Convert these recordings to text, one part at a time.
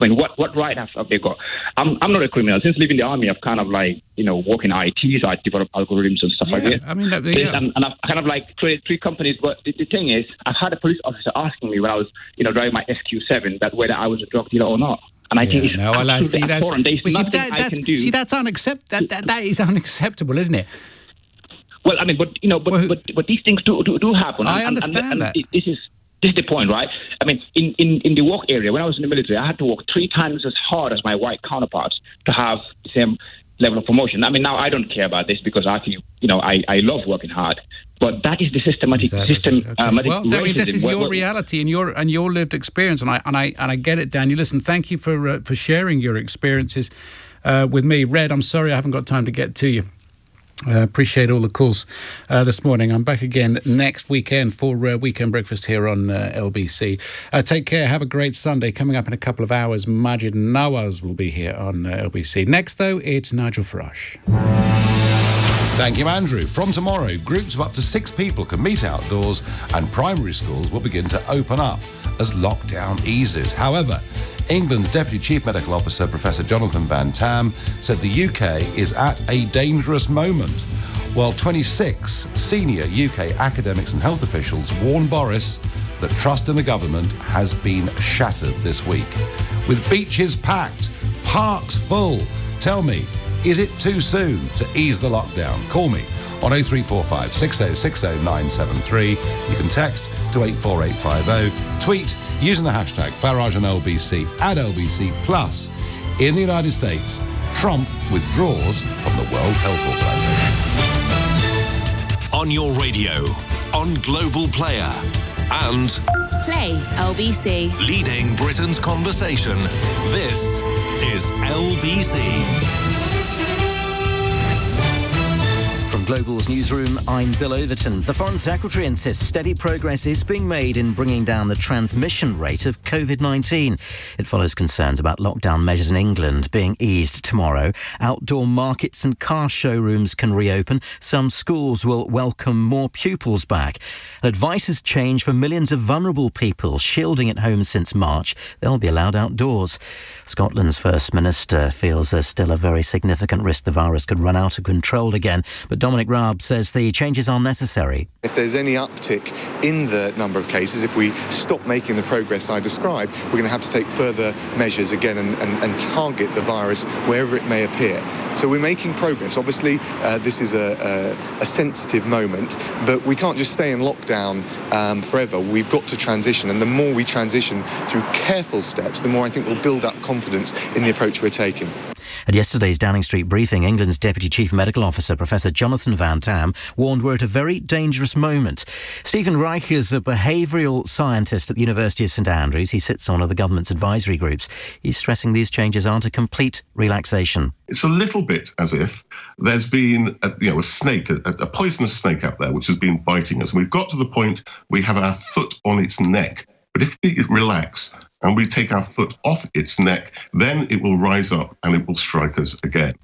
I mean, what right have they got? I'm not a criminal. Since leaving the army, I've kind of like, work in IT, so I develop algorithms and stuff like that. I mean, and I've kind of like created 3 companies. But the thing is, I've had a police officer asking me when I was, driving my SQ7 that whether I was a drug dealer or not. And I think it's absolutely abhorrent. There's nothing I can do. See, that's unacceptable. That is unacceptable, isn't it? Well, I mean, but these things do happen. I understand that. This is the point, right? I mean, in the work area, when I was in the military, I had to work 3 times as hard as my white counterparts to have the same level of promotion. I mean, now I don't care about this because I love working hard. But that is the systematic well, I mean, this is your reality and your lived experience, and I get it, Daniel. Listen, thank you for sharing your experiences with me. Red, I'm sorry I haven't got time to get to you. Appreciate all the calls this morning. I'm back again next weekend for Weekend Breakfast here on LBC. Take care. Have a great Sunday. Coming up in a couple of hours, Majid Nawaz will be here on LBC. Next, though, it's Nigel Farage. Thank you, Andrew. From tomorrow, groups of up to 6 people can meet outdoors and primary schools will begin to open up as lockdown eases. However, England's Deputy Chief Medical Officer, Professor Jonathan Van-Tam, said the UK is at a dangerous moment, while 26 senior UK academics and health officials warn Boris that trust in the government has been shattered this week. With beaches packed, parks full, tell me, is it too soon to ease the lockdown? Call me on 0345 6060 973. You can text to 84850. Tweet using the hashtag Farage and LBC at LBC Plus. In the United States, Trump withdraws from the World Health Organization. On your radio, on Global Player, and Play LBC. Leading Britain's conversation. This is LBC. From Global's newsroom, I'm Bill Overton. The Foreign Secretary insists steady progress is being made in bringing down the transmission rate of COVID-19. It follows concerns about lockdown measures in England being eased tomorrow. Outdoor markets and car showrooms can reopen. Some schools will welcome more pupils back. Advice has changed for millions of vulnerable people shielding at home since March. They'll be allowed outdoors. Scotland's First Minister feels there's still a very significant risk the virus could run out of control again. But Dominic Raab says the changes are necessary. If there's any uptick in the number of cases, if we stop making the progress I described, we're going to have to take further measures again and target the virus wherever it may appear. So we're making progress. Obviously, this is a sensitive moment, but we can't just stay in lockdown forever. We've got to transition, and the more we transition through careful steps, the more I think we'll build up confidence in the approach we're taking. At yesterday's Downing Street briefing, England's Deputy Chief Medical Officer, Professor Jonathan Van-Tam, warned we're at a very dangerous moment. Stephen Reich is a behavioural scientist at the University of St Andrews. He sits on one of the government's advisory groups. He's stressing these changes aren't a complete relaxation. It's a little bit as if there's been a snake, a poisonous snake out there, which has been biting us. And we've got to the point we have our foot on its neck. But if we relax and we take our foot off its neck, then it will rise up and it will strike us again.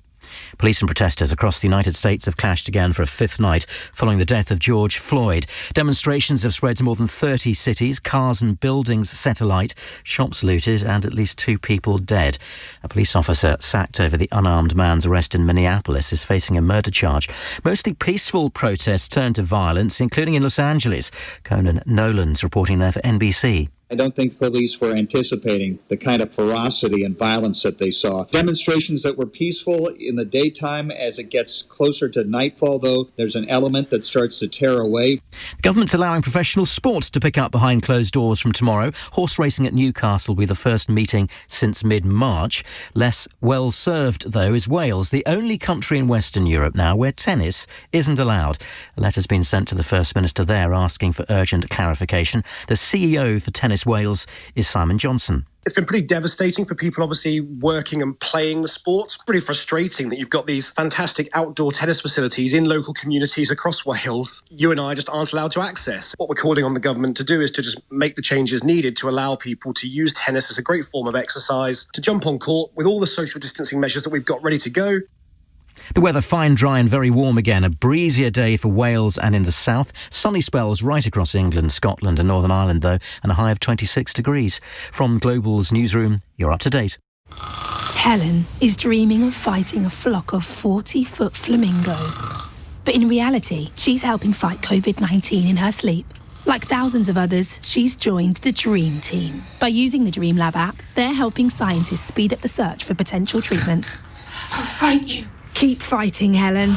Police and protesters across the United States have clashed again for a 5th night following the death of George Floyd. Demonstrations have spread to more than 30 cities, cars and buildings set alight, shops looted and at least 2 people dead. A police officer sacked over the unarmed man's arrest in Minneapolis is facing a murder charge. Mostly peaceful protests turned to violence, including in Los Angeles. Conan Nolan's reporting there for NBC. I don't think police were anticipating the kind of ferocity and violence that they saw. Demonstrations that were peaceful in the daytime. As it gets closer to nightfall, though, there's an element that starts to tear away. The government's allowing professional sports to pick up behind closed doors from tomorrow. Horse racing at Newcastle will be the first meeting since mid-March. Less well-served, though, is Wales, the only country in Western Europe now where tennis isn't allowed. A letter's been sent to the First Minister there asking for urgent clarification. The CEO for Tennis Wales is Simon Johnson. It's been pretty devastating for people obviously working and playing the sport. It's pretty frustrating that you've got these fantastic outdoor tennis facilities in local communities across Wales you and I just aren't allowed to access. What we're calling on the government to do is to just make the changes needed to allow people to use tennis as a great form of exercise, to jump on court with all the social distancing measures that we've got ready to go. The weather fine, dry and very warm again. A breezier day for Wales and in the south. Sunny spells right across England, Scotland and Northern Ireland, though, and a high of 26 degrees. From Global's newsroom, you're up to date. Helen is dreaming of fighting a flock of 40-foot flamingos. But in reality, she's helping fight COVID-19 in her sleep. Like thousands of others, she's joined the Dream Team. By using the Dream Lab app, they're helping scientists speed up the search for potential treatments. I'll fight you. Keep fighting, Helen.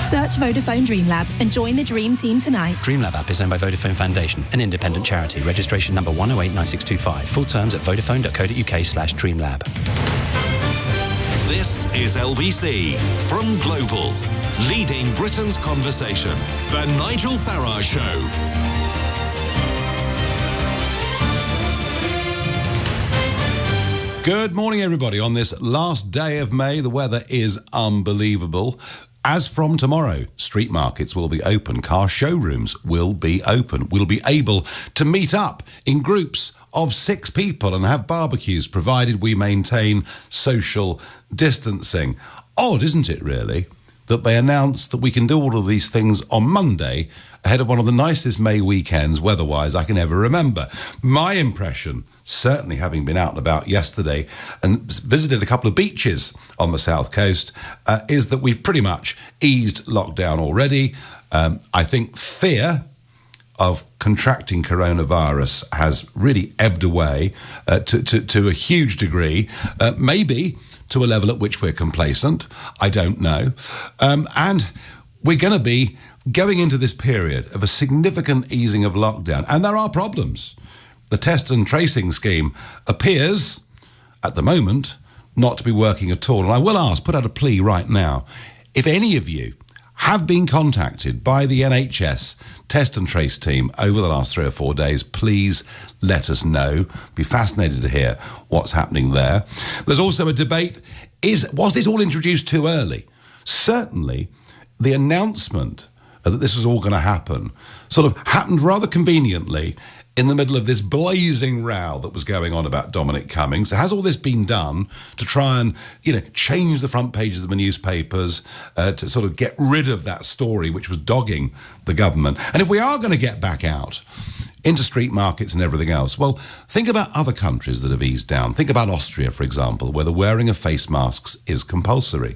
Search Vodafone Dream Lab and join the Dream Team tonight. Dream Lab app is owned by Vodafone Foundation, an independent charity. Registration number 1089625. Full terms at vodafone.co.uk/dreamlab. This is LBC from Global, leading Britain's conversation. The Nigel Farage Show. Good morning, everybody. On this last day of May, the weather is unbelievable. As from tomorrow, street markets will be open, car showrooms will be open. We'll be able to meet up in groups of 6 people and have barbecues, provided we maintain social distancing. Odd, isn't it, really, that they announced that we can do all of these things on Monday ahead of one of the nicest May weekends, weather-wise, I can ever remember. My impression, certainly having been out and about yesterday and visited a couple of beaches on the south coast, is that we've pretty much eased lockdown already. I think fear of contracting coronavirus has really ebbed away to a huge degree, maybe to a level at which we're complacent. I don't know. And we're going to be going into this period of a significant easing of lockdown. And there are problems. The test and tracing scheme appears, at the moment, not to be working at all. And I will put out a plea right now. If any of you have been contacted by the NHS test and trace team over the last 3 or 4 days, please let us know. Be fascinated to hear what's happening there. There's also a debate, was this all introduced too early? Certainly, the announcement that this was all going to happen sort of happened rather conveniently in the middle of this blazing row that was going on about Dominic Cummings. So has all this been done to try and, change the front pages of the newspapers, to sort of get rid of that story which was dogging the government? And if we are going to get back out into street markets and everything else, well, think about other countries that have eased down. Think about Austria, for example, where the wearing of face masks is compulsory.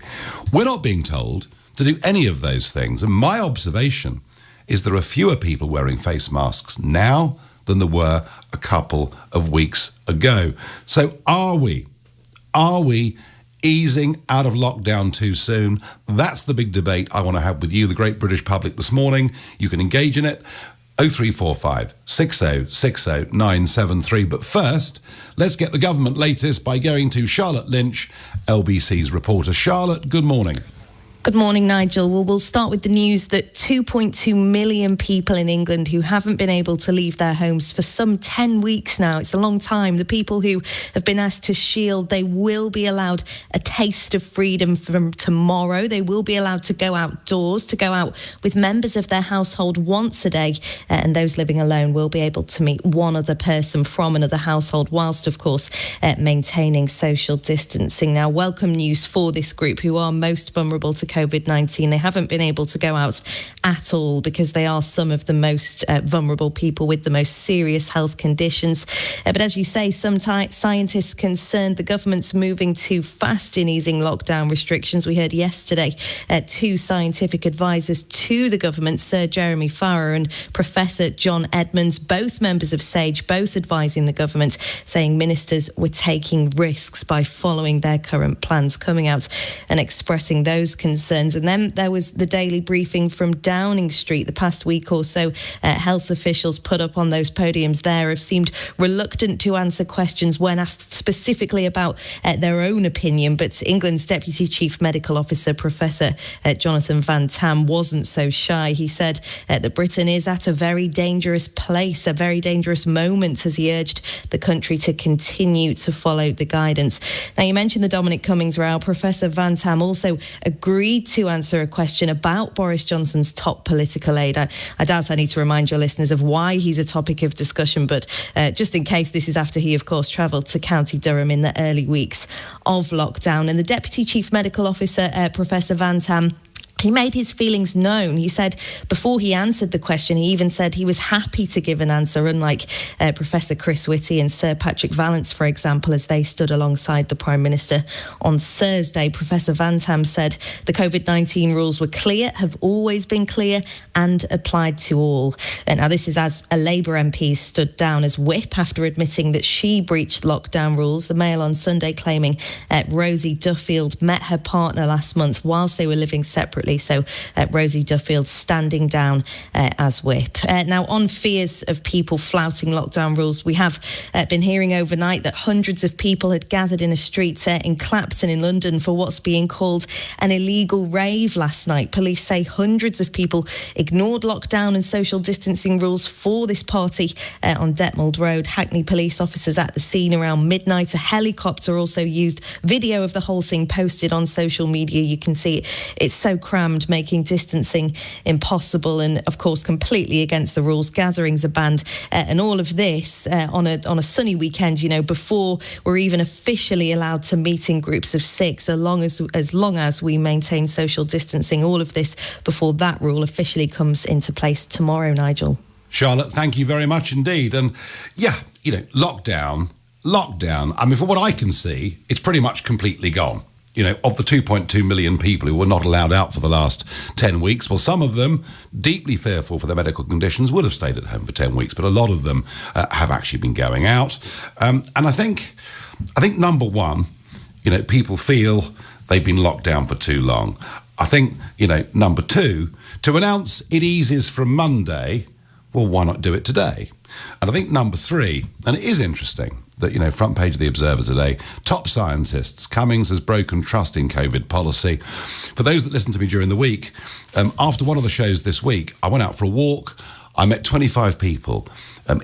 We're not being told to do any of those things. And my observation is there are fewer people wearing face masks now than there were a couple of weeks ago. So are we easing out of lockdown too soon? That's the big debate I want to have with you, the great British public, this morning. You can engage in it. 0345 6060 973. But first, let's get the government latest by going to Charlotte Lynch, LBC's reporter. Charlotte, good morning. Good morning, Nigel. Well, we'll start with the news that 2.2 million people in England who haven't been able to leave their homes for some 10 weeks now. It's a long time. The people who have been asked to shield, they will be allowed a taste of freedom from tomorrow. They will be allowed to go outdoors, to go out with members of their household once a day. And those living alone will be able to meet one other person from another household, whilst, of course, maintaining social distancing. Now, welcome news for this group who are most vulnerable to COVID-19. They haven't been able to go out at all because they are some of the most vulnerable people with the most serious health conditions. But as you say, some scientists concerned the government's moving too fast in easing lockdown restrictions. We heard yesterday 2 scientific advisors to the government, Sir Jeremy Farrar and Professor John Edmonds, both members of SAGE, both advising the government, saying ministers were taking risks by following their current plans, coming out and expressing those concerns. And then there was the daily briefing from Downing Street the past week or so. Health officials put up on those podiums there have seemed reluctant to answer questions when asked specifically about their own opinion. But England's Deputy Chief Medical Officer, Professor Jonathan Van-Tam, wasn't so shy. He said that Britain is at a very dangerous place, a very dangerous moment, as he urged the country to continue to follow the guidance. Now, you mentioned the Dominic Cummings row. Professor Van-Tam also agreed agreed to answer a question about Boris Johnson's top political aide. I doubt I need to remind your listeners of why he's a topic of discussion, but just in case, this is after he, of course, travelled to County Durham in the early weeks of lockdown. And the Deputy Chief Medical Officer, Professor Van-Tam, he made his feelings known. He said before he answered the question, he even said he was happy to give an answer, unlike Professor Chris Whitty and Sir Patrick Vallance, for example, as they stood alongside the Prime Minister on Thursday. Professor Van-Tam said the COVID-19 rules were clear, have always been clear and applied to all. Now, this is as a Labour MP stood down as whip after admitting that she breached lockdown rules. The Mail on Sunday claiming Rosie Duffield met her partner last month whilst they were living separately. So Rosie Duffield standing down as whip. Now, on fears of people flouting lockdown rules, we have been hearing overnight that hundreds of people had gathered in a street in Clapton in London for what's being called an illegal rave last night. Police say hundreds of people ignored lockdown and social distancing rules for this party on Detmold Road. Hackney police officers at the scene around midnight. A helicopter also used. Video of the whole thing posted on social media. You can see it's so cramped, making distancing impossible and, of course, completely against the rules. Gatherings are banned. And all of this on a sunny weekend, you know, before we're even officially allowed to meet in groups of 6, as long as we maintain social distancing. All of this before that rule officially comes into place tomorrow, Nigel. Charlotte, thank you very much indeed. And yeah, you know, lockdown, I mean, from what I can see, it's pretty much completely gone. You know, of the 2.2 million people who were not allowed out for the last 10 weeks, well, some of them, deeply fearful for their medical conditions, would have stayed at home for 10 weeks, but a lot of them have actually been going out. And I think number one, you know, people feel they've been locked down for too long. I think, you know, number two, to announce it eases from Monday, well, why not do it today? And I think number three, and it is interesting, that, you know, front page of the Observer today, top scientists, Cummings has broken trust in COVID policy. For those that listened to me during the week, after one of the shows this week, I went out for a walk. I met 25 people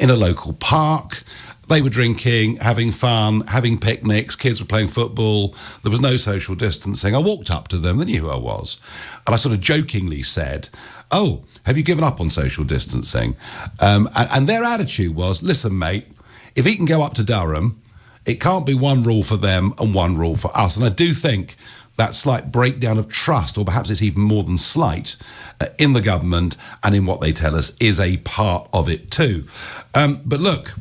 in a local park. They were drinking, having fun, having picnics. Kids were playing football. There was no social distancing. I walked up to them. They knew who I was. And I sort of jokingly said, "Oh, have you given up on social distancing?" And their attitude was, "Listen, mate, if he can go up to Durham, it can't be one rule for them and one rule for us." And I do think that slight breakdown of trust, or perhaps it's even more than slight, in the government and in what they tell us is a part of it too. But look,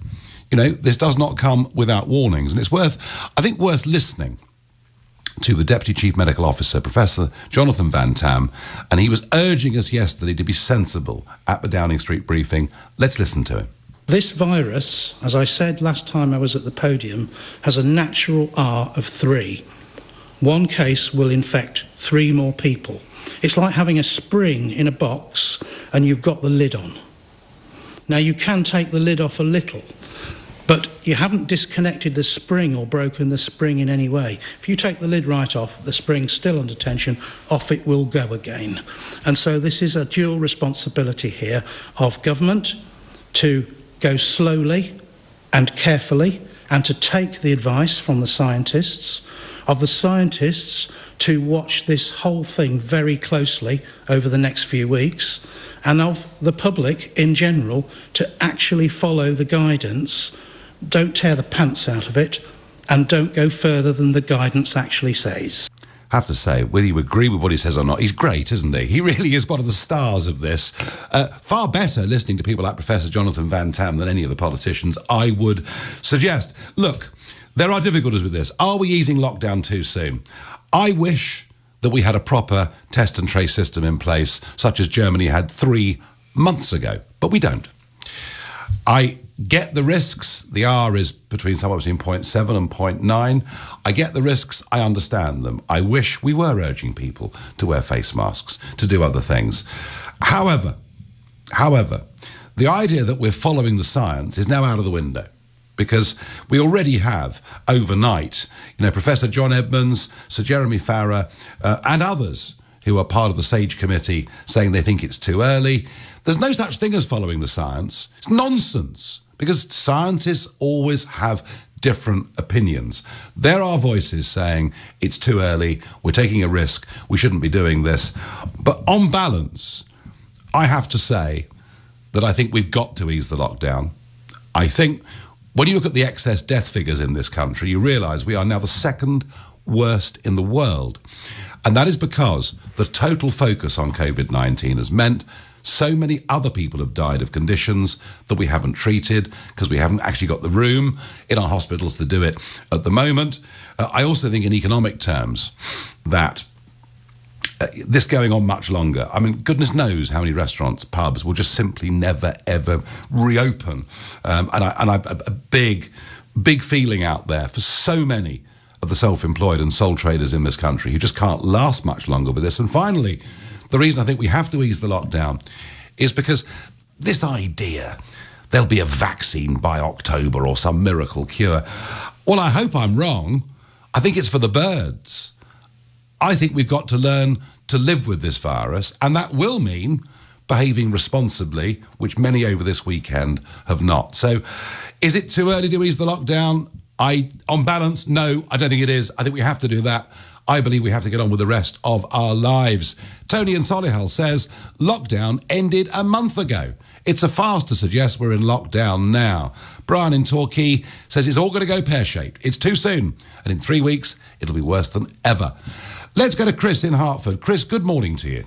you know, this does not come without warnings. And it's worth listening to the Deputy Chief Medical Officer, Professor Jonathan Van-Tam, and he was urging us yesterday to be sensible at the Downing Street briefing. Let's listen to him. This virus, as I said last time I was at the podium, has a natural R of 3. One case will infect 3 more people. It's like having a spring in a box and you've got the lid on. Now, you can take the lid off a little, but you haven't disconnected the spring or broken the spring in any way. If you take the lid right off, the spring's still under tension, off it will go again. And so this is a dual responsibility here of government to go slowly and carefully and to take the advice from the scientists, of the scientists to watch this whole thing very closely over the next few weeks, and of the public in general to actually follow the guidance. Don't tear the pants out of it and don't go further than the guidance actually says. Have to say, whether you agree with what he says or not, he's great, isn't he? He really is one of the stars of this. Far better listening to people like Professor Jonathan Van-Tam than any of the politicians, I would suggest. Look, there are difficulties with this. Are we easing lockdown too soon? I wish that we had a proper test and trace system in place, such as Germany had 3 months ago, but we don't. I get the risks. The R is somewhere between 0.7 and 0.9. I get the risks. I understand them. I wish we were urging people to wear face masks, to do other things. However, the idea that we're following the science is now out of the window, because we already have overnight, you know, Professor John Edmonds, Sir Jeremy Farrar, and others who are part of the SAGE committee saying they think it's too early. There's no such thing as following the science. It's nonsense, because scientists always have different opinions. There are voices saying it's too early, we're taking a risk, we shouldn't be doing this. But on balance, I have to say that I think we've got to ease the lockdown. I think when you look at the excess death figures in this country, you realise we are now the second worst in the world. And that is because the total focus on COVID-19 has meant so many other people have died of conditions that we haven't treated because we haven't actually got the room in our hospitals to do it at the moment. I also think in economic terms that this going on much longer, I mean, goodness knows how many restaurants, pubs will just simply never, ever reopen. And a big feeling out there for so many of the self-employed and sole traders in this country who just can't last much longer with this. And finally, the reason I think we have to ease the lockdown is because this idea there'll be a vaccine by October or some miracle cure. Well, I hope I'm wrong. I think it's for the birds. I think we've got to learn to live with this virus, and that will mean behaving responsibly, which many over this weekend have not. So is it too early to ease the lockdown? On balance, no, I don't think it is. I think we have to do that. I believe we have to get on with the rest of our lives. Tony in Solihull says, lockdown ended a month ago. It's a farce to suggest we're in lockdown now. Brian in Torquay says it's all going to go pear-shaped. It's too soon. And in 3 weeks, it'll be worse than ever. Let's go to Chris in Hertford. Chris, good morning to you.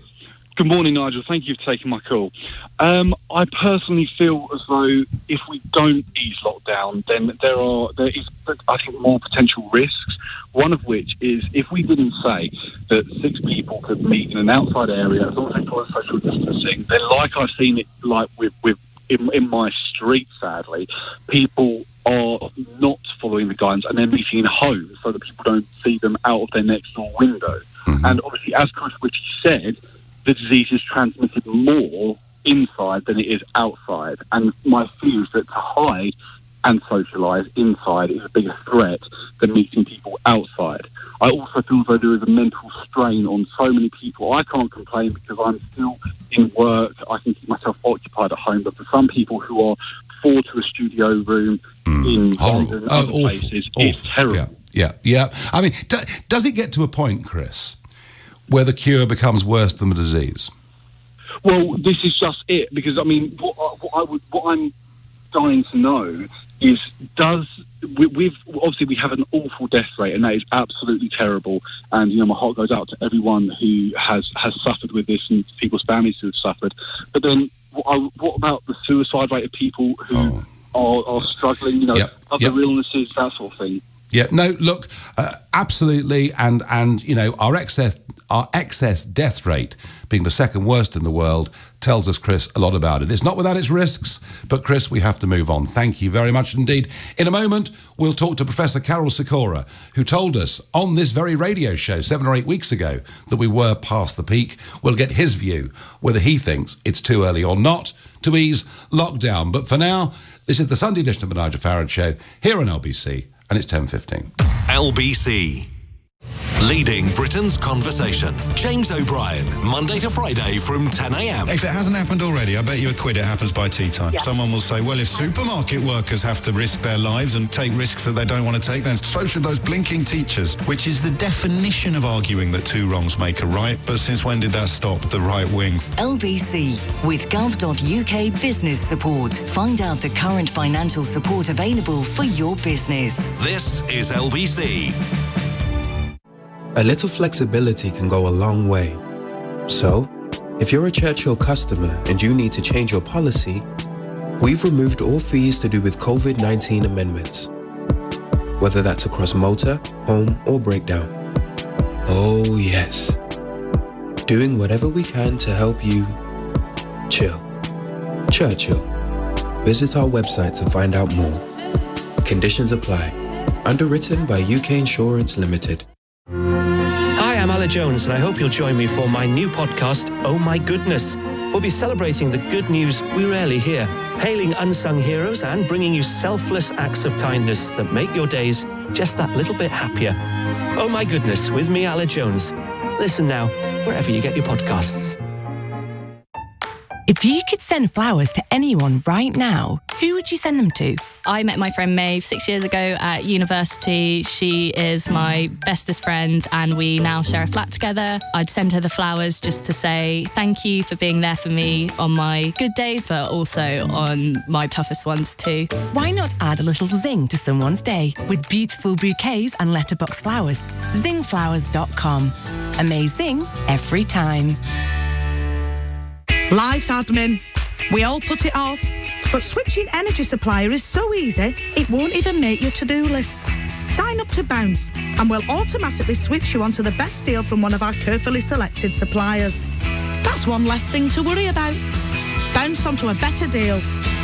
Good morning, Nigel. Thank you for taking my call. I personally feel as though if we don't ease lockdown, then there is, I think, more potential risks. One of which is if we didn't say that 6 people could meet in an outside area, as long as they follow social distancing, then like I've seen it like in my street, sadly, people are not following the guidance and they're meeting in homes so that people don't see them out of their next door window. Mm-hmm. And obviously, as Chris Whitty said, the disease is transmitted more inside than it is outside. And my fear is that to hide and socialise inside is a bigger threat than meeting people outside. I also feel as though there is a mental strain on so many people. I can't complain because I'm still in work. I can keep myself occupied at home. But for some people who are forced to a studio room in London and other places, it's terrible. Yeah. I mean, does it get to a point, Chris, where the cure becomes worse than the disease? Well, this is just it, because I mean, what I'm dying to know is obviously we have an awful death rate, and that is absolutely terrible. And you know, my heart goes out to everyone who has suffered with this and people's families who have suffered. But then, what about the suicide rate of people who are struggling? You know, other illnesses, that sort of thing. Yeah, no, look, absolutely, and you know, our excess death rate being the second worst in the world tells us, Chris, a lot about it. It's not without its risks, but Chris, we have to move on. Thank you very much indeed. In a moment, we'll talk to Professor Carol Sikora, who told us on this very radio show 7 or 8 weeks ago that we were past the peak. We'll get his view, whether he thinks it's too early or not to ease lockdown. But for now, this is the Sunday edition of the Nigel Farage Show here on LBC. And it's 10:15. LBC. Leading Britain's conversation. James O'Brien, Monday to Friday from 10 a.m. If it hasn't happened already, I bet you a quid it happens by tea time. Yeah. Someone will say, well, if supermarket workers have to risk their lives and take risks that they don't want to take, then so should those blinking teachers, which is the definition of arguing that 2 wrongs make a right. But since when did that stop the right wing? LBC with gov.uk business support. Find out the current financial support available for your business. This is LBC. A little flexibility can go a long way. So, if you're a Churchill customer and you need to change your policy, we've removed all fees to do with COVID-19 amendments, whether that's across motor, home, or breakdown. Oh yes. Doing whatever we can to help you chill. Churchill. Visit our website to find out more. Conditions apply. Underwritten by UK Insurance Limited. Hi, I'm Ala Jones, and I hope you'll join me for my new podcast, Oh My Goodness. We'll be celebrating the good news we rarely hear, hailing unsung heroes and bringing you selfless acts of kindness that make your days just that little bit happier. Oh My Goodness, with me, Ala Jones. Listen now, wherever you get your podcasts. If you could send flowers to anyone right now, who would you send them to? I met my friend Maeve 6 years ago at university. She is my bestest friend and we now share a flat together. I'd send her the flowers just to say thank you for being there for me on my good days, but also on my toughest ones too. Why not add a little zing to someone's day with beautiful bouquets and letterbox flowers? Zingflowers.com. Amazing every time. Life admin. We all put it off. But switching energy supplier is so easy, it won't even make your to-do list. Sign up to Bounce and we'll automatically switch you onto the best deal from one of our carefully selected suppliers. That's one less thing to worry about. Bounce onto a better deal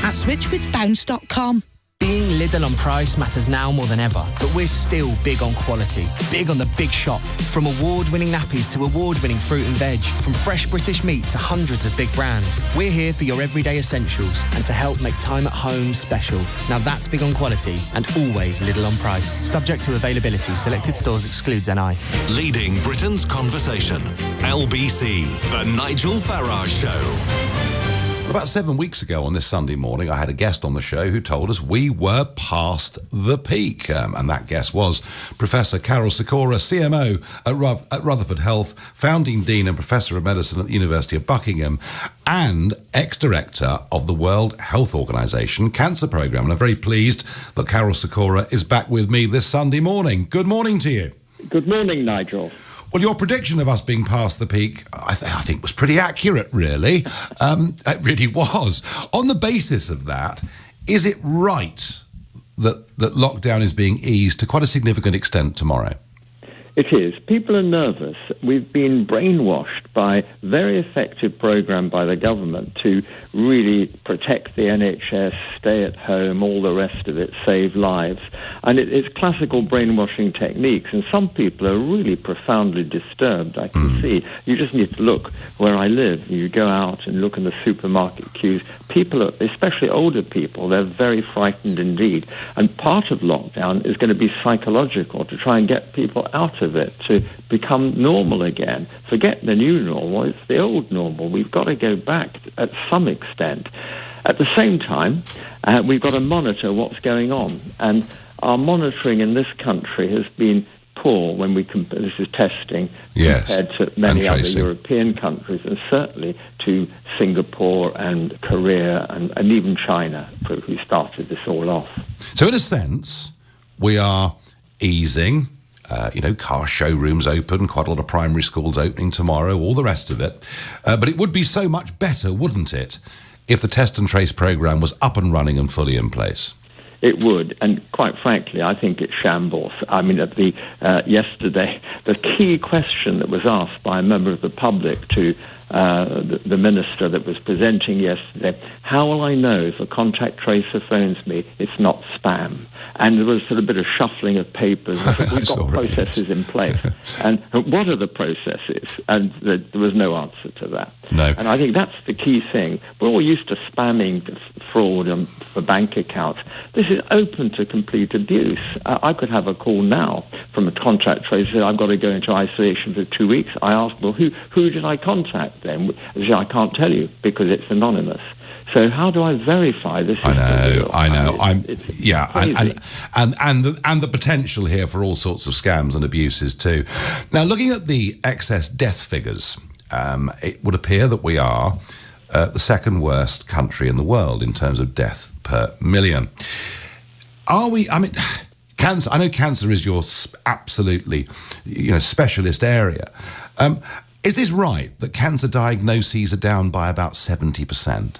at switchwithbounce.com. Being Lidl on price matters now more than ever, but we're still big on quality, big on the big shop. From award-winning nappies to award-winning fruit and veg, from fresh British meat to hundreds of big brands. We're here for your everyday essentials and to help make time at home special. Now that's big on quality and always Lidl on price. Subject to availability, selected stores excludes NI. Leading Britain's conversation. LBC, The Nigel Farage Show. About 7 weeks ago on this Sunday morning, I had a guest on the show who told us we were past the peak. And that guest was Professor Carol Sikora, CMO at Rutherford Health, founding Dean and Professor of Medicine at the University of Buckingham, and ex-director of the World Health Organization Cancer Programme. And I'm very pleased that Carol Sikora is back with me this Sunday morning. Good morning to you. Good morning, Nigel. Well, your prediction of us being past the peak, I think, was pretty accurate, really. It really was. On the basis of that, is it right that lockdown is being eased to quite a significant extent tomorrow? It is. People are nervous. We've been brainwashed by a very effective programme by the government to really protect the NHS, stay at home, all the rest of it, save lives. And it's classical brainwashing techniques. And some people are really profoundly disturbed, I can see. You just need to look where I live. You go out and look in the supermarket queues. People, especially older people, they're very frightened indeed. And part of lockdown is going to be psychological, to try and get people out of it, to become normal again. Forget the new normal, it's the old normal. We've got to go back at some extent. At the same time, we've got to monitor what's going on. And our monitoring in this country has been poor when we this is testing, compared to many other European countries, and certainly to Singapore and Korea and even China, who started this all off. So in a sense, we are easing. Car showrooms open, quite a lot of primary schools opening tomorrow, all the rest of it. But it would be so much better, wouldn't it, if the test and trace programme was up and running and fully in place? It would, and quite frankly, I think it's shambles. I mean, at the yesterday, the key question that was asked by a member of the public to the minister that was presenting yesterday, how will I know if a contact tracer phones me it's not spam? And there was sort of a bit of shuffling of papers. We've got processes in place. And what are the processes? And there was no answer to that. No. And I think that's the key thing. We're all used to spamming fraud for bank accounts. This is open to complete abuse. I could have a call now from a contact tracer. I've got to go into isolation for 2 weeks. I ask, well, who did I contact then? I can't tell you because it's anonymous. So how do I verify this? I know. And the potential here for all sorts of scams and abuses too. Now, looking at the excess death figures, it would appear that we are the second worst country in the world in terms of death per million. Are we? I mean, cancer. I know cancer is your absolutely, specialist area. Is this right that cancer diagnoses are down by about 70%?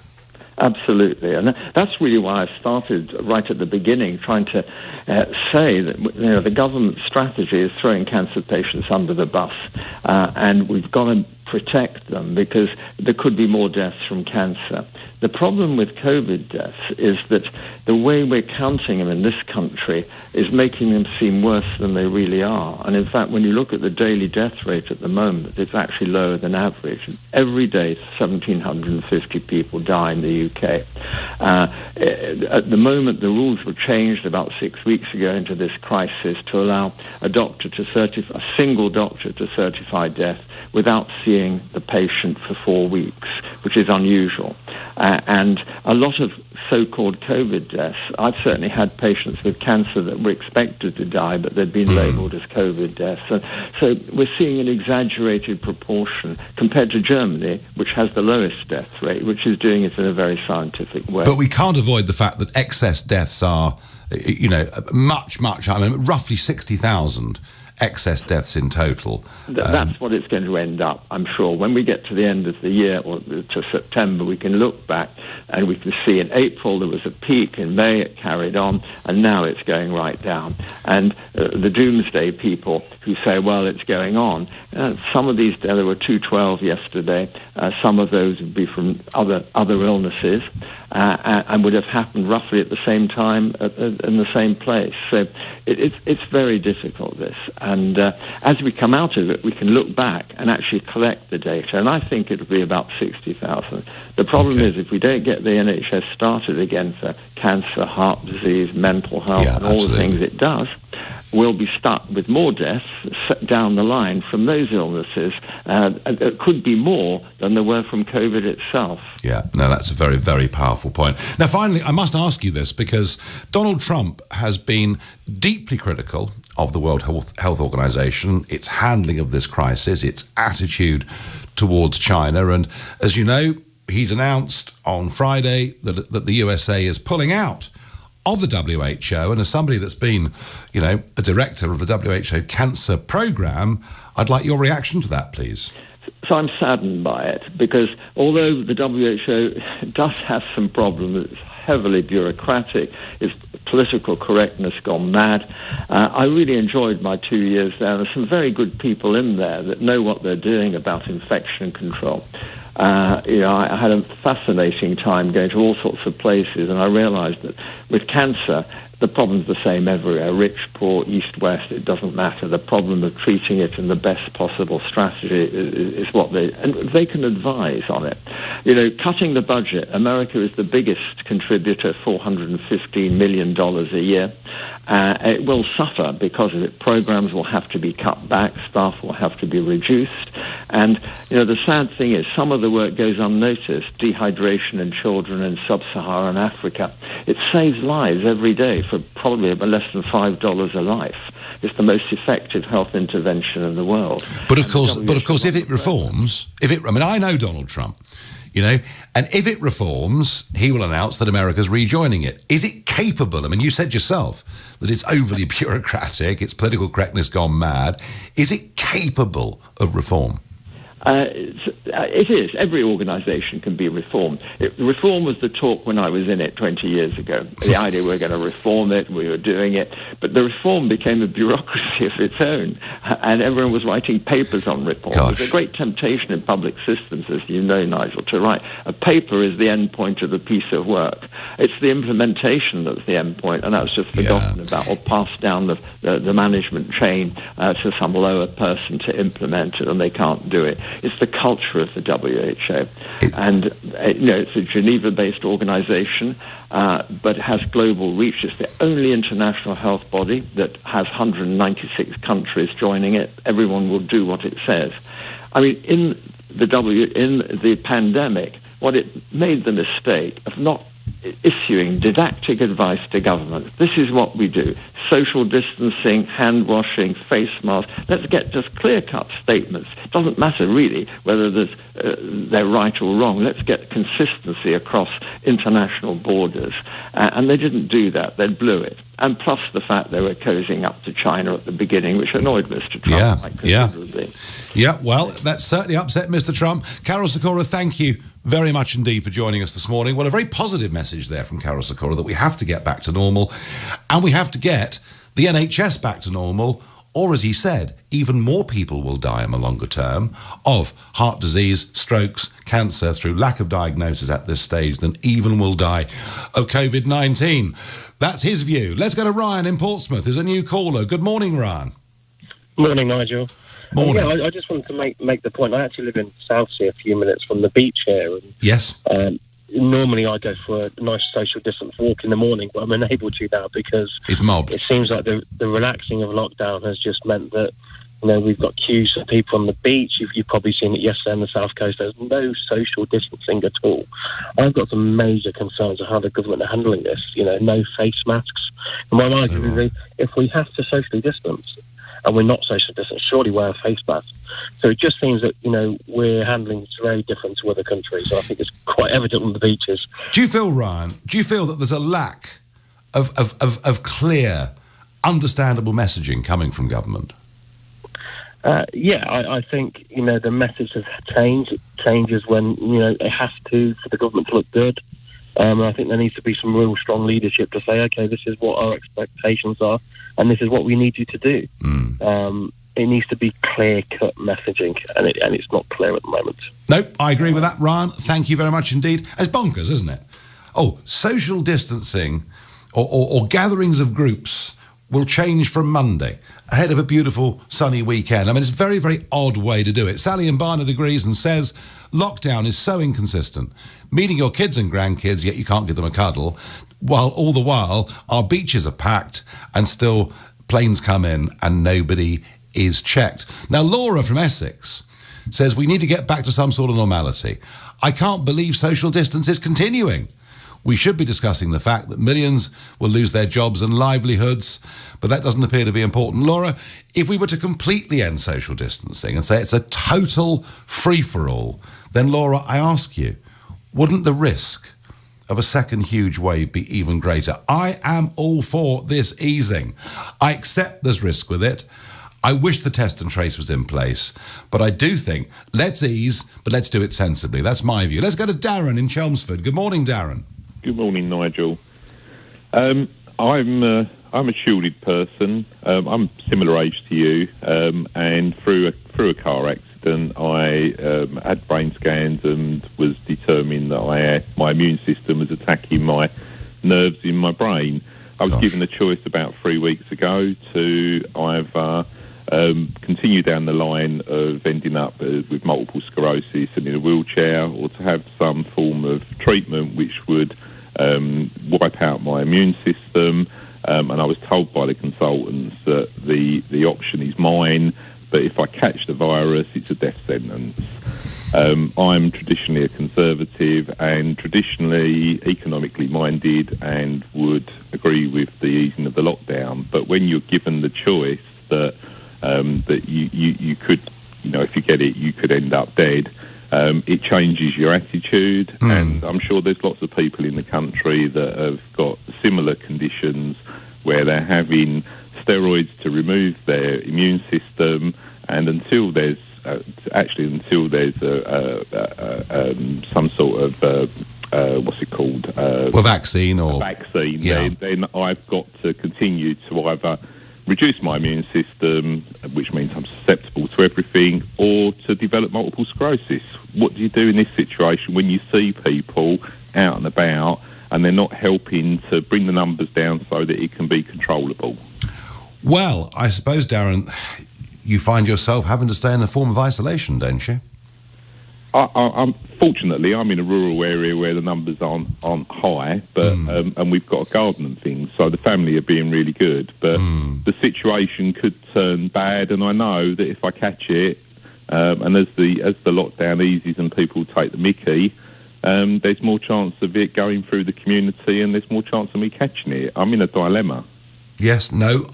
Absolutely, and that's really why I started right at the beginning trying to say that the government strategy is throwing cancer patients under the bus, and we've got to protect them because there could be more deaths from cancer. The problem with COVID deaths is that the way we're counting them in this country is making them seem worse than they really are. And in fact, when you look at the daily death rate at the moment, it's actually lower than average. Every day, 1,750 people die in the UK. At the moment, the rules were changed about 6 weeks ago into this crisis to allow a single doctor to certify death without seeing seeing the patient for 4 weeks, which is unusual. And a lot of so-called COVID deaths, I've certainly had patients with cancer that were expected to die, but they'd been labelled as COVID deaths. So we're seeing an exaggerated proportion compared to Germany, which has the lowest death rate, which is doing it in a very scientific way. But we can't avoid the fact that excess deaths are, much, roughly 60,000 excess deaths in total. That's what it's going to end up, I'm sure. When we get to the end of the year, or to September, we can look back and we can see in April there was a peak, in May it carried on, and now it's going right down. And the doomsday people who say, well, it's going on, some of these, there were 212 yesterday, some of those would be from other illnesses, and would have happened roughly at the same time in the same place. So it's very difficult, this. And as we come out of it, we can look back and actually collect the data. And I think it'll be about 60,000. The problem is if we don't get the NHS started again for cancer, heart disease, mental health, and all the things it does, we'll be stuck with more deaths down the line from those illnesses. It could be more than there were from COVID itself. Yeah, no, that's a very, very powerful point. Now, finally, I must ask you this, because Donald Trump has been deeply critical of the World Health Organization, its handling of this crisis, its attitude towards China. And as you know, he's announced on Friday that the USA is pulling out of the WHO. And as somebody that's been, a director of the WHO cancer program, I'd like your reaction to that, please. So I'm saddened by it, because although the WHO does have some problems, it's heavily bureaucratic, it's political correctness gone mad. I really enjoyed my 2 years there. There's some very good people in there that know what they're doing about infection control. I had a fascinating time going to all sorts of places, and I realized that with cancer, the problem's the same everywhere. Rich, poor, east, west, it doesn't matter. The problem of treating it in the best possible strategy is what they can advise on it. Cutting the budget, America is the biggest contributor, $415 million a year. It will suffer because of it. Programs will have to be cut back, staff will have to be reduced. And, the sad thing is some of the work goes unnoticed. Dehydration in children in sub-Saharan Africa. It saves lives every day for probably less than $5 a life. It's the most effective health intervention in the world. But of course, if it reforms, I know Donald Trump, and if it reforms, he will announce that America's rejoining it. Is it capable? You said yourself that it's overly bureaucratic, its political correctness gone mad. Is it capable of reform? It is. Every organisation can be reformed. Reform was the talk when I was in it 20 years ago. The idea we're going to reform it, we were doing it. But the reform became a bureaucracy of its own, and everyone was writing papers on reform. There's a great temptation in public systems, as you know, Nigel, to write. A paper is the end point of a piece of work. It's the implementation that's the end point, and that's just forgotten about, or passed down the management chain to some lower person to implement it, and they can't do it. It's the culture of the WHO. And, it's a Geneva-based organization, but has global reach. It's the only international health body that has 196 countries joining it. Everyone will do what it says. In the pandemic, what it made the mistake of not issuing didactic advice to governments. This is what we do. Social distancing, hand washing, face masks. Let's get just clear-cut statements. It doesn't matter really whether they're right or wrong. Let's get consistency across international borders. And they didn't do that. They blew it. And plus the fact they were cozying up to China at the beginning, which annoyed Mr. Trump quite considerably. Yeah, well, that certainly upset Mr. Trump. Carol Sikora, thank you very much indeed for joining us this morning. Well, a very positive message there from Carol Sikora, that we have to get back to normal, and we have to get the NHS back to normal, or as he said, even more people will die in the longer term of heart disease, strokes, cancer through lack of diagnosis at this stage than even will die of COVID-19. That's his view. Let's go to Ryan in Portsmouth. There's a new caller. Good morning, Ryan. Morning, Nigel. Morning. I just wanted to make the point. I actually live in Southsea, a few minutes from the beach here. And, yes. Normally I go for a nice social distance walk in the morning, but I'm unable to now because it's mobbed. It seems like the relaxing of lockdown has just meant that We've got queues of people on the beach. You've probably seen it yesterday on the South Coast. There's no social distancing at all. I've got some major concerns of how the government are handling this. No face masks. And my argument is, if we have to socially distance, and we're not social distance, surely wear a face mask. So it just seems that, we're handling it very different to other countries. And I think it's quite evident on the beaches. Do you feel, Ryan, that there's a lack of clear, understandable messaging coming from government? I think, the message has changed. It changes when, it has to, for the government to look good. I think there needs to be some real strong leadership to say, OK, this is what our expectations are, and this is what we need you to do. It needs to be clear-cut messaging, and it's not clear at the moment. No, I agree with that, Ryan. Thank you very much indeed. It's bonkers, isn't it? Oh, social distancing or gatherings of groups will change from Monday, ahead of a beautiful sunny weekend. I mean, it's a very, very odd way to do it. Sally in Barnet agrees and says, lockdown is so inconsistent. Meeting your kids and grandkids, yet you can't give them a cuddle, while all the while our beaches are packed and still planes come in and nobody is checked. Now, Laura from Essex says we need to get back to some sort of normality. I can't believe social distance is continuing. We should be discussing the fact that millions will lose their jobs and livelihoods, but that doesn't appear to be important. Laura, if we were to completely end social distancing and say it's a total free-for-all, then, Laura, I ask you, wouldn't the risk of a second huge wave be even greater? I am all for this easing. I accept there's risk with it. I wish the test and trace was in place, but I do think let's ease, but let's do it sensibly. That's my view. Let's go to Darren in Chelmsford. Good morning, Darren. Good morning, Nigel. I'm a shielded person. I'm similar age to you, and through a car accident, I had brain scans and was determined that my immune system was attacking my nerves in my brain. I was given a choice about 3 weeks ago to either continue down the line of ending up with multiple sclerosis and in a wheelchair, or to have some form of treatment which would wipe out my immune system. And I was told by the consultants that the option is mine, but if I catch the virus, it's a death sentence. I'm traditionally a conservative and traditionally economically minded and would agree with the easing of the lockdown. But when you're given the choice that you could, if you get it, you could end up dead, it changes your attitude. And I'm sure there's lots of people in the country that have got similar conditions where they're having steroids to remove their immune system, and until there's some sort of what's it called? Vaccine or vaccine. Yeah. Then I've got to continue to either reduce my immune system, which means I'm susceptible to everything, or to develop multiple sclerosis. What do you do in this situation when you see people out and about and they're not helping to bring the numbers down so that it can be controllable? Well, I suppose, Darren, you find yourself having to stay in a form of isolation, don't you? Fortunately, I'm in a rural area where the numbers aren't high, but and we've got a garden and things, so the family are being really good. But the situation could turn bad, and I know that if I catch it, and as the lockdown eases and people take the mickey, there's more chance of it going through the community, and there's more chance of me catching it. I'm in a dilemma. Yes, no,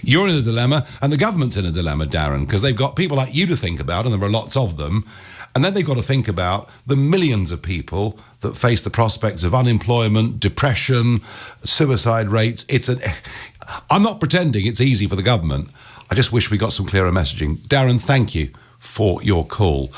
you're in a dilemma, and the government's in a dilemma, Darren, because they've got people like you to think about, and there are lots of them. And then they've got to think about the millions of people that face the prospects of unemployment, depression, suicide rates. I'm not pretending it's easy for the government. I just wish we got some clearer messaging. Darren, thank you for your call.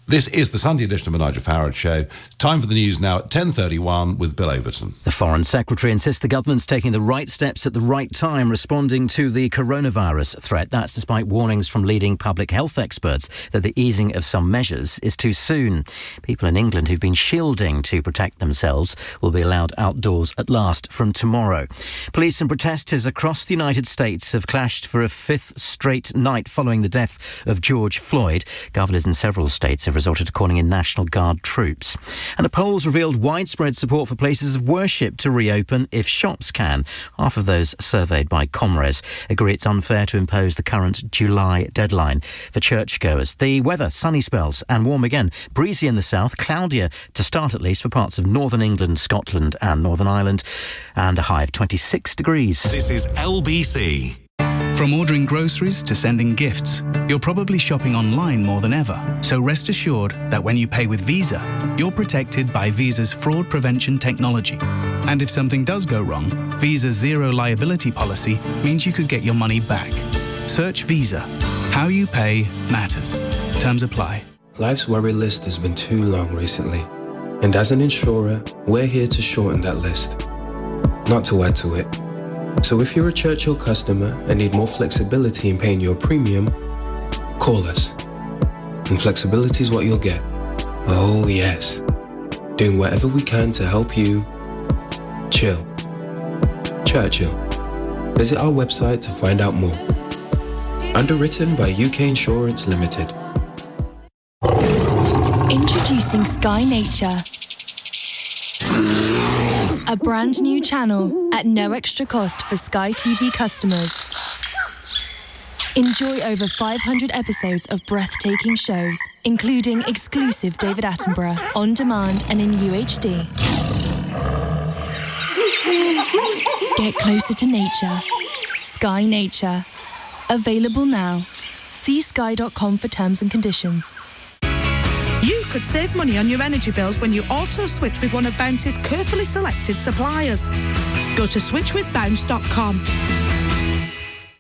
This is the Sunday edition of the Nigel Farage Show. Time for the news now at 10:31 with Bill Overton. The Foreign Secretary insists the government's taking the right steps at the right time responding to the coronavirus threat. That's despite warnings from leading public health experts that the easing of some measures is too soon. People in England who've been shielding to protect themselves will be allowed outdoors at last from tomorrow. Police and protesters across the United States have clashed for a fifth straight night following the death of George Floyd. Governors in several states have have resorted to calling in National Guard troops. And the polls revealed widespread support for places of worship to reopen if shops can. Half of those surveyed by Comres agree it's unfair to impose the current July deadline for churchgoers. The weather, sunny spells and warm again. Breezy in the south, cloudier to start at least for parts of northern England, Scotland and Northern Ireland, and a high of 26 degrees. This is LBC. From ordering groceries to sending gifts, you're probably shopping online more than ever. So rest assured that when you pay with Visa, you're protected by Visa's fraud prevention technology. And if something does go wrong, Visa's zero liability policy means you could get your money back. Search Visa. How you pay matters. Terms apply. Life's worry list has been too long recently. And as an insurer, we're here to shorten that list, not to add to it. So if you're a Churchill customer and need more flexibility in paying your premium, call us. And flexibility is what you'll get. Oh yes. Doing whatever we can to help you chill. Churchill. Visit our website to find out more. Underwritten by UK Insurance Limited. Introducing Sky Nature. A brand new channel at no extra cost for Sky TV customers. Enjoy over 500 episodes of breathtaking shows, including exclusive David Attenborough, on demand and in UHD. Get closer to nature. Sky Nature. Available now. See sky.com for terms and conditions. You could save money on your energy bills when you auto-switch with one of Bounce's carefully selected suppliers. Go to switchwithbounce.com.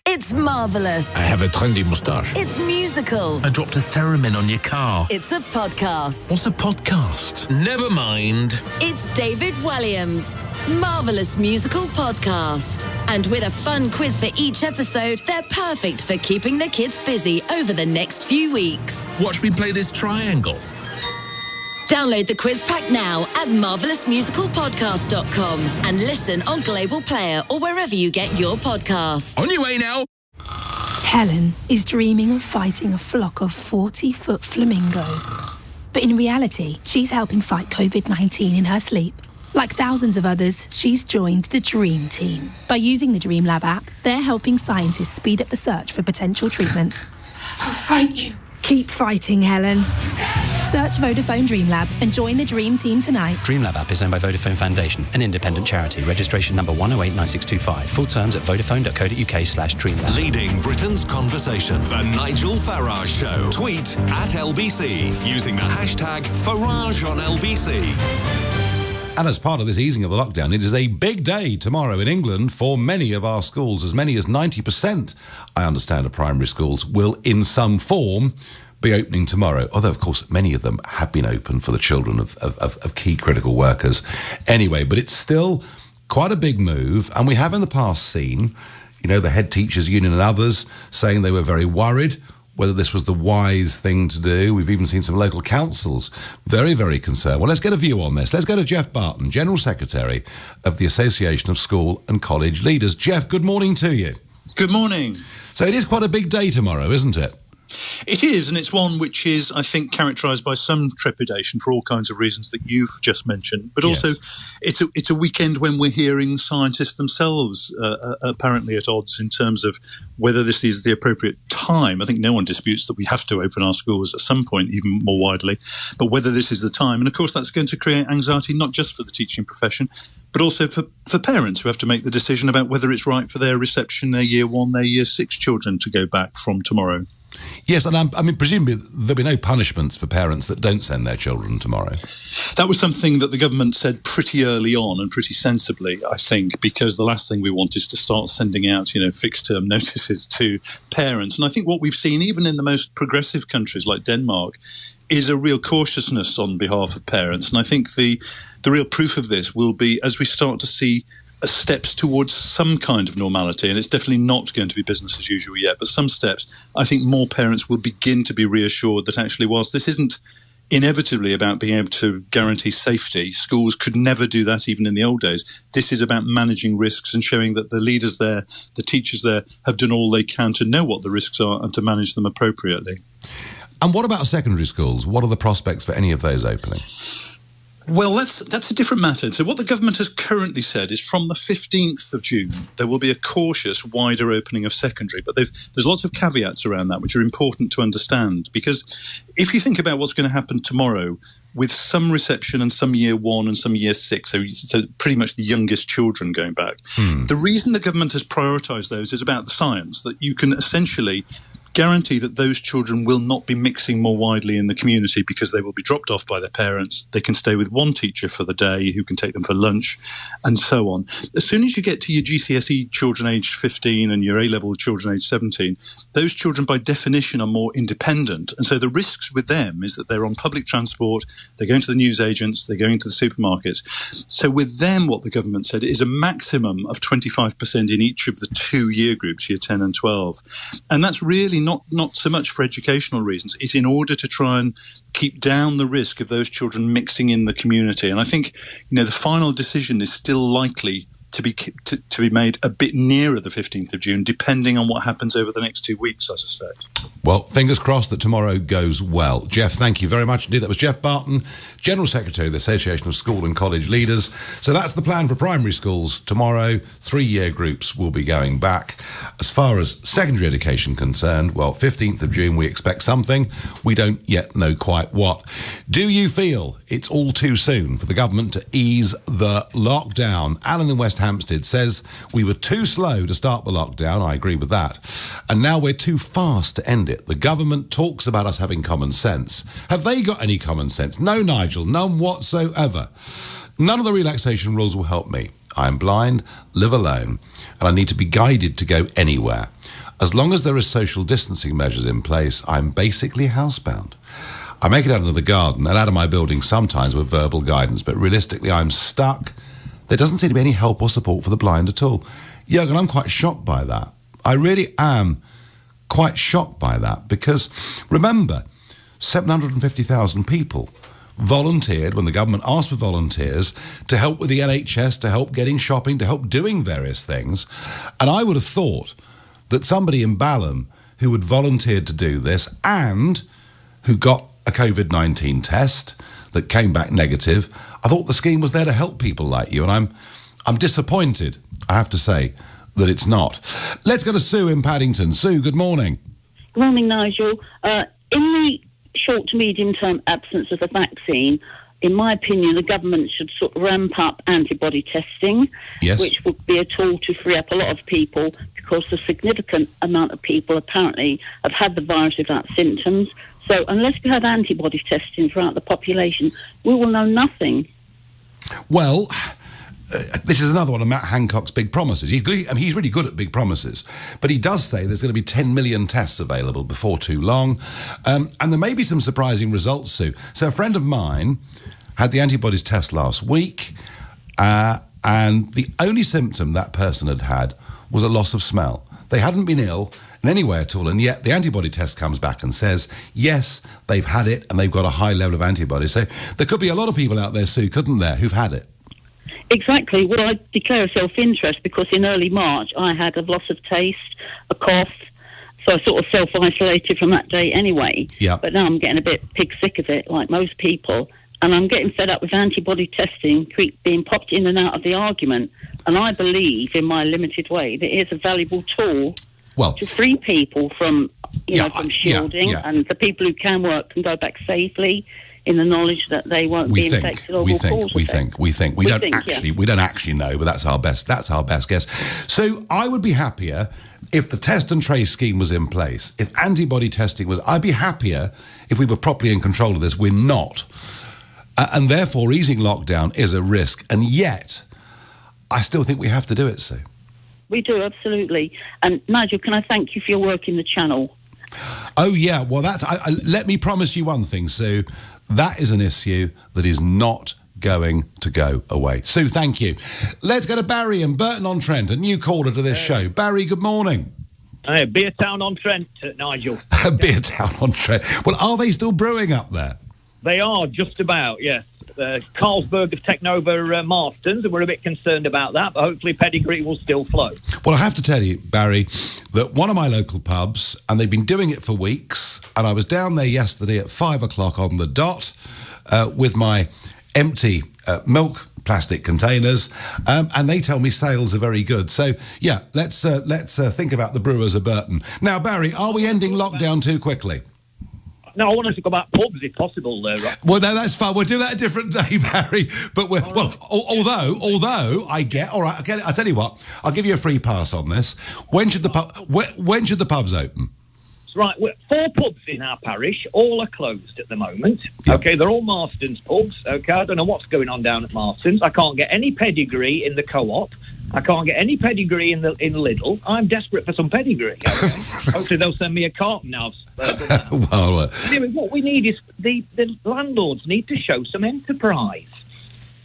It's marvellous. I have a trendy moustache. It's musical. I dropped a theremin on your car. It's a podcast. What's a podcast? Never mind. It's David Williams' marvellous musical podcast. And with a fun quiz for each episode, they're perfect for keeping the kids busy over the next few weeks. Watch me play this triangle. Download the quiz pack now at marvellousmusicalpodcast.com and listen on Global Player or wherever you get your podcasts. On your way now. Helen is dreaming of fighting a flock of 40-foot flamingos. But in reality, she's helping fight COVID-19 in her sleep. Like thousands of others, she's joined the Dream Team. By using the Dream Lab app, they're helping scientists speed up the search for potential treatments. I'll fight you. Keep fighting, Helen. Search Vodafone Dream Lab and join the Dream Team tonight. DreamLab app is owned by Vodafone Foundation, an independent charity. Registration number 1089625. Full terms at vodafone.co.uk/dreamlab. Leading Britain's conversation. The Nigel Farage Show. Tweet at LBC using the hashtag #FarageOnLBC. And as part of this easing of the lockdown, it is a big day tomorrow in England for many of our schools. As many as 90%, I understand, of primary schools will, in some form, be opening tomorrow. Although, of course, many of them have been open for the children of key critical workers. Anyway, but it's still quite a big move. And we have in the past seen, you know, the Head Teachers Union and others saying they were very worried whether this was the wise thing to do. We've even seen some local councils very, very concerned. Well, let's get a view on this. Let's go to Jeff Barton, General Secretary of the Association of School and College Leaders. Jeff, good morning to you. Good morning. So it is quite a big day tomorrow, isn't it? It is, and it's one which is, I think, characterised by some trepidation for all kinds of reasons that you've just mentioned. But also, it's a weekend when we're hearing scientists themselves apparently at odds in terms of whether this is the appropriate time. I think no one disputes that we have to open our schools at some point, even more widely, but whether this is the time. And of course, that's going to create anxiety not just for the teaching profession, but also for parents who have to make the decision about whether it's right for their reception, their Year 1, their Year 6 children to go back from tomorrow. Yes, and I mean, presumably there'll be no punishments for parents that don't send their children tomorrow. That was something that the government said pretty early on and pretty sensibly, I think, because the last thing we want is to start sending out, fixed-term notices to parents. And I think what we've seen, even in the most progressive countries like Denmark, is a real cautiousness on behalf of parents. And I think the real proof of this will be as we start to see steps towards some kind of normality, and it's definitely not going to be business as usual yet, but some steps, I think more parents will begin to be reassured that actually, whilst this isn't inevitably about being able to guarantee safety, schools could never do that even in the old days. This is about managing risks and showing that the leaders there, the teachers there, have done all they can to know what the risks are and to manage them appropriately. And what about secondary schools? What are the prospects for any of those opening? Well, that's a different matter. So what the government has currently said is from the 15th of June, there will be a cautious, wider opening of secondary. But there's lots of caveats around that, which are important to understand. Because if you think about what's going to happen tomorrow, with some reception and some year 1 and some year 6, so pretty much the youngest children going back, the reason the government has prioritised those is about the science, that you can essentially guarantee that those children will not be mixing more widely in the community because they will be dropped off by their parents. They can stay with one teacher for the day who can take them for lunch and so on. As soon as you get to your GCSE children aged 15 and your A-level children aged 17, those children by definition are more independent. And so the risks with them is that they're on public transport, they're going to the newsagents, they're going to the supermarkets. So with them, what the government said is a maximum of 25% in each of the 2 year groups, year 10 and 12. And that's really not so much for educational reasons. It's in order to try and keep down the risk of those children mixing in the community. And I think, the final decision is still likely to be made a bit nearer the 15th of June, depending on what happens over the next 2 weeks, I suspect. Well, fingers crossed that tomorrow goes well. Jeff, thank you very much indeed. That was Jeff Barton, General Secretary of the Association of School and College Leaders. So that's the plan for primary schools. Tomorrow, 3-year groups will be going back. As far as secondary education concerned, well, 15th of June, we expect something. We don't yet know quite what. Do you feel it's all too soon for the government to ease the lockdown? Alan in West Hampstead says we were too slow to start the lockdown. I agree with that. And now we're too fast to end it. The government talks about us having common sense. Have they got any common sense? No, Nigel, none whatsoever. None of the relaxation rules will help me. I'm blind, live alone, and I need to be guided to go anywhere. As long as there are social distancing measures in place, I'm basically housebound. I make it out into the garden and out of my building sometimes with verbal guidance, but realistically I'm stuck. There doesn't seem to be any help or support for the blind at all. Jürgen, I'm quite shocked by that. I really am quite shocked by that because, remember, 750,000 people volunteered when the government asked for volunteers to help with the NHS, to help getting shopping, to help doing various things. And I would have thought that somebody in Balham who had volunteered to do this and who got a COVID-19 test that came back negative, I thought the scheme was there to help people like you, and I'm disappointed, I have to say, that it's not. Let's go to Sue in Paddington. Sue, good morning. Good morning, Nigel. In the short to medium-term absence of a vaccine, in my opinion, the government should sort of ramp up antibody testing, which would be a tool to free up a lot of people because a significant amount of people apparently have had the virus without symptoms. So unless we have antibody testing throughout the population, we will know nothing. Well, this is another one of Matt Hancock's big promises. He's really good at big promises, but he does say there's going to be 10 million tests available before too long, and there may be some surprising results, Sue. So a friend of mine had the antibodies test last week, and the only symptom that person had was a loss of smell. They hadn't been ill in any way at all, and yet the antibody test comes back and says, yes, they've had it, and they've got a high level of antibodies. So there could be a lot of people out there, Sue, couldn't there, who've had it? Exactly. Well, I declare a self-interest because in early March I had a loss of taste, a cough, so I sort of self-isolated from that day anyway. Yeah. But now I'm getting a bit pig sick of it, like most people, and I'm getting fed up with antibody testing being popped in and out of the argument. And I believe, in my limited way, that it is a valuable tool to free people from, from shielding, and the people who can work can go back safely in the knowledge that they won't be infected or will cause it. We don't actually know, but that's our best guess. So I would be happier if the test and trace scheme was in place, if antibody testing was. I'd be happier if we were properly in control of this. We're not, and therefore easing lockdown is a risk. And yet, I still think we have to do it, Sue. We do, absolutely. And Nigel, can I thank you for your work in the Channel? Oh yeah, well let me promise you one thing, Sue. That is an issue that is not going to go away. Sue, thank you. Let's go to Barry and Burton-on-Trent, a new caller to this show. Barry, good morning. Hey, Beertown-on-Trent, Nigel. Beertown-on-Trent. Well, are they still brewing up there? They are, just about, yes. Carlsberg have taken over Marston's, and we're a bit concerned about that, but hopefully Pedigree will still flow. Well, I have to tell you, Barry, that one of my local pubs, and they've been doing it for weeks, and I was down there yesterday at 5 o'clock on the dot with my empty milk plastic containers, and they tell me sales are very good. So, yeah, let's think about the brewers of Burton. Now, Barry, are we ending lockdown too quickly? No, I want us to go about pubs if possible. Right? Well, no, that's fine. We'll do that a different day, Barry. But although I get all right. Okay, I'll tell you what. I'll give you a free pass on this. When should the pubs open? Right, 4 pubs in our parish. All are closed at the moment. Yep. Okay, they're all Marston's pubs. Okay, I don't know what's going on down at Marston's. I can't get any pedigree in the Co-op. I can't get any pedigree in Lidl. I'm desperate for some pedigree. Okay? Hopefully they'll send me a carton now. Anyway, what we need is the landlords need to show some enterprise.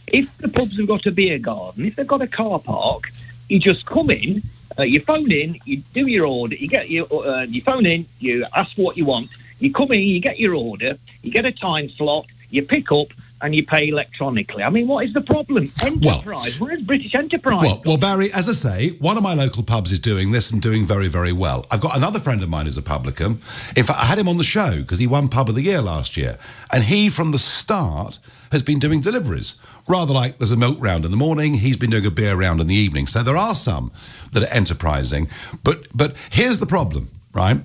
If the pubs have got a beer garden, if they've got a car park, you just come in, you phone in, you do your order, you phone in, you ask what you want, you come in, you get your order, you get a time slot, you pick up, and you pay electronically. I mean, what is the problem? Enterprise. Where's British enterprise? Well, Barry, as I say, one of my local pubs is doing this and doing very, very well. I've got another friend of mine who's a publican. In fact, I had him on the show because he won Pub of the Year last year. And he, from the start, has been doing deliveries. Rather like there's a milk round in the morning, he's been doing a beer round in the evening. So there are some that are enterprising. But here's the problem, right?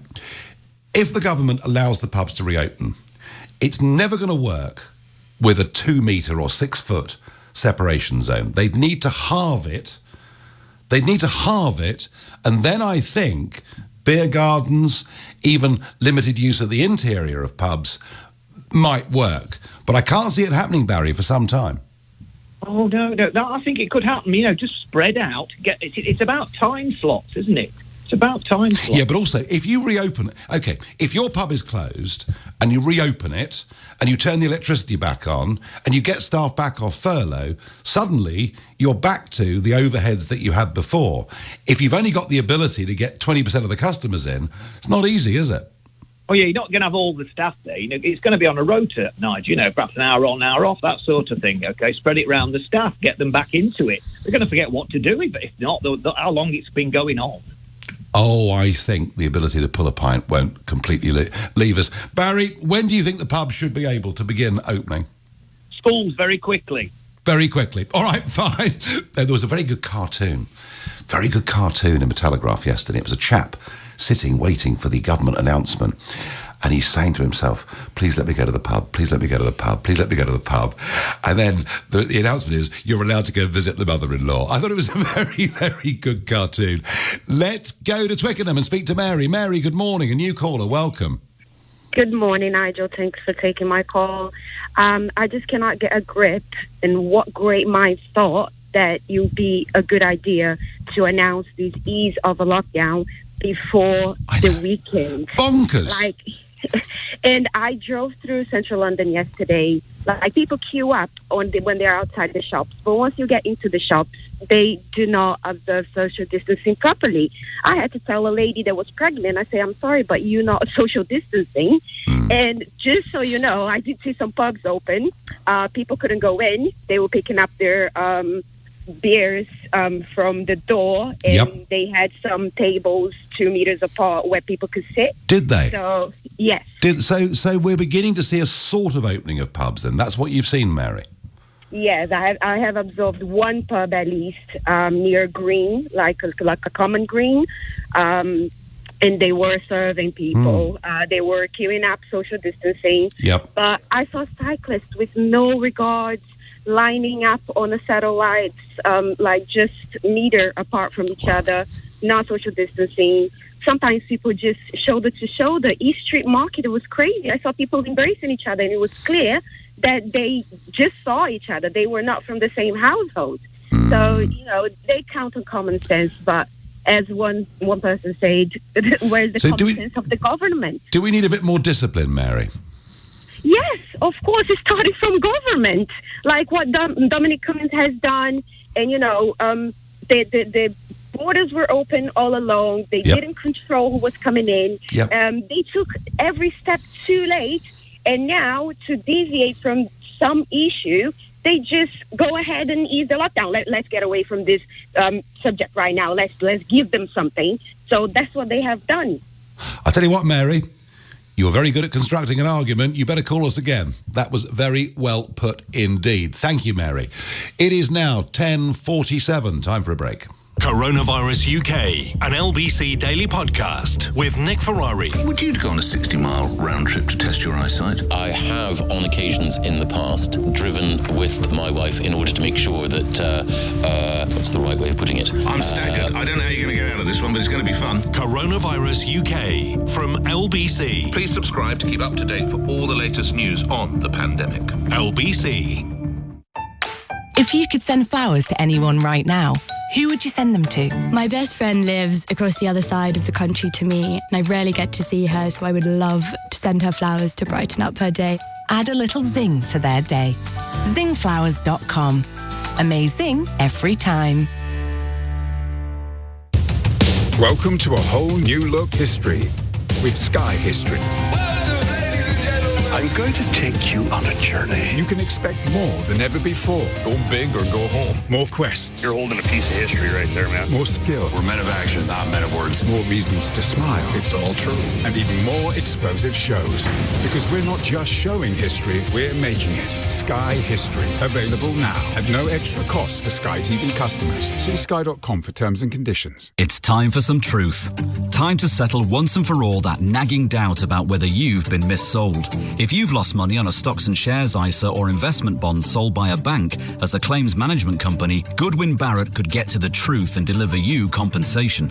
If the government allows the pubs to reopen, it's never going to work with a 2 metre or 6 foot separation zone. They'd need to halve it. And then I think beer gardens, even limited use of the interior of pubs might work. But I can't see it happening, Barry, for some time. Oh, no, I think it could happen, just spread out. It's about time slots, isn't it? It's about time slots. Yeah, but also, if you reopen... OK, if your pub is closed and you reopen it and you turn the electricity back on and you get staff back off furlough, suddenly you're back to the overheads that you had before. If you've only got the ability to get 20% of the customers in, it's not easy, is it? Oh, yeah, you're not going to have all the staff there. It's going to be on a rota, Nigel, perhaps an hour on, hour off, that sort of thing, OK? Spread it round the staff, get them back into it. They're going to forget what to do with it, if not, how long it's been going on. Oh, I think the ability to pull a pint won't completely leave us. Barry, when do you think the pub should be able to begin opening? Schools, very quickly. Very quickly. All right, fine. There was a very good cartoon in the Telegraph yesterday. It was a chap sitting, waiting for the government announcement. And he's saying to himself, please let me go to the pub, please let me go to the pub, please let me go to the pub. And then the announcement is, you're allowed to go visit the mother-in-law. I thought it was a very, very good cartoon. Let's go to Twickenham and speak to Mary. Mary, good morning. A new caller, welcome. Good morning, Nigel. Thanks for taking my call. I just cannot get a grip in what great minds thought that it would be a good idea to announce this ease of a lockdown before the weekend. Bonkers. And I drove through central London yesterday. People queue up when they're outside the shops. But once you get into the shops, they do not observe social distancing properly. I had to tell a lady that was pregnant, I say, I'm sorry, but you're not social distancing. And just so you know, I did see some pubs open. People couldn't go in. They were picking up their beers from the door, and they had some tables 2 meters apart where people could sit. Did they? So, yes. So we're beginning to see a sort of opening of pubs then. That's what you've seen, Mary? Yes, I have observed one pub at least near Green, like a common green, and they were serving people. They were queuing up, social distancing. Yep. But I saw cyclists with no regards lining up on the satellites, just meter apart from each other, not social distancing. Sometimes people just shoulder to shoulder. East Street Market, it was crazy. I saw people embracing each other, and it was clear that they just saw each other. They were not from the same household. So, they count on common sense, but as one person said, where's the common sense of the government? Do we need a bit more discipline, Mary? Yes, of course. It started from government, like what Dominic Cummings has done. And, the borders were open all along. They didn't control who was coming in. They took every step too late. And now, to deviate from some issue, they just go ahead and ease the lockdown. Let's get away from this subject right now. Let's give them something. So that's what they have done. I'll tell you what, Mary. You're very good at constructing an argument. You better call us again. That was very well put indeed. Thank you, Mary. It is now 10:47. Time for a break. Coronavirus UK, an LBC daily podcast with Nick Ferrari. Would you go on a 60-mile round trip to test your eyesight? I have, on occasions in the past, driven with my wife in order to make sure that, what's the right way of putting it? I'm staggered. I don't know how you're going to get out of this one, but it's going to be fun. Coronavirus UK from LBC. Please subscribe to keep up to date for all the latest news on the pandemic. LBC. If you could send flowers to anyone right now, who would you send them to? My best friend lives across the other side of the country to me, and I rarely get to see her, so I would love to send her flowers to brighten up her day. Add a little zing to their day. Zingflowers.com. Amazing every time. Welcome to a whole new look history with Sky History. I'm going to take you on a journey. You can expect more than ever before. Go big or go home. More quests. You're holding a piece of history right there, man. More skill. We're men of action, not men of words. More reasons to smile. It's all true. And even more explosive shows. Because we're not just showing history, we're making it. Sky History. Available now at no extra cost for Sky TV customers. See sky.com for terms and conditions. It's time for some truth. Time to settle once and for all that nagging doubt about whether you've been missold. If you've lost money on a stocks and shares ISA or investment bond sold by a bank as a claims management company, Goodwin Barrett could get to the truth and deliver you compensation.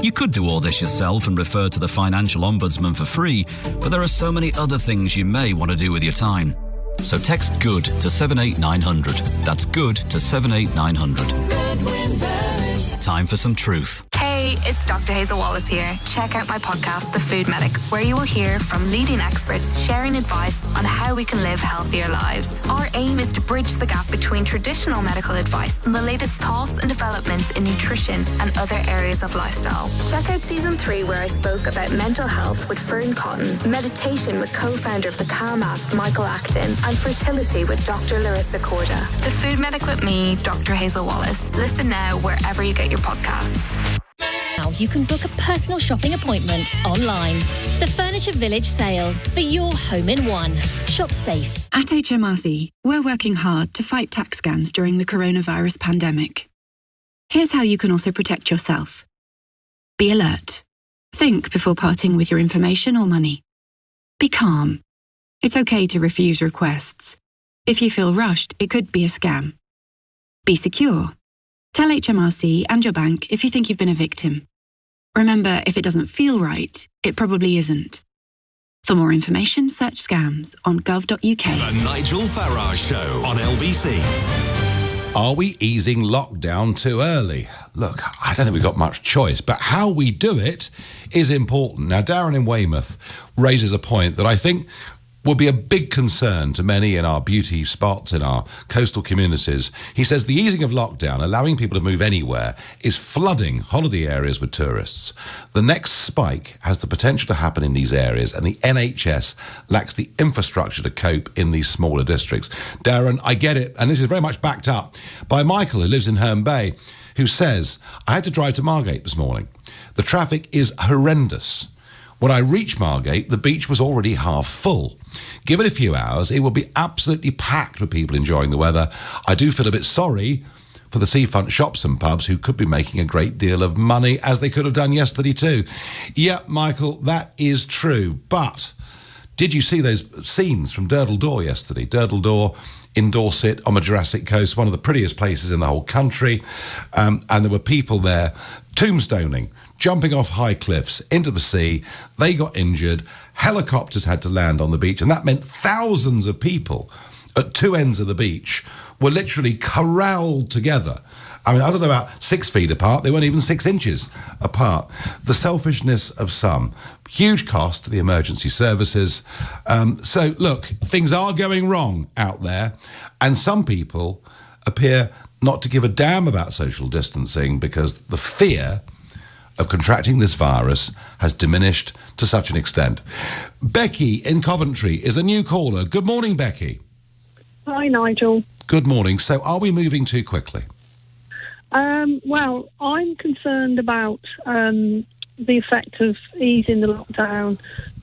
You could do all this yourself and refer to the Financial Ombudsman for free, but there are so many other things you may want to do with your time. So text GOOD to 78900. That's GOOD to 78900. Time for some truth. Hey, it's Dr. Hazel Wallace here. Check out my podcast, The Food Medic, where you will hear from leading experts sharing advice on how we can live healthier lives. Our aim is to bridge the gap between traditional medical advice and the latest thoughts and developments in nutrition and other areas of lifestyle. Check out Season 3, where I spoke about mental health with Fern Cotton, meditation with co-founder of the Calm app, Michael Acton, and fertility with Dr. Larissa Corda. The Food Medic with me, Dr. Hazel Wallace. Listen now wherever you get your podcasts. Now you can book a personal shopping appointment online. The Furniture Village sale for your home in one. Shop safe. At HMRC, we're working hard to fight tax scams during the coronavirus pandemic. Here's how you can also protect yourself. Be alert. Think before parting with your information or money. Be calm. It's okay to refuse requests. If you feel rushed, it could be a scam. Be secure. Tell HMRC and your bank if you think you've been a victim. Remember, if it doesn't feel right, it probably isn't. For more information, search scams on gov.uk. The Nigel Farage Show on LBC. Are we easing lockdown too early? Look, I don't think we've got much choice, but how we do it is important. Now, Darren in Weymouth raises a point that I think will be a big concern to many in our beauty spots, in our coastal communities. He says the easing of lockdown, allowing people to move anywhere, is flooding holiday areas with tourists. The next spike has the potential to happen in these areas, and the NHS lacks the infrastructure to cope in these smaller districts. Darren, I get it, and this is very much backed up by Michael, who lives in Herne Bay, who says, I had to drive to Margate this morning. The traffic is horrendous. When I reached Margate, the beach was already half full. Give it a few hours, it will be absolutely packed with people enjoying the weather. I do feel a bit sorry for the seafront shops and pubs who could be making a great deal of money, as they could have done yesterday too. Yeah, Michael, that is true. But did you see those scenes from Durdle Door yesterday? Durdle Door in Dorset on the Jurassic Coast, one of the prettiest places in the whole country. And there were people there tombstoning, jumping off high cliffs into the sea. They got injured. Helicopters had to land on the beach, and that meant thousands of people at two ends of the beach were literally corralled together. I mean, I don't know, about 6 feet apart. They weren't even 6 inches apart. The selfishness of some. Huge cost to the emergency services. So, look, things are going wrong out there, and some people appear not to give a damn about social distancing because the fear of contracting this virus has diminished to such an extent. Becky in Coventry is a new caller. Good morning, Becky. Hi, Nigel. Good morning. So are we moving too quickly? Well, I'm concerned about the effect of easing the lockdown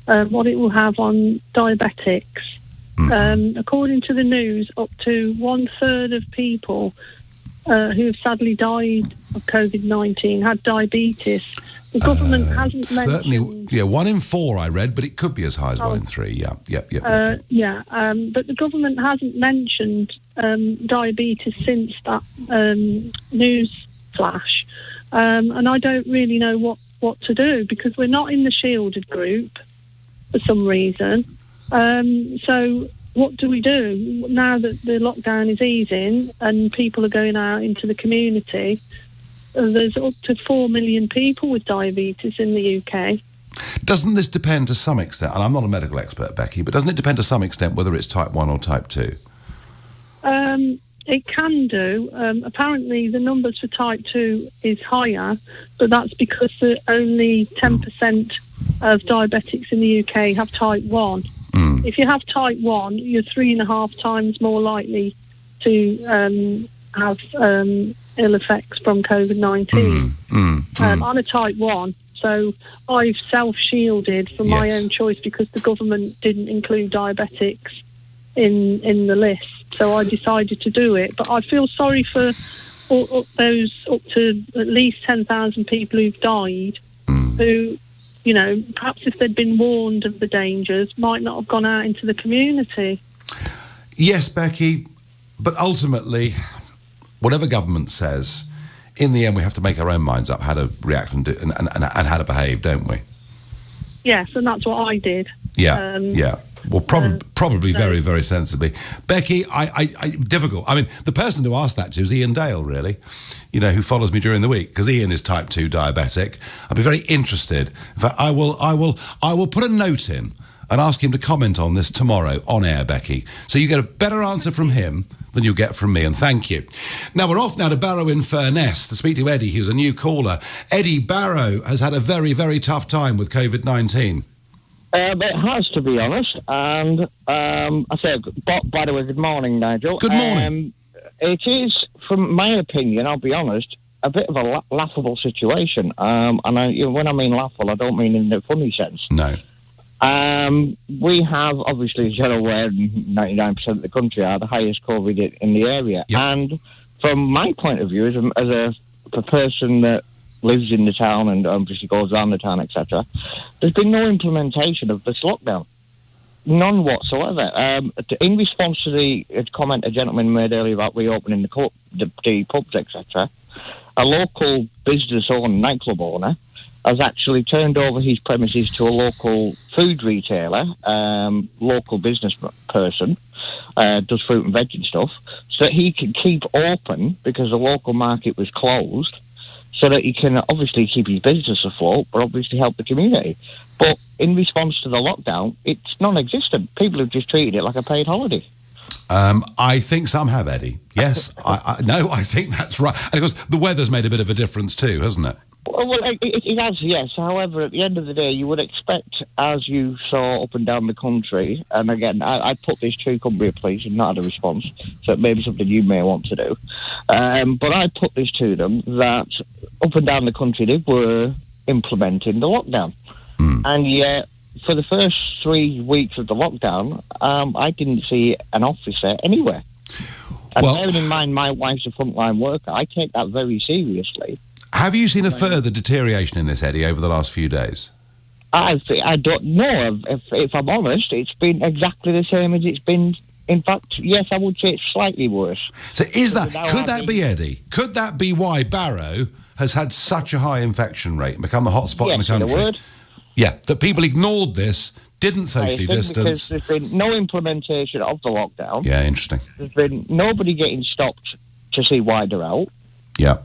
what it will have on diabetics. According to the news, up to 1/3 of people who have sadly died of COVID-19 had diabetes. The government hasn't certainly, mentioned... yeah, 1 in 4 I read, but it could be as high as 1 in 3, but the government hasn't mentioned diabetes since that news flash. And I don't really know what to do, because we're not in the shielded group for some reason. So what do we do now that the lockdown is easing and people are going out into the community? There's up to 4 million people with diabetes in the UK. Doesn't this depend to some extent, and I'm not a medical expert, Becky, but doesn't it depend to some extent whether it's type 1 or type 2? It can do. Apparently the numbers for type 2 is higher, but that's because only 10% of diabetics in the UK have type 1. If you have type 1, you're 3.5 times more likely to have ill effects from COVID-19. I'm a type 1, so I've self-shielded from my own choice because the government didn't include diabetics in the list. So I decided to do it. But I feel sorry for those up to at least 10,000 people who've died, who, you know, perhaps if they'd been warned of the dangers, might not have gone out into the community. Yes, Becky, but ultimately, whatever government says, in the end we have to make our own minds up how to react and how to behave, don't we? Yes, and that's what I did. Yeah. Well, probably very, very sensibly. Becky, difficult. I mean, the person to ask that to is Ian Dale, really, you know, who follows me during the week, because Ian is type 2 diabetic. I'd be very interested. In fact, I will put a note in and ask him to comment on this tomorrow on air, Becky. So you get a better answer from him than you'll get from me, and thank you. Now, we're off now to Barrow-in-Furness to speak to Eddie, who's a new caller. Eddie, Barrow has had a very, very tough time with COVID-19. It has, to be honest. And I say, by the way, good morning, Nigel. Good morning. It is, from my opinion, I'll be honest, a bit of a laughable situation. And when I mean laughable, I don't mean in the funny sense. No. We have, obviously, as you're aware, 99% of the country are the highest COVID in the area. Yep. And from my point of view, as a person that lives in the town and obviously goes around the town, etc., there's been no implementation of this lockdown. None whatsoever. In response to the comment a gentleman made earlier about reopening the pubs, etc., a local business owner, nightclub owner, has actually turned over his premises to a local food retailer, local business person, does fruit and veg and stuff, so that he can keep open because the local market was closed, so that he can obviously keep his business afloat, but obviously help the community. But in response to the lockdown, it's non-existent. People have just treated it like a paid holiday. I think some have, Eddie. Yes, I think that's right. And of course, the weather's made a bit of a difference too, hasn't it? Well, it has, yes. However, at the end of the day, you would expect, as you saw up and down the country, and again, I put this to Cumbria Police and not had a response, so it may be something you may want to do. But I put this to them that up and down the country, they were implementing the lockdown. And yet, for the first 3 weeks of the lockdown, I didn't see an officer anywhere. And bearing in mind my wife's a frontline worker, I take that very seriously. Have you seen a further deterioration in this, Eddie, over the last few days? I don't know. If I'm honest, it's been exactly the same as it's been. In fact, yes, I would say it's slightly worse. So could that be, Eddie? Could that be why Barrow has had such a high infection rate and become the hotspot in the country? In a word. Yeah, that people ignored this, didn't socially distance. Because there's been no implementation of the lockdown. Yeah, interesting. There's been nobody getting stopped to see why they're out. Yeah.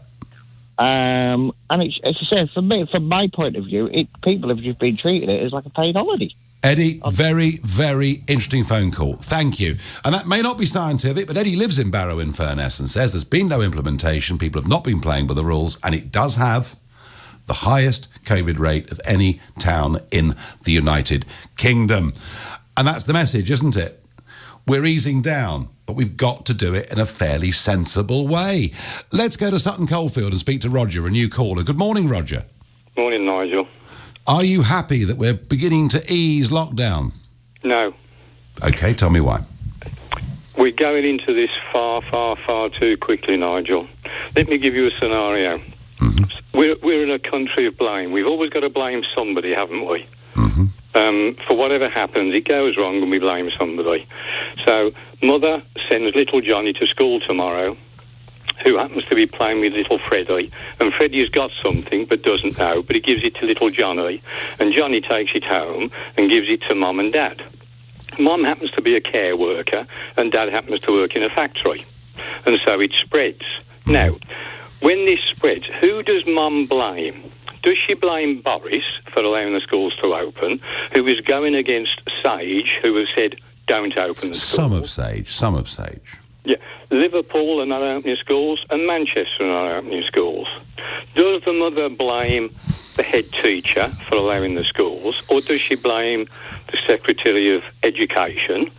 And it's I say, from my point of view, people have just been treating it as like a paid holiday. Eddie, very, very interesting phone call. Thank you. And that may not be scientific, but Eddie lives in Barrow-in-Furness and says there's been no implementation, people have not been playing by the rules, and it does have the highest COVID rate of any town in the United Kingdom. And that's the message, isn't it? We're easing down, but we've got to do it in a fairly sensible way. Let's go to Sutton Coldfield and speak to Roger, a new caller. Good morning, Roger. Morning, Nigel. Are you happy that we're beginning to ease lockdown? No. OK, tell me why. We're going into this far, far, far too quickly, Nigel. Let me give you a scenario. We're in a country of blame. We've always got to blame somebody, haven't we? For whatever happens, it goes wrong and we blame somebody. So, Mother sends little Johnny to school tomorrow, who happens to be playing with little Freddie, and Freddie's got something but doesn't know, but he gives it to little Johnny, and Johnny takes it home and gives it to Mum and Dad. Mum happens to be a care worker, and Dad happens to work in a factory, and so it spreads. Now, when this spreads, who does Mum blame? Does she blame Boris for allowing the schools to open, who is going against Sage, who has said, don't open the schools? Some of Sage. Yeah, Liverpool are not opening schools, and Manchester are not opening schools. Does the mother blame the head teacher for allowing the schools, or does she blame the Secretary of Education?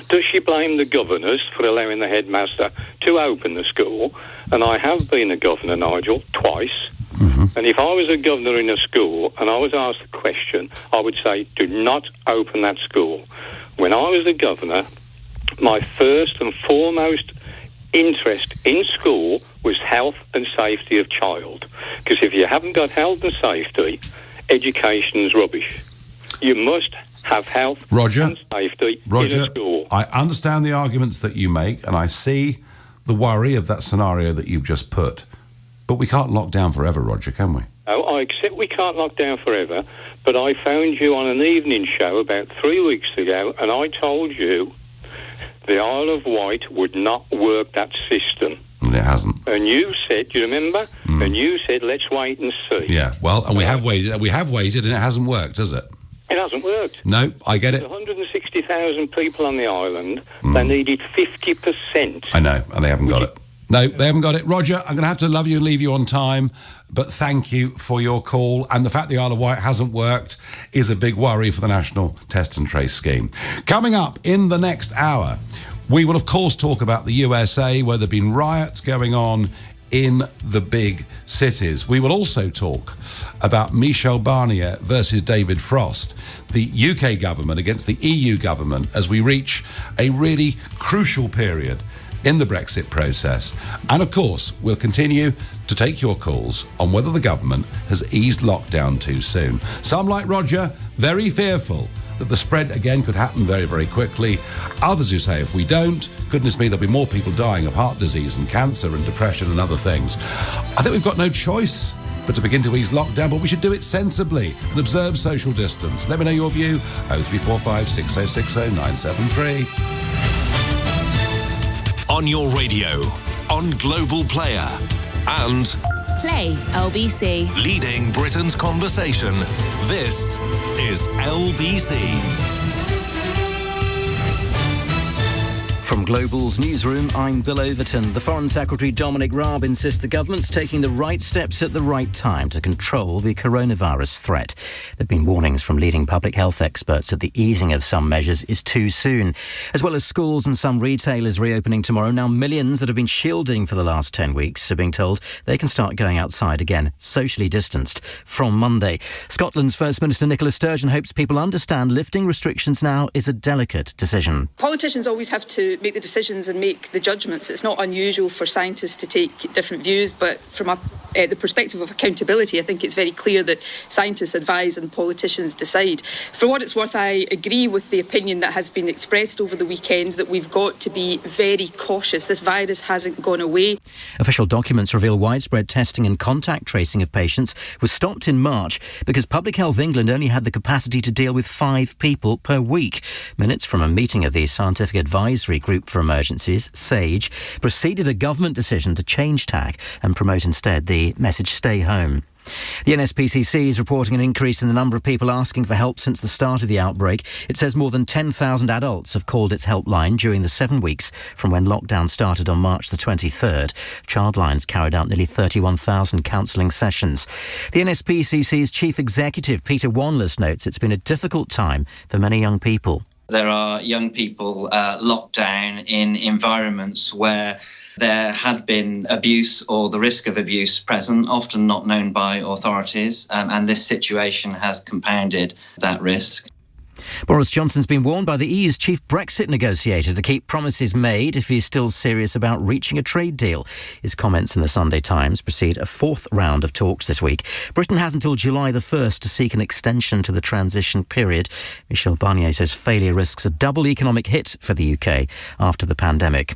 Does she blame the governors for allowing the headmaster to open the school? And I have been a governor, Nigel, twice. And if I was a governor in a school and I was asked a question, I would say, do not open that school. When I was the governor, my first and foremost interest in school was health and safety of child. Because if you haven't got health and safety, education's rubbish. You must have health and safety in a school. I understand the arguments that you make, and I see the worry of that scenario that you've just put. But we can't lock down forever, Roger, can we? Oh, I accept we can't lock down forever, but I found you on an evening show about 3 weeks ago, and I told you the Isle of Wight would not work that system. And it hasn't. And you said, do you remember? And you said, let's wait and see. Yeah, well, and we have waited, and it hasn't worked, has it? It hasn't worked. No, I get it. There's 160,000 people on the island. They needed 50%. I know, and they haven't got it. No, they haven't got it. Roger, I'm going to have to love you and leave you on time, but thank you for your call. And the fact the Isle of Wight hasn't worked is a big worry for the National Test and Trace Scheme. Coming up in the next hour, we will, of course, talk about the USA, where there have been riots going on in the big cities. We will also talk about Michel Barnier versus David Frost, the UK government against the EU government, as we reach a really crucial period in the Brexit process. And of course, we'll continue to take your calls on whether the government has eased lockdown too soon. Some, like Roger, very fearful that the spread again could happen very, very quickly. Others who say if we don't, goodness me, there'll be more people dying of heart disease and cancer and depression and other things. I think we've got no choice but to begin to ease lockdown, but we should do it sensibly and observe social distance. Let me know your view. 0345 6060 973. On your radio, on Global Player, and Play LBC. Leading Britain's conversation. This is LBC. From Global's newsroom, I'm Bill Overton. The Foreign Secretary Dominic Raab insists the government's taking the right steps at the right time to control the coronavirus threat. There have been warnings from leading public health experts that the easing of some measures is too soon. As well as schools and some retailers reopening tomorrow, now millions that have been shielding for the last 10 weeks are being told they can start going outside again, socially distanced, from Monday. Scotland's First Minister Nicola Sturgeon hopes people understand lifting restrictions now is a delicate decision. Politicians always have to make the decisions and make the judgments. It's not unusual for scientists to take different views, but from the perspective of accountability, I think it's very clear that scientists advise and politicians decide. For what it's worth, I agree with the opinion that has been expressed over the weekend that we've got to be very cautious. This virus hasn't gone away. Official documents reveal widespread testing and contact tracing of patients was stopped in March because Public Health England only had the capacity to deal with 5 people per week. Minutes from a meeting of the Scientific Advisory Group for Emergencies, SAGE, preceded a government decision to change tack and promote instead the message "Stay Home." The NSPCC is reporting an increase in the number of people asking for help since the start of the outbreak. It says more than 10,000 adults have called its helpline during the 7 weeks from when lockdown started on March the 23rd. Childlines carried out nearly 31,000 counselling sessions. The NSPCC's chief executive, Peter Wanless, notes it's been a difficult time for many young people. There are young people locked down in environments where there had been abuse or the risk of abuse present, often not known by authorities, and this situation has compounded that risk. Boris Johnson's been warned by the EU's chief Brexit negotiator to keep promises made if he's still serious about reaching a trade deal. His comments in the Sunday Times precede a fourth round of talks this week. Britain has until July the 1st to seek an extension to the transition period. Michel Barnier says failure risks a double economic hit for the UK after the pandemic.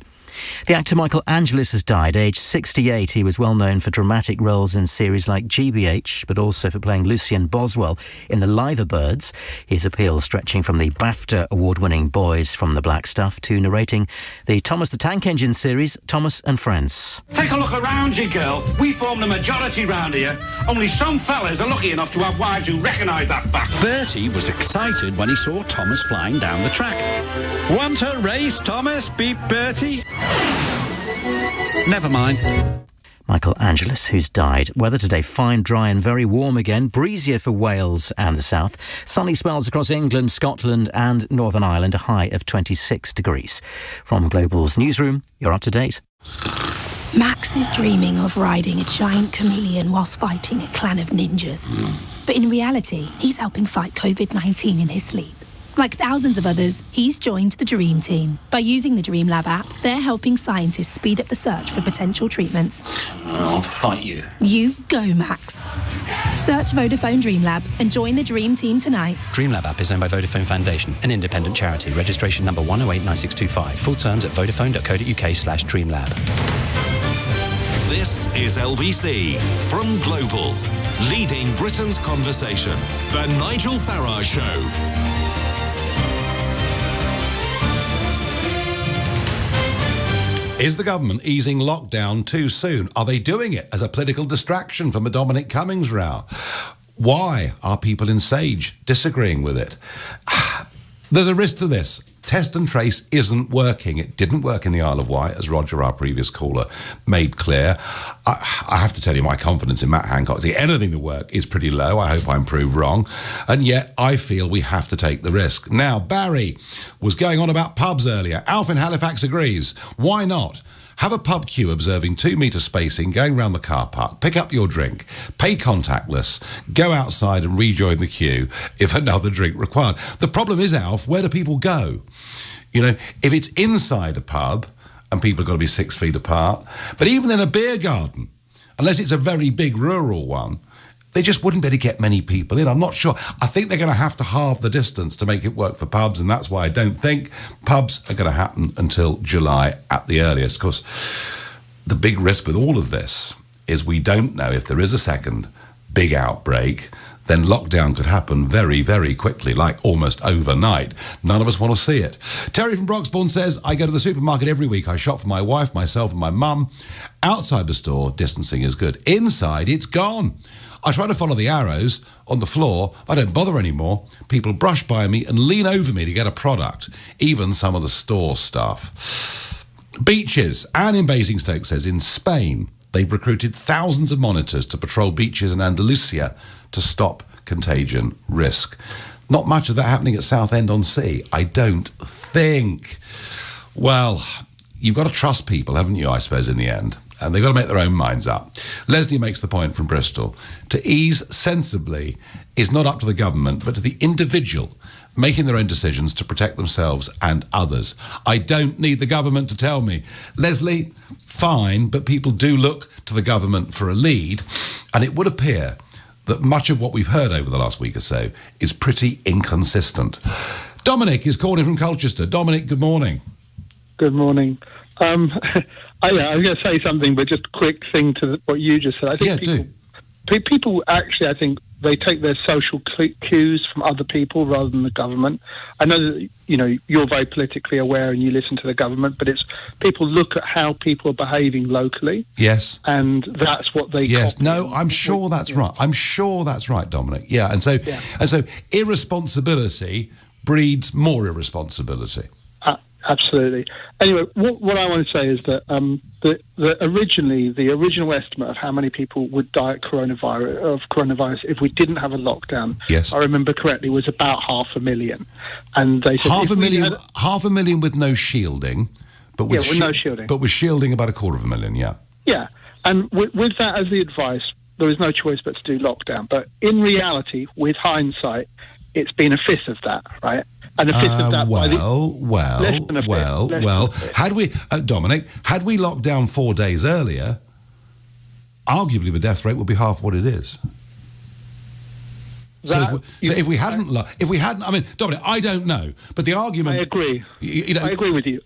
The actor Michael Angelis has died, aged 68. He was well known for dramatic roles in series like GBH, but also for playing Lucien Boswell in The Liver Birds. His appeal stretching from the BAFTA award-winning Boys from the Black Stuff to narrating the Thomas the Tank Engine series, Thomas and Friends. Take a look around you, girl. We form the majority round here. Only some fellas are lucky enough to have wives who recognise that fact. Bertie was excited when he saw Thomas flying down the track. Want a race, Thomas? Beat Bertie? Never mind. Michael Angelis, who's died. Weather today, fine, dry and very warm again. Breezier for Wales and the south. Sunny spells across England, Scotland and Northern Ireland, a high of 26 degrees. From Global's newsroom, you're up to date. Max is dreaming of riding a giant chameleon whilst fighting a clan of ninjas. But in reality, he's helping fight COVID-19 in his sleep. Like thousands of others, he's joined the Dream Team. By using the Dream Lab app, they're helping scientists speed up the search for potential treatments. I'll fight you. You go, Max. Search Vodafone Dream Lab and join the Dream Team tonight. Dream Lab app is owned by Vodafone Foundation, an independent charity. Registration number 1089625. Full terms at vodafone.co.uk/dreamlab. This is LBC from Global, leading Britain's conversation. The Nigel Farage Show. Is the government easing lockdown too soon? Are they doing it as a political distraction from a Dominic Cummings row? Why are people in Sage disagreeing with it? There's a risk to this. Test and trace isn't working. It didn't work in the Isle of Wight, as Roger, our previous caller, made clear. I have to tell you, my confidence in Matt Hancock, anything to work, is pretty low. I hope I'm proved wrong. And yet, I feel we have to take the risk. Now, Barry was going on about pubs earlier. Alf in Halifax agrees. Why not? Have a pub queue observing 2 metre spacing, going round the car park, pick up your drink, pay contactless, go outside and rejoin the queue if another drink required. The problem is, Alf, where do people go? You know, if it's inside a pub and people have got to be 6 feet apart, but even in a beer garden, unless it's a very big rural one, they just wouldn't be able to get many people in. I'm not sure. I think they're going to have to halve the distance to make it work for pubs, and that's why I don't think pubs are going to happen until July at the earliest. Of course, the big risk with all of this is we don't know if there is a second big outbreak, then lockdown could happen very, very quickly, like almost overnight. None of us want to see it. Terry from Broxbourne says, I go to the supermarket every week. I shop for my wife, myself and my mum. Outside the store, distancing is good. Inside, it's gone. I try to follow the arrows on the floor. I don't bother anymore. People brush by me and lean over me to get a product, even some of the store staff. Beaches. Anne in Basingstoke says, in Spain, they've recruited thousands of monitors to patrol beaches in Andalusia to stop contagion risk. Not much of that happening at Southend-on-Sea, I don't think. Well, you've got to trust people, haven't you, I suppose, in the end? And they've got to make their own minds up. Leslie makes the point from Bristol. To ease sensibly is not up to the government, but to the individual making their own decisions to protect themselves and others. I don't need the government to tell me. Leslie, fine, but people do look to the government for a lead, and it would appear that much of what we've heard over the last week or so is pretty inconsistent. Dominic is calling from Colchester. Dominic, good morning. Good morning. I was going to say something, but just a quick thing to what you just said. I think people actually, I think they take their social cues from other people rather than the government. I know that, you know, you're very politically aware and you listen to the government, but it's people look at how people are behaving locally. Yes. And that's what they copy. No, I'm sure that's right. I'm sure that's right, Dominic. Yeah, and so irresponsibility breeds more irresponsibility. Absolutely. Anyway, what I want to say is that the original estimate of how many people would die of coronavirus if we didn't have a lockdown, yes, I remember correctly, was about 500,000. And they said half a million with no shielding, but with no shielding, but with shielding about 250,000. Yeah. Yeah, and with that as the advice, there was no choice but to do lockdown. But in reality, with hindsight, it's been a fifth of that, right? And a fifth of that. Had we, Dominic, had we locked down 4 days earlier, arguably the death rate would be half what it is. If we hadn't, I mean, Dominic, I don't know, but the argument. I agree. I agree with you.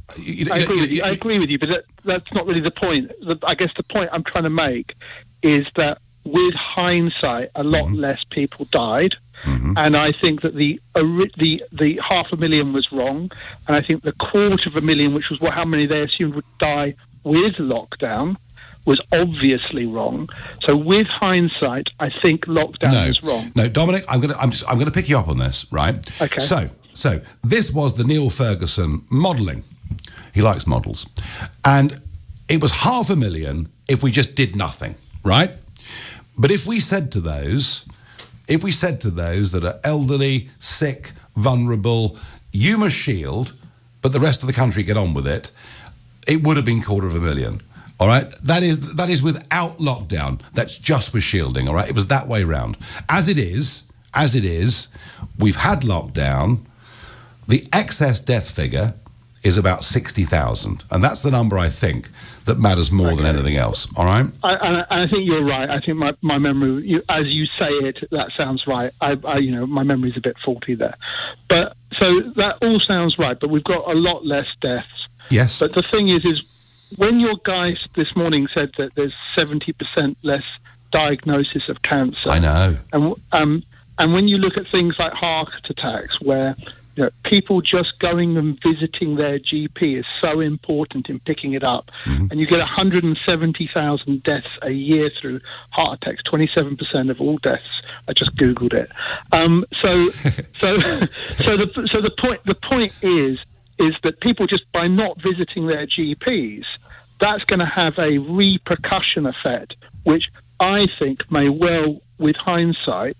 I agree with you, but that's not really the point. I guess the point I'm trying to make is that with hindsight, a lot less people died. Mm-hmm. And I think that the 500,000 was wrong, and I think the 250,000, which was how many they assumed would die with lockdown, was obviously wrong. So with hindsight, I think lockdown was wrong. No, Dominic, I'm gonna pick you up on this, right? Okay. So this was the Neil Ferguson modelling. He likes models, and it was 500,000 if we just did nothing, right? But if we said to those that are elderly, sick, vulnerable, you must shield, but the rest of the country get on with it, it would have been 250,000. All right, that is without lockdown. That's just with shielding. All right, it was that way round. As it is, we've had lockdown. The excess death figure is about 60,000, and that's the number I think that matters more than anything else. All right, I think you're right. I think my memory, as you say it, that sounds right. My memory's a bit faulty there, but so that all sounds right. But we've got a lot less deaths. Yes. But the thing is when your guy this morning said that there's 70% less diagnosis of cancer. I know. And when you look at things like heart attacks, where people just going and visiting their GP is so important in picking it up. Mm-hmm. And you get 170,000 deaths a year through heart attacks, 27% of all deaths. I just Googled it. So the point is that people just by not visiting their GPs, that's going to have a repercussion effect, which I think may well, with hindsight,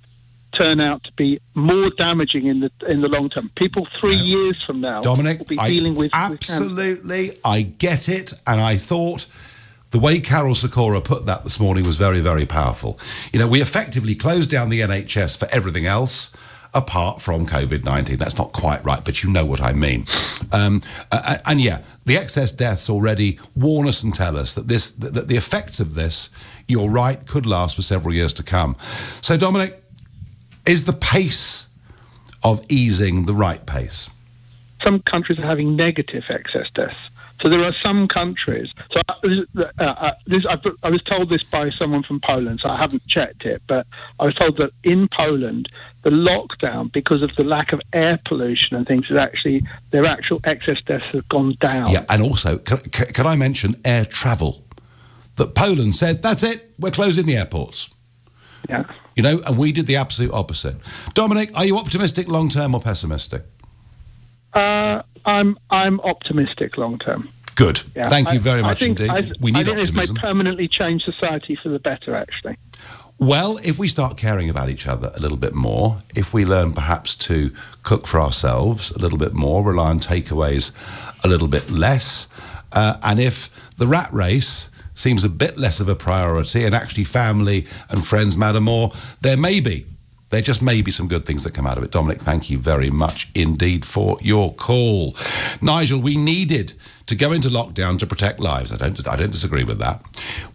turn out to be more damaging in the long term. People 3 years from now, Dominic, will be dealing with absolutely, with I get it, and I thought the way Carol Sikora put that this morning was very, very powerful. We effectively closed down the NHS for everything else apart from COVID-19. That's not quite right, but you know what I mean. And yeah, the excess deaths already warn us and tell us that that the effects of this, you're right, could last for several years to come. So, Dominic, is the pace of easing the right pace? Some countries are having negative excess deaths. So there are some countries. So I was told this by someone from Poland, so I haven't checked it, but I was told that in Poland, the lockdown, because of the lack of air pollution and things, is actually their actual excess deaths have gone down. Yeah, and also, can I mention air travel? That Poland said, that's it, we're closing the airports. Yeah. And we did the absolute opposite. Dominic, are you optimistic long-term or pessimistic? I'm optimistic long-term. Good. Yeah. Thank you very much indeed. We need optimism. This may permanently change society for the better, actually. Well, if we start caring about each other a little bit more, if we learn perhaps to cook for ourselves a little bit more, rely on takeaways a little bit less, and if the rat race seems a bit less of a priority and actually family and friends matter more, there just may be some good things that come out of it. Dominic, thank you very much indeed for your call. Nigel, we needed to go into lockdown to protect lives. I don't disagree with that.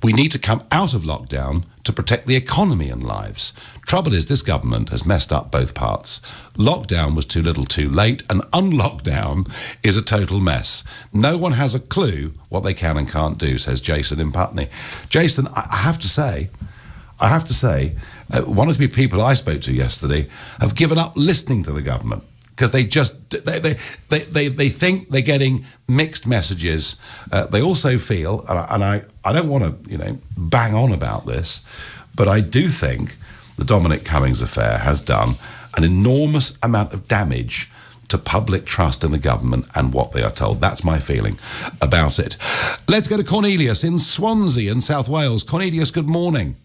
We need to come out of lockdown to protect the economy and lives. Trouble is, this government has messed up both parts. Lockdown was too little too late, and unlockdown is a total mess. No one has a clue what they can and can't do, says Jason in Putney. Jason, I have to say, one of the people I spoke to yesterday have given up listening to the government because they think they're getting mixed messages. They also feel, and I don't want to bang on about this, but I do think the Dominic Cummings affair has done an enormous amount of damage to public trust in the government and what they are told. That's my feeling about it. Let's go to Cornelius in Swansea in South Wales. Cornelius, good morning.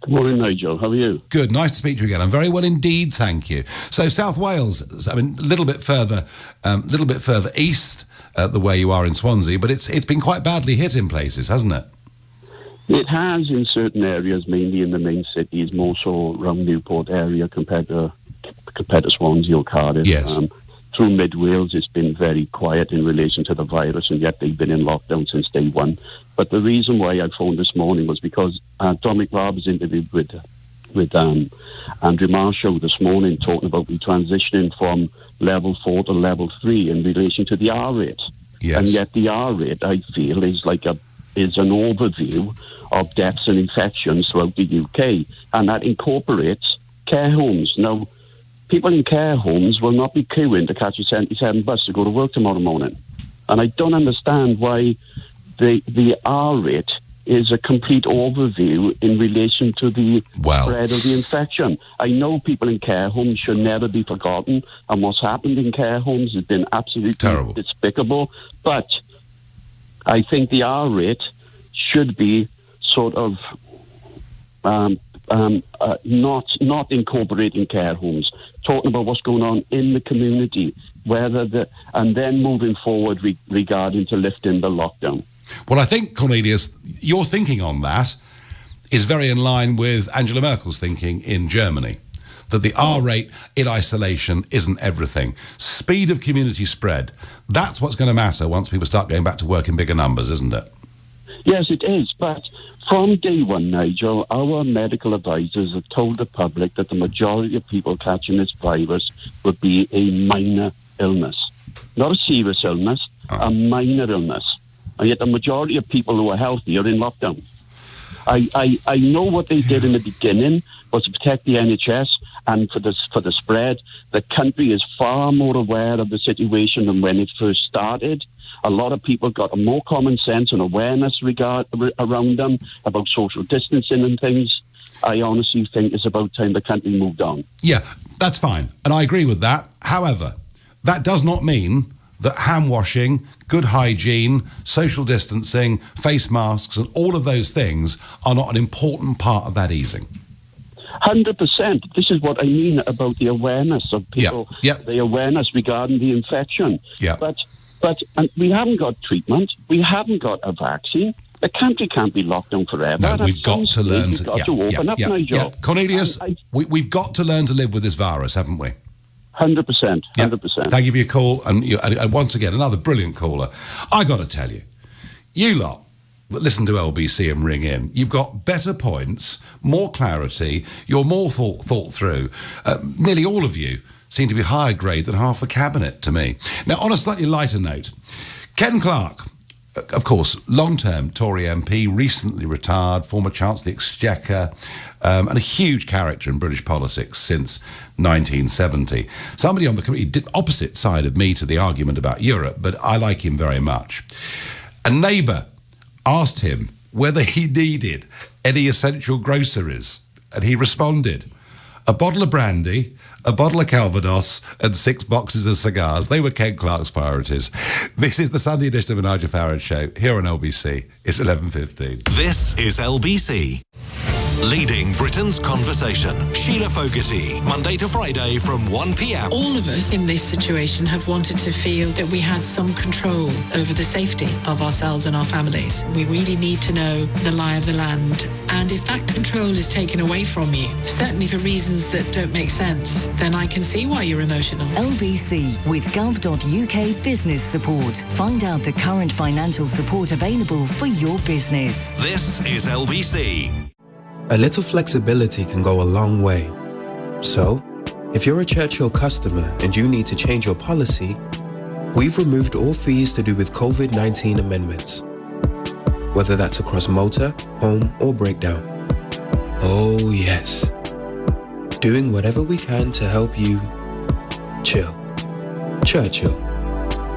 Good morning, Nigel. How are you? Good. Nice to speak to you again. I'm very well indeed, thank you. So South Wales, I mean, a little bit further east the way you are in Swansea, but it's been quite badly hit in places, hasn't it? It has in certain areas, mainly in the main cities, more so around Newport area compared to Swansea or Cardiff. Yes. Through Mid Wales, it's been very quiet in relation to the virus, and yet they've been in lockdown since day one. But the reason why I phoned this morning was because Dominic Raab was interviewed with Andrew Marshall this morning, talking about the transitioning from level 4 to level 3 in relation to the R rate. Yes. And yet the R rate, I feel, is an overview of deaths and infections throughout the UK, and that incorporates care homes. Now, people in care homes will not be queuing to catch a 77 bus to go to work tomorrow morning. And I don't understand why the R rate is a complete overview in relation to the spread of the infection. I know people in care homes should never be forgotten, and what's happened in care homes has been absolutely terrible, despicable. But I think the R rate should be sort of not incorporating care homes, talking about what's going on in the community, and then moving forward regarding to lifting the lockdown. Well, I think, Cornelius, your thinking on that is very in line with Angela Merkel's thinking in Germany, that the R rate in isolation isn't everything. Speed of community spread, that's what's going to matter once people start going back to work in bigger numbers, isn't it? Yes, it is. But from day one, Nigel, our medical advisors have told the public that the majority of people catching this virus would be a minor illness. Not a serious illness, a minor illness. And yet the majority of people who are healthy are in lockdown. I know what they did in the beginning was to protect the NHS, and for the spread. The country is far more aware of the situation than when it first started. A lot of people got more common sense and awareness around them about social distancing and things. I honestly think it's about time the country moved on. Yeah, that's fine. And I agree with that. However, that does not mean that hand washing, good hygiene, social distancing, face masks and all of those things are not an important part of that easing. 100%. This is what I mean about the awareness of people, the awareness regarding the infection. Yeah. But we haven't got treatment. We haven't got a vaccine. The country can't be locked down forever. No, we've got to learn to open up, Nigel. Cornelius, we've got to learn to live with this virus, haven't we? 100%. 100%. Thank you for your call. And once again, another brilliant caller. I got to tell you, you lot that listen to LBC and ring in, you've got better points, more clarity, you're more thought through. Nearly all of you seem to be higher grade than half the cabinet to me. Now, on a slightly lighter note, Ken Clarke, of course, long-term Tory MP, recently retired, former Chancellor of the Exchequer, and a huge character in British politics since 1970. Somebody on the committee did opposite side of me to the argument about Europe, but I like him very much. A neighbour asked him whether he needed any essential groceries, and he responded, a bottle of brandy, a bottle of Calvados and 6 boxes of cigars. They were Ken Clarke's priorities. This is the Sunday edition of the Nigel Farage Show here on LBC. It's 11:15. This is LBC. Leading Britain's conversation. Sheila Fogarty, Monday to Friday from 1 p.m. All of us in this situation have wanted to feel that we had some control over the safety of ourselves and our families. We really need to know the lie of the land. And if that control is taken away from you, certainly for reasons that don't make sense, then I can see why you're emotional. LBC with gov.uk business support. Find out the current financial support available for your business. This is LBC. A little flexibility can go a long way. So, if you're a Churchill customer and you need to change your policy, we've removed all fees to do with COVID-19 amendments, whether that's across motor, home, or breakdown. Oh yes. Doing whatever we can to help you chill. Churchill.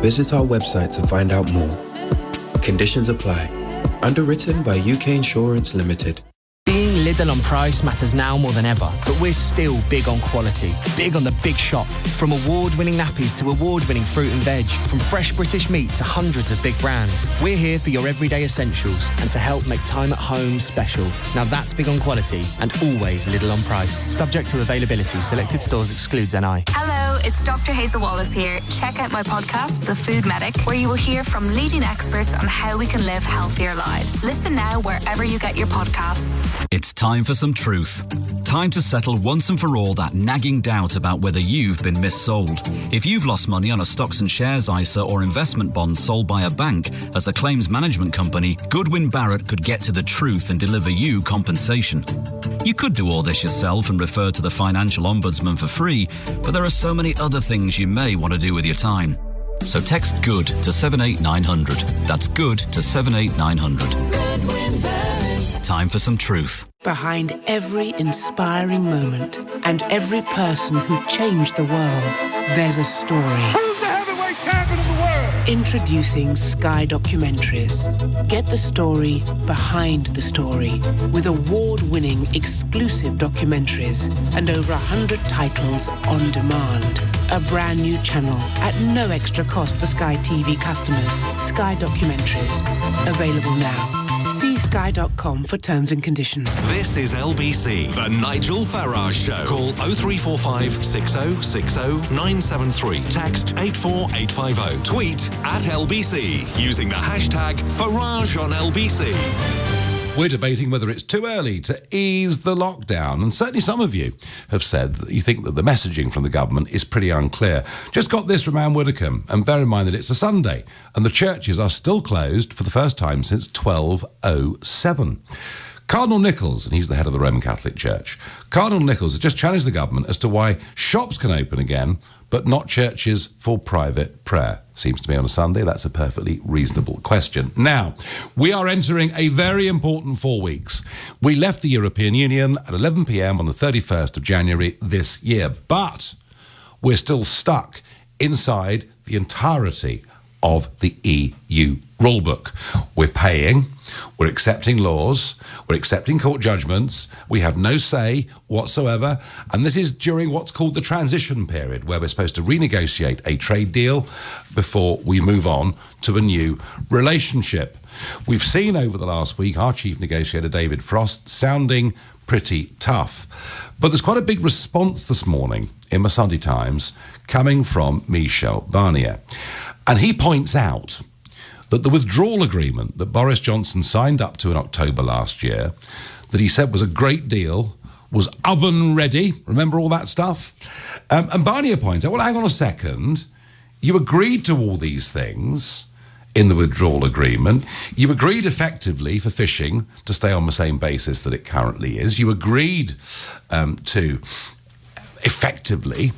Visit our website to find out more. Conditions apply. Underwritten by UK Insurance Limited. Being Lidl on price matters now more than ever, but we're still big on quality, big on the big shop. From award-winning nappies to award-winning fruit and veg, from fresh British meat to hundreds of big brands. We're here for your everyday essentials and to help make time at home special. Now that's big on quality and always Lidl on price. Subject to availability. Selected stores excludes NI. Hello, it's Dr. Hazel Wallace here. Check out my podcast, The Food Medic, where you will hear from leading experts on how we can live healthier lives. Listen now wherever you get your podcasts. It's time for some truth. Time to settle once and for all that nagging doubt about whether you've been missold. If you've lost money on a stocks and shares ISA or investment bond sold by a bank as a claims management company, Goodwin Barrett could get to the truth and deliver you compensation. You could do all this yourself and refer to the Financial Ombudsman for free, but there are so many other things you may want to do with your time. So text GOOD to 78900. That's GOOD to 78900. Time for some truth. Behind every inspiring moment and every person who changed the world, there's a story. Who's the heavyweight champion of the world? Introducing Sky Documentaries. Get the story behind the story with award-winning exclusive documentaries and over 100 titles on demand. A brand new channel at no extra cost for Sky TV customers. Sky Documentaries. Available now. See sky.com for terms and conditions. This is LBC, the Nigel Farage Show. Call 0345 6060 973. Text 84850. Tweet at LBC using the hashtag Farage on LBC. We're debating whether it's too early to ease the lockdown, and certainly some of you have said that you think that the messaging from the government is pretty unclear. Just got this from Anne Widdecombe, and bear in mind that it's a Sunday, and the churches are still closed for the first time since 1207. Cardinal Nichols, and he's the head of the Roman Catholic Church, Cardinal Nichols has just challenged the government as to why shops can open again, but not churches for private prayer. Seems to me on a Sunday that's a perfectly reasonable question. Now, we are entering a very important 4 weeks. We left the European Union at 11 p.m. on the 31st of January this year, but we're still stuck inside the entirety of the EU rulebook. We're paying, we're accepting laws, we're accepting court judgments, we have no say whatsoever, and this is during what's called the transition period, where we're supposed to renegotiate a trade deal before we move on to a new relationship. We've seen over the last week our chief negotiator David Frost sounding pretty tough, but there's quite a big response this morning in the Sunday Times coming from Michel Barnier, and he points out that the withdrawal agreement that Boris Johnson signed up to in October last year, that he said was a great deal, was oven ready. Remember all that stuff? And Barnier points out, well, hang on a second. You agreed to all these things in the withdrawal agreement. You agreed effectively for fishing to stay on the same basis that it currently is. You agreed to effectively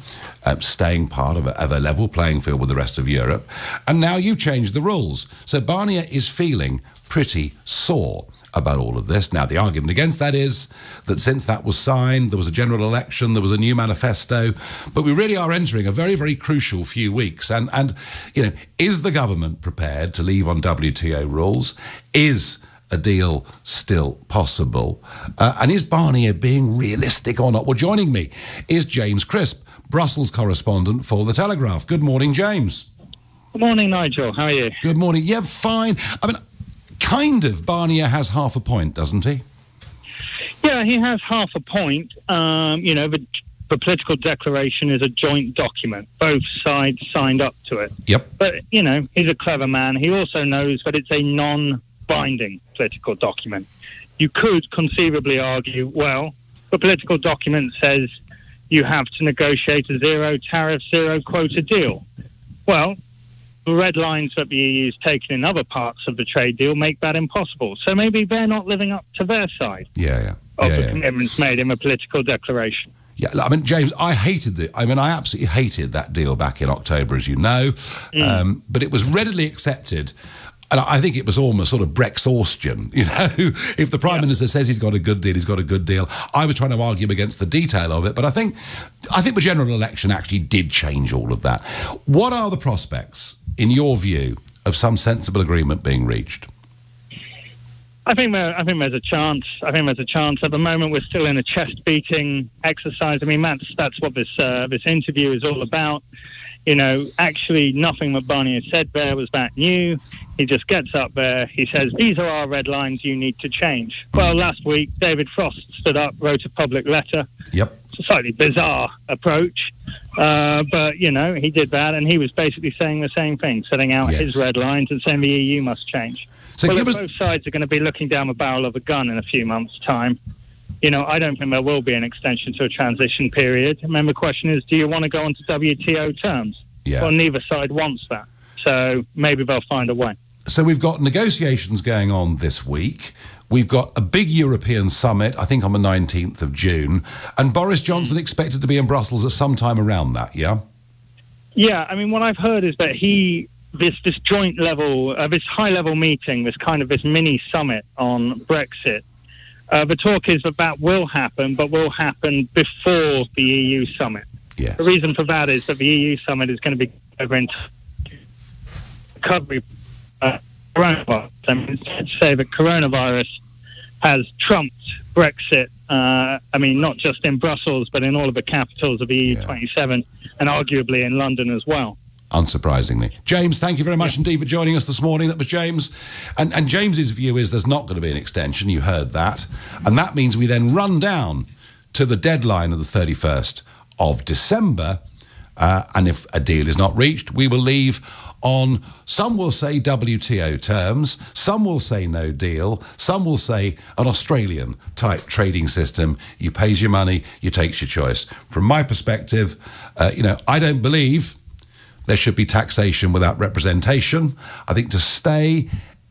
staying part of a level playing field with the rest of Europe, and now you've changed the rules. So Barnier is feeling pretty sore about all of this. Now, the argument against that is that since that was signed, there was a general election, there was a new manifesto, but we really are entering a very, very crucial few weeks. And you know, is the government prepared to leave on WTO rules? Is a deal still possible? And is Barnier being realistic or not? Well, joining me is James Crisp, Brussels correspondent for The Telegraph. Good morning, James. Good morning, Nigel. How are you? Good morning. Yeah, fine. I mean, kind of, Barnier has half a point, doesn't he? Yeah, he has half a point. You know, the political declaration is a joint document. Both sides signed up to it. Yep. But, you know, he's a clever man. He also knows that it's a non-binding political document. You could conceivably argue, well, the political document says you have to negotiate a zero tariff, zero quota deal. Well, the red lines that the EU's taken in other parts of the trade deal make that impossible. So maybe they're not living up to their side of the commitments made in the political declaration. Yeah, I mean, James, I absolutely hated that deal back in October, as you know, but it was readily accepted. And I think it was almost sort of Brexaustian, you know. If the Prime Minister says he's got a good deal, he's got a good deal. I was trying to argue against the detail of it, but I think the general election actually did change all of that. What are the prospects, in your view, of some sensible agreement being reached? I think there's a chance. At the moment, we're still in a chest-beating exercise. I mean, that's what this interview is all about. Actually, nothing that Barney has said there was that new. He just gets up there. He says, these are our red lines you need to change. Well, last week, David Frost stood up, wrote a public letter. Yep. It's a slightly bizarre approach. But, he did that, and he was basically saying the same thing, setting out his red lines and saying the EU must change. So both sides are going to be looking down the barrel of a gun in a few months' time. I don't think there will be an extension to a transition period. And then the question is, do you want to go on to WTO terms? Yeah. Well, neither side wants that. So maybe they'll find a way. So we've got negotiations going on this week. We've got a big European summit, I think on the 19th of June. And Boris Johnson expected to be in Brussels at some time around that, yeah? Yeah, I mean, what I've heard is that this joint level, this high-level meeting, this mini summit on Brexit, the talk is that will happen, but will happen before the EU summit. Yes. The reason for that is that the EU summit is going to be covering recovery coronavirus. I mean, it's fair to say that coronavirus has trumped Brexit, not just in Brussels, but in all of the capitals of the EU 27, and arguably in London as well. Unsurprisingly. James, thank you very much indeed for joining us this morning. That was James. And James's view is there's not going to be an extension. You heard that. And that means we then run down to the deadline of the 31st of December. And if a deal is not reached, we will leave on, some will say WTO terms, some will say no deal, some will say an Australian-type trading system. You pays your money, you takes your choice. From my perspective, I don't believe there should be taxation without representation. I think to stay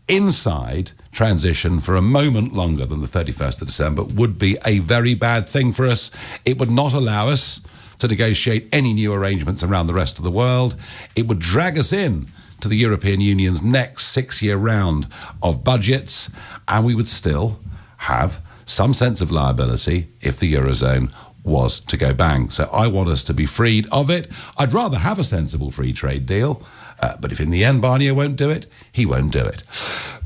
inside transition for a moment longer than the 31st of December would be a very bad thing for us. It would not allow us to negotiate any new arrangements around the rest of the world. It would drag us in to the European Union's next 6-year round of budgets, and we would still have some sense of liability if the Eurozone was to go bang. So I want us to be freed of it. I'd rather have a sensible free trade deal, but if in the end Barnier won't do it, he won't do it.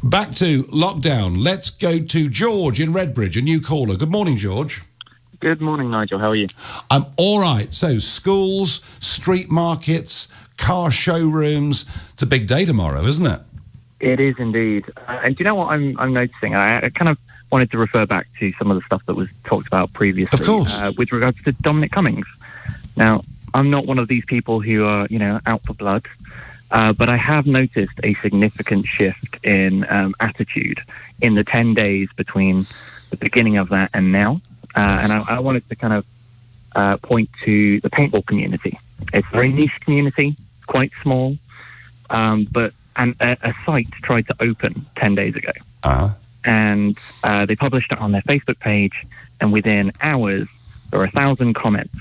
Back to lockdown. Let's go to George in Redbridge, a new caller. Good morning, George. Good morning, Nigel. How are you? I'm all right. So schools, street markets, car showrooms. It's a big day tomorrow, isn't it? It is indeed. And do you know what I'm noticing? I kind of wanted to refer back to some of the stuff that was talked about previously. Of course. With regards to Dominic Cummings. Now, I'm not one of these people who are, out for blood, but I have noticed a significant shift in attitude in the 10 days between the beginning of that and now. And I wanted to kind of point to the paintball community. It's a very niche community, quite small, but a site tried to open 10 days ago. And they published it on their Facebook page, and within hours, there were 1,000 comments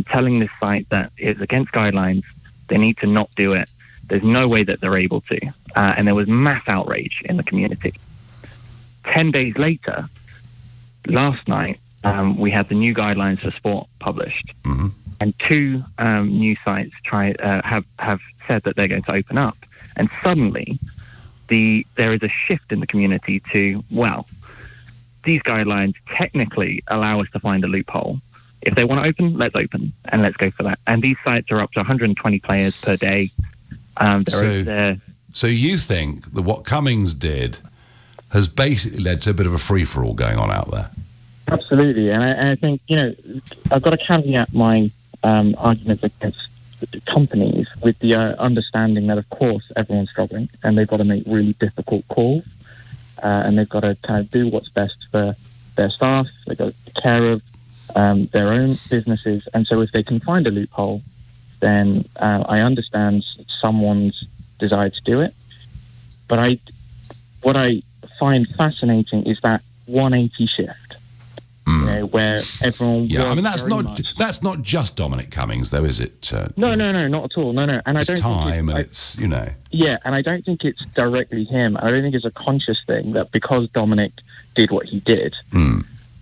telling this site that it's against guidelines, they need to not do it, there's no way that they're able to. And there was mass outrage in the community. 10 days later, last night, we had the new guidelines for sport published, and 2 new sites have said that they're going to open up. And suddenly, there is a shift in the community to, well, these guidelines technically allow us to find a loophole. If they want to open, let's open, and let's go for that. And these sites are up to 120 players per day. So you think that what Cummings did has basically led to a bit of a free-for-all going on out there? Absolutely. And I think, I've got to caveat my arguments against companies with the understanding that, of course, everyone's struggling and they've got to make really difficult calls, and they've got to kind of do what's best for their staff. They've got to take care of their own businesses. And so if they can find a loophole, then I understand someone's desire to do it. But what I find fascinating is that 180 shift. Where everyone... Yeah, I mean, that's not just Dominic Cummings, though, is it? No, not at all. No. And it's time, and it's, Yeah, and I don't think it's directly him. I don't think it's a conscious thing that because Dominic did what he did,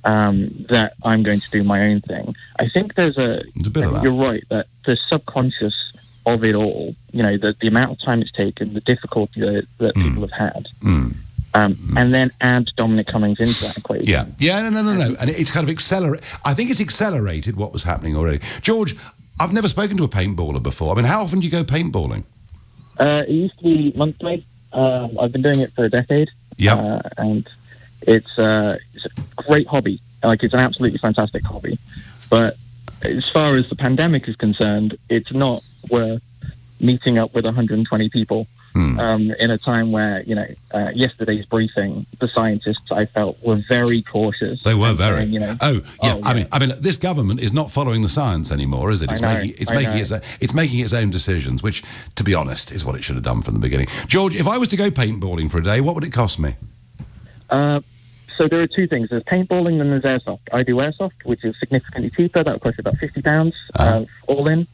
that I'm going to do my own thing. I think there's a bit of that. You're right, that the subconscious of it all, the amount of time it's taken, the difficulty that people have had, and then add Dominic Cummings into that equation. No. And it's kind of I think it's accelerated what was happening already. George, I've never spoken to a paintballer before. I mean, how often do you go paintballing? It used to be monthly. I've been doing it for a decade. Yeah. And it's a great hobby. Like, it's an absolutely fantastic hobby. But as far as the pandemic is concerned, it's not worth meeting up with 120 people. In a time where, yesterday's briefing, the scientists, I felt, were very cautious. They were very. I mean, this government is not following the science anymore, is it? It's making its own decisions, which, to be honest, is what it should have done from the beginning. George, if I was to go paintballing for a day, what would it cost me? So there are two things. There's paintballing and there's airsoft. I do airsoft, which is significantly cheaper. That would cost you about £50 all in.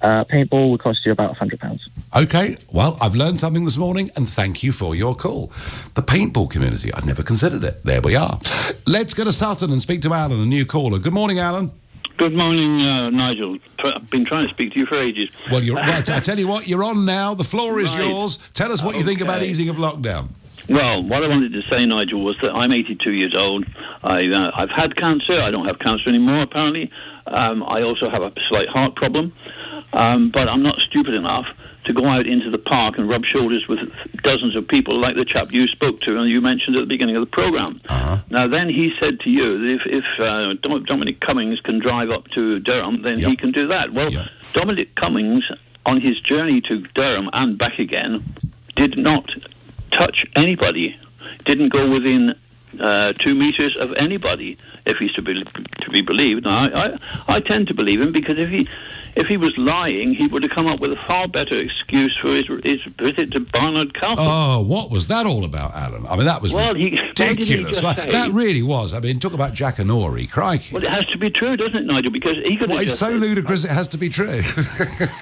Paintball would cost you about £100. Okay, well, I've learned something this morning, and thank you for your call. The paintball community, I'd never considered it. There we are. Let's go to Sutton and speak to Alan, a new caller. Good morning, Alan. Good morning, Nigel. I've been trying to speak to you for ages. Well, I tell you what, you're on now. The floor is yours. Tell us what you think about easing of lockdown. Well, what I wanted to say, Nigel, was that I'm 82 years old. I've had cancer. I don't have cancer anymore, apparently. I also have a slight heart problem. But I'm not stupid enough to go out into the park and rub shoulders with dozens of people like the chap you spoke to and you mentioned at the beginning of the programme. Now, then he said to you that if Dominic Cummings can drive up to Durham, then he can do that. Well, Dominic Cummings, on his journey to Durham and back again, did not touch anybody, didn't go within 2 meters of anybody, if he's to be believed. Now, I tend to believe him, because if he was lying, he would have come up with a far better excuse for his visit to Barnard Castle. Oh, what was that all about, Alan? I mean, that was ridiculous. That really was. I mean, talk about Jackanory, crikey. Well, it has to be true, doesn't it, Nigel? Because he could have it's so ludicrous it has to be true.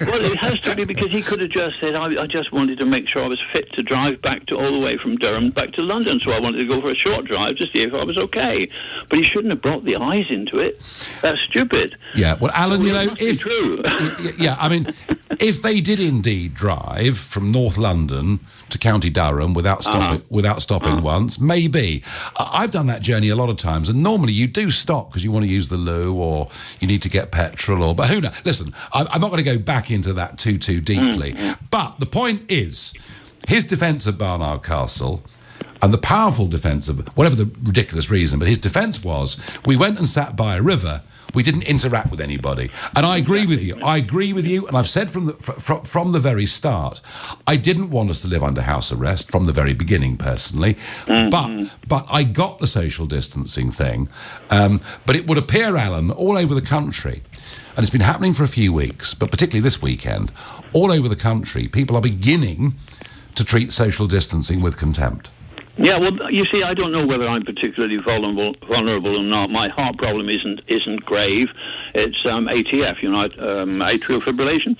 Well, it has to be, because he could have just said, I just wanted to make sure I was fit to drive back all the way from Durham back to London, so I wanted to go for a short drive to see if I was okay. But he shouldn't have brought the eyes into it. That's stupid. Yeah, well, Alan, if true. I mean, if they did indeed drive from North London to County Durham without stopping once, maybe. I've done that journey a lot of times, and normally you do stop because you want to use the loo or you need to get petrol, but who knows? Listen, I'm not going to go back into that too deeply. But the point is, his defence of Barnard Castle, and the powerful defence of, whatever the ridiculous reason, but his defence was, we went and sat by a river. We didn't interact with anybody. And I agree with you. And I've said from the very start, I didn't want us to live under house arrest from the very beginning, personally. But I got the social distancing thing. But it would appear, Alan, all over the country, and it's been happening for a few weeks, but particularly this weekend, all over the country, people are beginning to treat social distancing with contempt. Yeah, well, you see, I don't know whether I'm particularly vulnerable or not. My heart problem isn't grave. It's ATF, atrial fibrillation,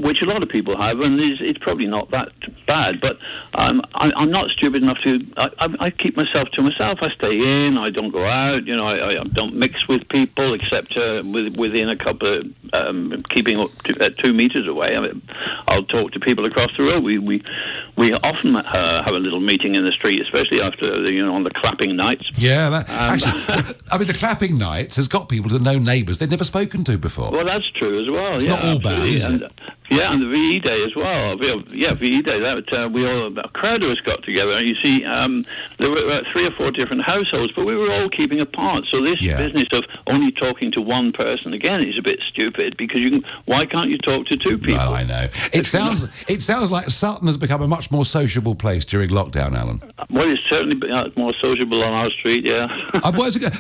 which a lot of people have, and it's probably not that bad. But I'm not stupid enough to. I keep myself to myself. I stay in. I don't go out. I don't mix with people except within a couple of keeping up at 2 meters away. I mean, I'll talk to people across the road. We often have a little meeting in the street, especially after on the clapping nights. Yeah, actually, I mean, the clapping nights has got people to know neighbours they'd never spoken to before. Well, that's true as well. It's not all bad, is it? Yeah, and the VE Day as well. Yeah, VE Day. A crowd of us got together. You see, there were 3 or 4 different households, but we were all keeping apart. So this business of only talking to one person again is a bit stupid, because why can't you talk to 2 people? Well, I know. It sounds like Sutton has become a much more sociable place during lockdown, Alan. Well, it's certainly more sociable on our street. Yeah.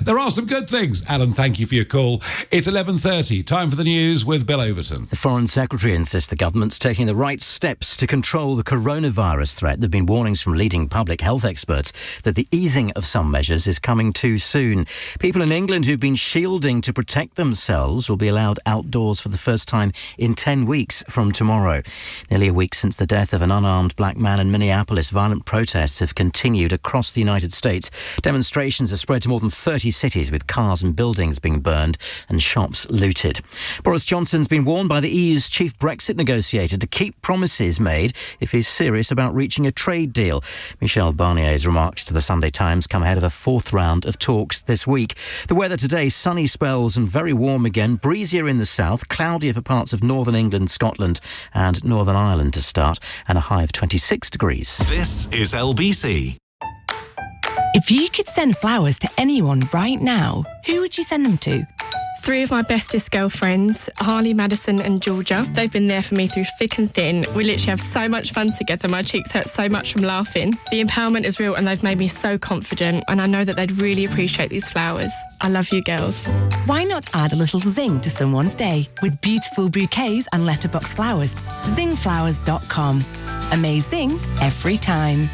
There are some good things. Alan, thank you for your call. It's 11:30. Time for the news with Bill Overton. The Foreign Secretary insists the government's taking the right steps to control the coronavirus threat. There have been warnings from leading public health experts that the easing of some measures is coming too soon. People in England who've been shielding to protect themselves will be allowed outdoors outdoors for the first time in 10 weeks from tomorrow. Nearly a week since the death of an unarmed black man in Minneapolis, violent protests have continued across the United States. Demonstrations have spread to more than 30 cities, with cars and buildings being burned and shops looted. Boris Johnson's been warned by the EU's chief Brexit negotiator to keep promises made if he's serious about reaching a trade deal. Michel Barnier's remarks to the Sunday Times come ahead of a fourth round of talks this week. The weather today, sunny spells and very warm again, breezier in the south, cloudier for parts of northern England, Scotland and Northern Ireland to start, and a high of 26 degrees. This is LBC. If you could send flowers to anyone right now, who would you send them to? 3 of my bestest girlfriends, Harley, Madison and Georgia. They've been there for me through thick and thin. We literally have so much fun together. My cheeks hurt so much from laughing. The empowerment is real and they've made me so confident, and I know that they'd really appreciate these flowers. I love you girls. Why not add a little zing to someone's day with beautiful bouquets and letterbox flowers? Zingflowers.com. Amazing every time.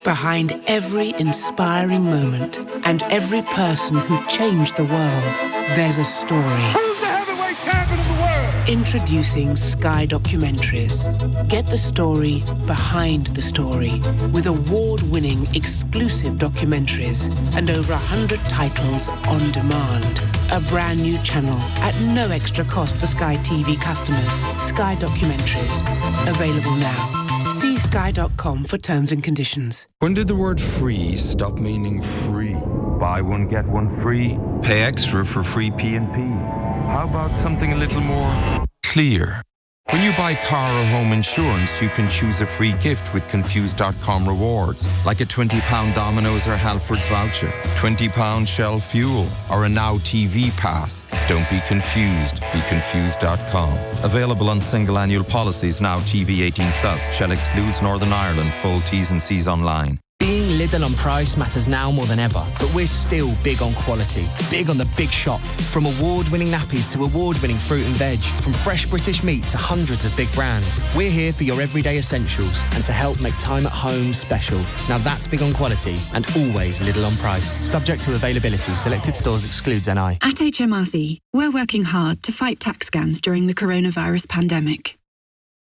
Behind every inspiring moment and every person who changed the world, there's a story. Who's the heavyweight champion of the world? Introducing Sky Documentaries. Get the story behind the story with award-winning exclusive documentaries and over 100 titles on demand. A brand new channel at no extra cost for Sky TV customers. Sky Documentaries. Available now. See sky.com for terms and conditions. When did the word free stop meaning free? Buy one, get one free. Pay extra for free P&P. How about something a little more clear? When you buy car or home insurance, you can choose a free gift with Confused.com rewards, like a £20 Domino's or Halfords voucher, £20 Shell fuel, or a Now TV pass. Don't be confused. Be Confused.com. Available on single annual policies. Now TV 18+. Shell excludes Northern Ireland. Full T's and C's online. Being Lidl on price matters now more than ever, but we're still big on quality, big on the big shop. From award-winning nappies to award-winning fruit and veg, from fresh British meat to hundreds of big brands. We're here for your everyday essentials and to help make time at home special. Now that's big on quality and always Lidl on price. Subject to availability. Selected stores excludes NI. At HMRC, we're working hard to fight tax scams during the coronavirus pandemic.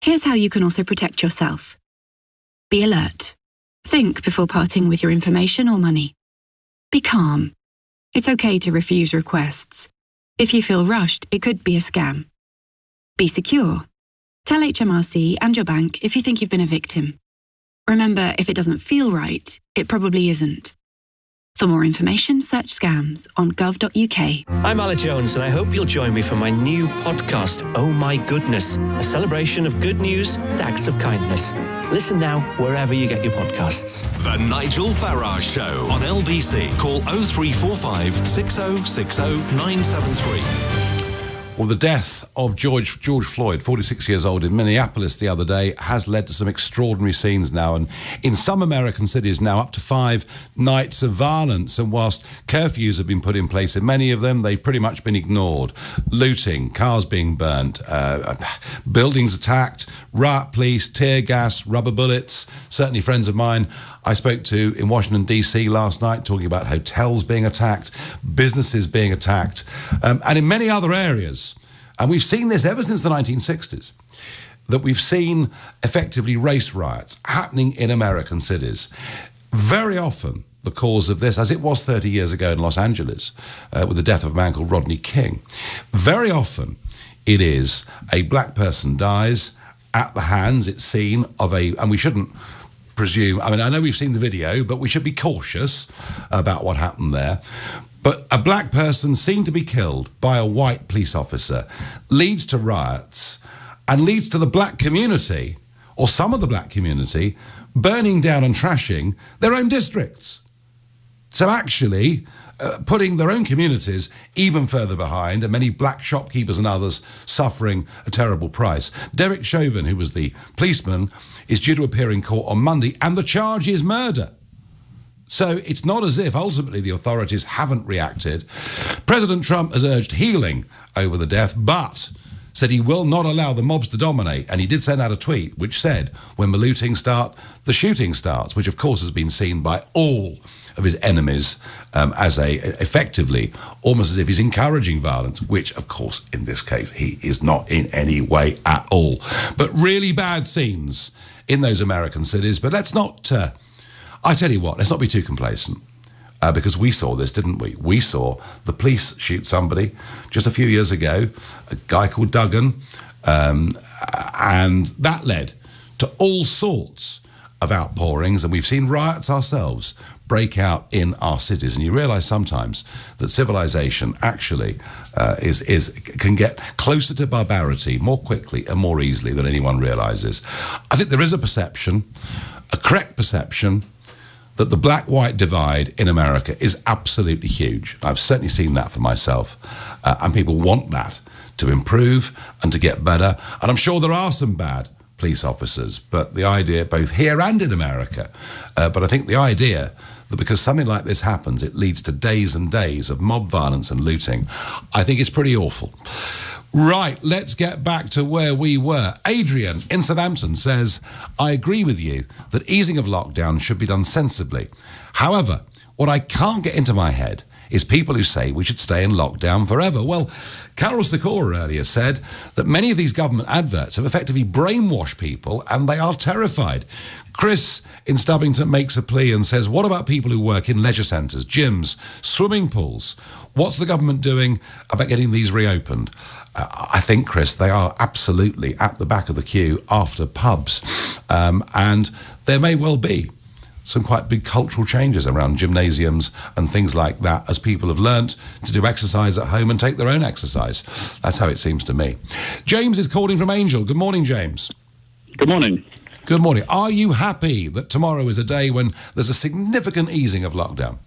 Here's how you can also protect yourself. Be alert. Think before parting with your information or money. Be calm. It's okay to refuse requests. If you feel rushed, it could be a scam. Be secure. Tell HMRC and your bank if you think you've been a victim. Remember, if it doesn't feel right, it probably isn't. For more information, search scams on gov.uk. I'm Ala Jones, and I hope you'll join me for my new podcast, Oh My Goodness, a celebration of good news and acts of kindness. Listen now wherever you get your podcasts. The Nigel Farage Show on LBC. Call 0345 6060 973. Well, the death of George Floyd, 46 years old, in Minneapolis the other day has led to some extraordinary scenes now. And in some American cities now, up to 5 nights of violence. And whilst curfews have been put in place in many of them, they've pretty much been ignored. Looting, cars being burnt, buildings attacked, riot police, tear gas, rubber bullets. Certainly friends of mine I spoke to in Washington, D.C. last night, talking about hotels being attacked, businesses being attacked, and in many other areas. And we've seen this ever since the 1960s, that we've seen effectively race riots happening in American cities. Very often the cause of this, as it was 30 years ago in Los Angeles, with the death of a man called Rodney King, very often it is a black person dies at the hands, it's seen, of a, and we shouldn't presume, I mean, I know we've seen the video, but we should be cautious about what happened there. But a black person seen to be killed by a white police officer leads to riots and leads to the black community, or some of the black community, burning down and trashing their own districts. So actually putting their own communities even further behind, and many black shopkeepers and others suffering a terrible price. Derek Chauvin, who was the policeman, is due to appear in court on Monday, and the charge is murder. So it's not as if ultimately the authorities haven't reacted. President Trump has urged healing over the death, but said he will not allow the mobs to dominate, and he did send out a tweet which said, when the looting starts, the shooting starts, which of course has been seen by all of his enemies as effectively, almost as if he's encouraging violence, which of course in this case he is not in any way at all. But really bad scenes in those American cities. But let's not, I tell you what, let's not be too complacent. Because we saw this, didn't we? We saw the police shoot somebody just a few years ago, a guy called Duggan, and that led to all sorts of outpourings, and we've seen riots ourselves break out in our cities. And you realise sometimes that civilization actually can get closer to barbarity more quickly and more easily than anyone realises. I think there is a perception, a correct perception, that the black-white divide in America is absolutely huge. I've certainly seen that for myself, and people want that to improve and to get better. And I'm sure there are some bad police officers, but the idea, both here and in America, but I think the idea that because something like this happens, it leads to days and days of mob violence and looting, I think it's pretty awful. Right, let's get back to where we were. Adrian in Southampton says, I agree with you that easing of lockdown should be done sensibly. However, what I can't get into my head is people who say we should stay in lockdown forever. Well, Carol Sikora earlier said that many of these government adverts have effectively brainwashed people and they are terrified. Chris in Stubbington makes a plea and says, what about people who work in leisure centres, gyms, swimming pools? What's the government doing about getting these reopened? I think, Chris, they are absolutely at the back of the queue after pubs. And there may well be some quite big cultural changes around gymnasiums and things like that as people have learnt to do exercise at home and take their own exercise. That's how it seems to me. James is calling from Angel. Good morning, James. Good morning. Good morning. Are you happy that tomorrow is a day when there's a significant easing of lockdown?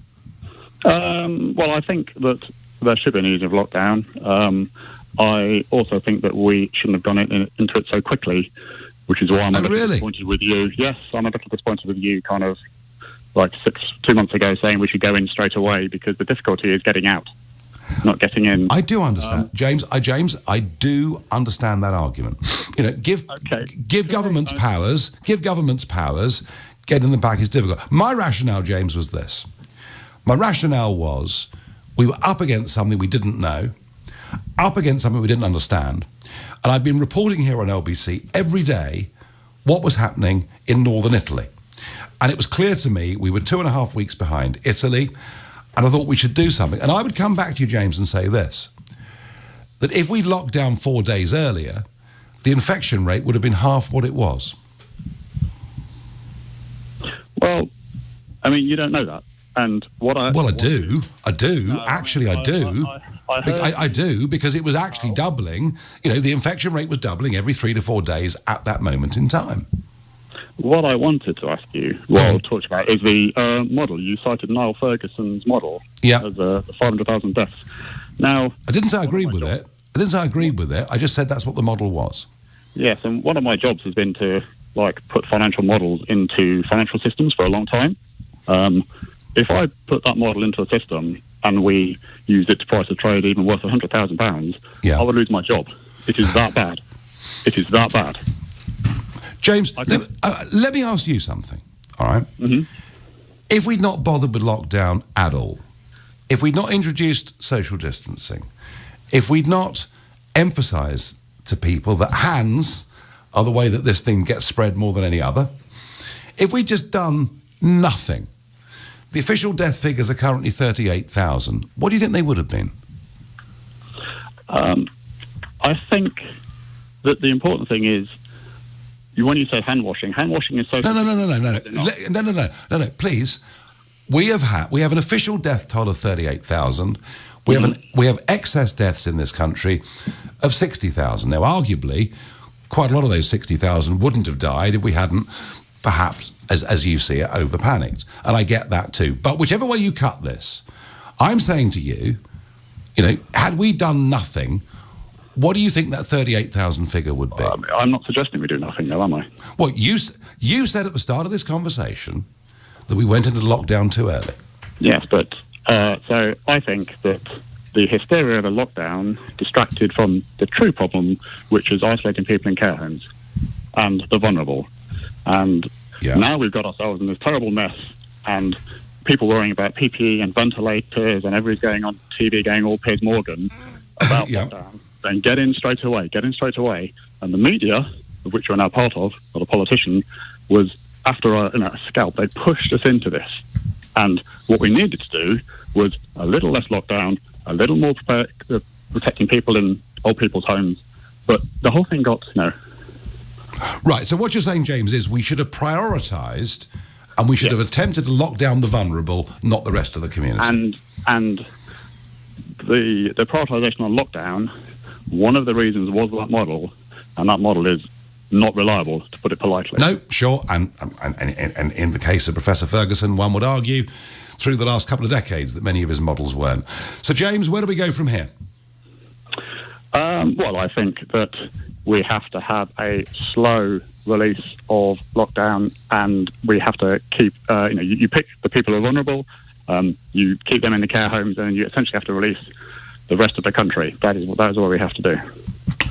Well, I think that there should be an easing of lockdown. I also think that we shouldn't have gone into it so quickly, which is why I'm a little disappointed with you. Yes, I'm a little disappointed with you kind of like 2 months ago saying we should go in straight away, because the difficulty is getting out, not getting in. I do understand, James, I do understand that argument. You know, give governments powers, getting them back is difficult. My rationale, James, was this. My rationale was we were up against something we didn't know, up against something we didn't understand, and I've been reporting here on LBC every day what was happening in northern Italy. And it was clear to me we were 2.5 weeks behind Italy, and I thought we should do something. And I would come back to you, James, and say this, that if we locked down 4 days earlier, the infection rate would have been half what it was. Well, I mean, you don't know that. And what I... Well, I do. Actually, I do. I do, because it was actually doubling. You know, the infection rate was doubling every 3 to 4 days at that moment in time. What I wanted to ask you, I'll talk about, is the model. You cited Niall Ferguson's model as the 500,000 deaths. Now, I didn't say I agreed with it. I just said that's what the model was. Yes, and one of my jobs has been to, put financial models into financial systems for a long time. If I put that model into a system and we use it to price a trade even worth £100,000, I would lose my job. It is that bad. It is that bad. James, let me ask you something, all right? Mm-hmm. If we'd not bothered with lockdown at all, if we'd not introduced social distancing, if we'd not emphasised to people that hands are the way that this thing gets spread more than any other, if we'd just done nothing, the official death figures are currently 38,000. What do you think they would have been? I think that the important thing is, when you say hand washing is so... No, please. We have an official death toll of 38,000. We have excess deaths in this country of 60,000. Now, arguably, quite a lot of those 60,000 wouldn't have died if we hadn't, perhaps, as you see it, over-panicked. And I get that too. But whichever way you cut this, I'm saying to you, had we done nothing, what do you think that 38,000 figure would be? I'm not suggesting we do nothing, though, am I? Well, you said at the start of this conversation that we went into lockdown too early. Yes, but so I think that the hysteria of a lockdown distracted from the true problem, which is isolating people in care homes and the vulnerable. And now we've got ourselves in this terrible mess, and people worrying about PPE and ventilators, and everybody's going on TV going all Piers Morgan about lockdown. Then get in straight away. And the media, of which we're now part of, not a politician, was after a scalp. They pushed us into this. And what we needed to do was a little less lockdown, a little more protecting people in old people's homes. But the whole thing got, Right, so what you're saying, James, is we should have prioritised and we should have attempted to lock down the vulnerable, not the rest of the community. And the prioritisation on lockdown, one of the reasons was that model, and that model is not reliable, to put it politely. No, sure, and in the case of Professor Ferguson, one would argue through the last couple of decades that many of his models weren't. So, James, where do we go from here? Well, I think that we have to have a slow release of lockdown, and we have to keep, you pick the people who are vulnerable, you keep them in the care homes, and you essentially have to release the rest of the country. That is what we have to do.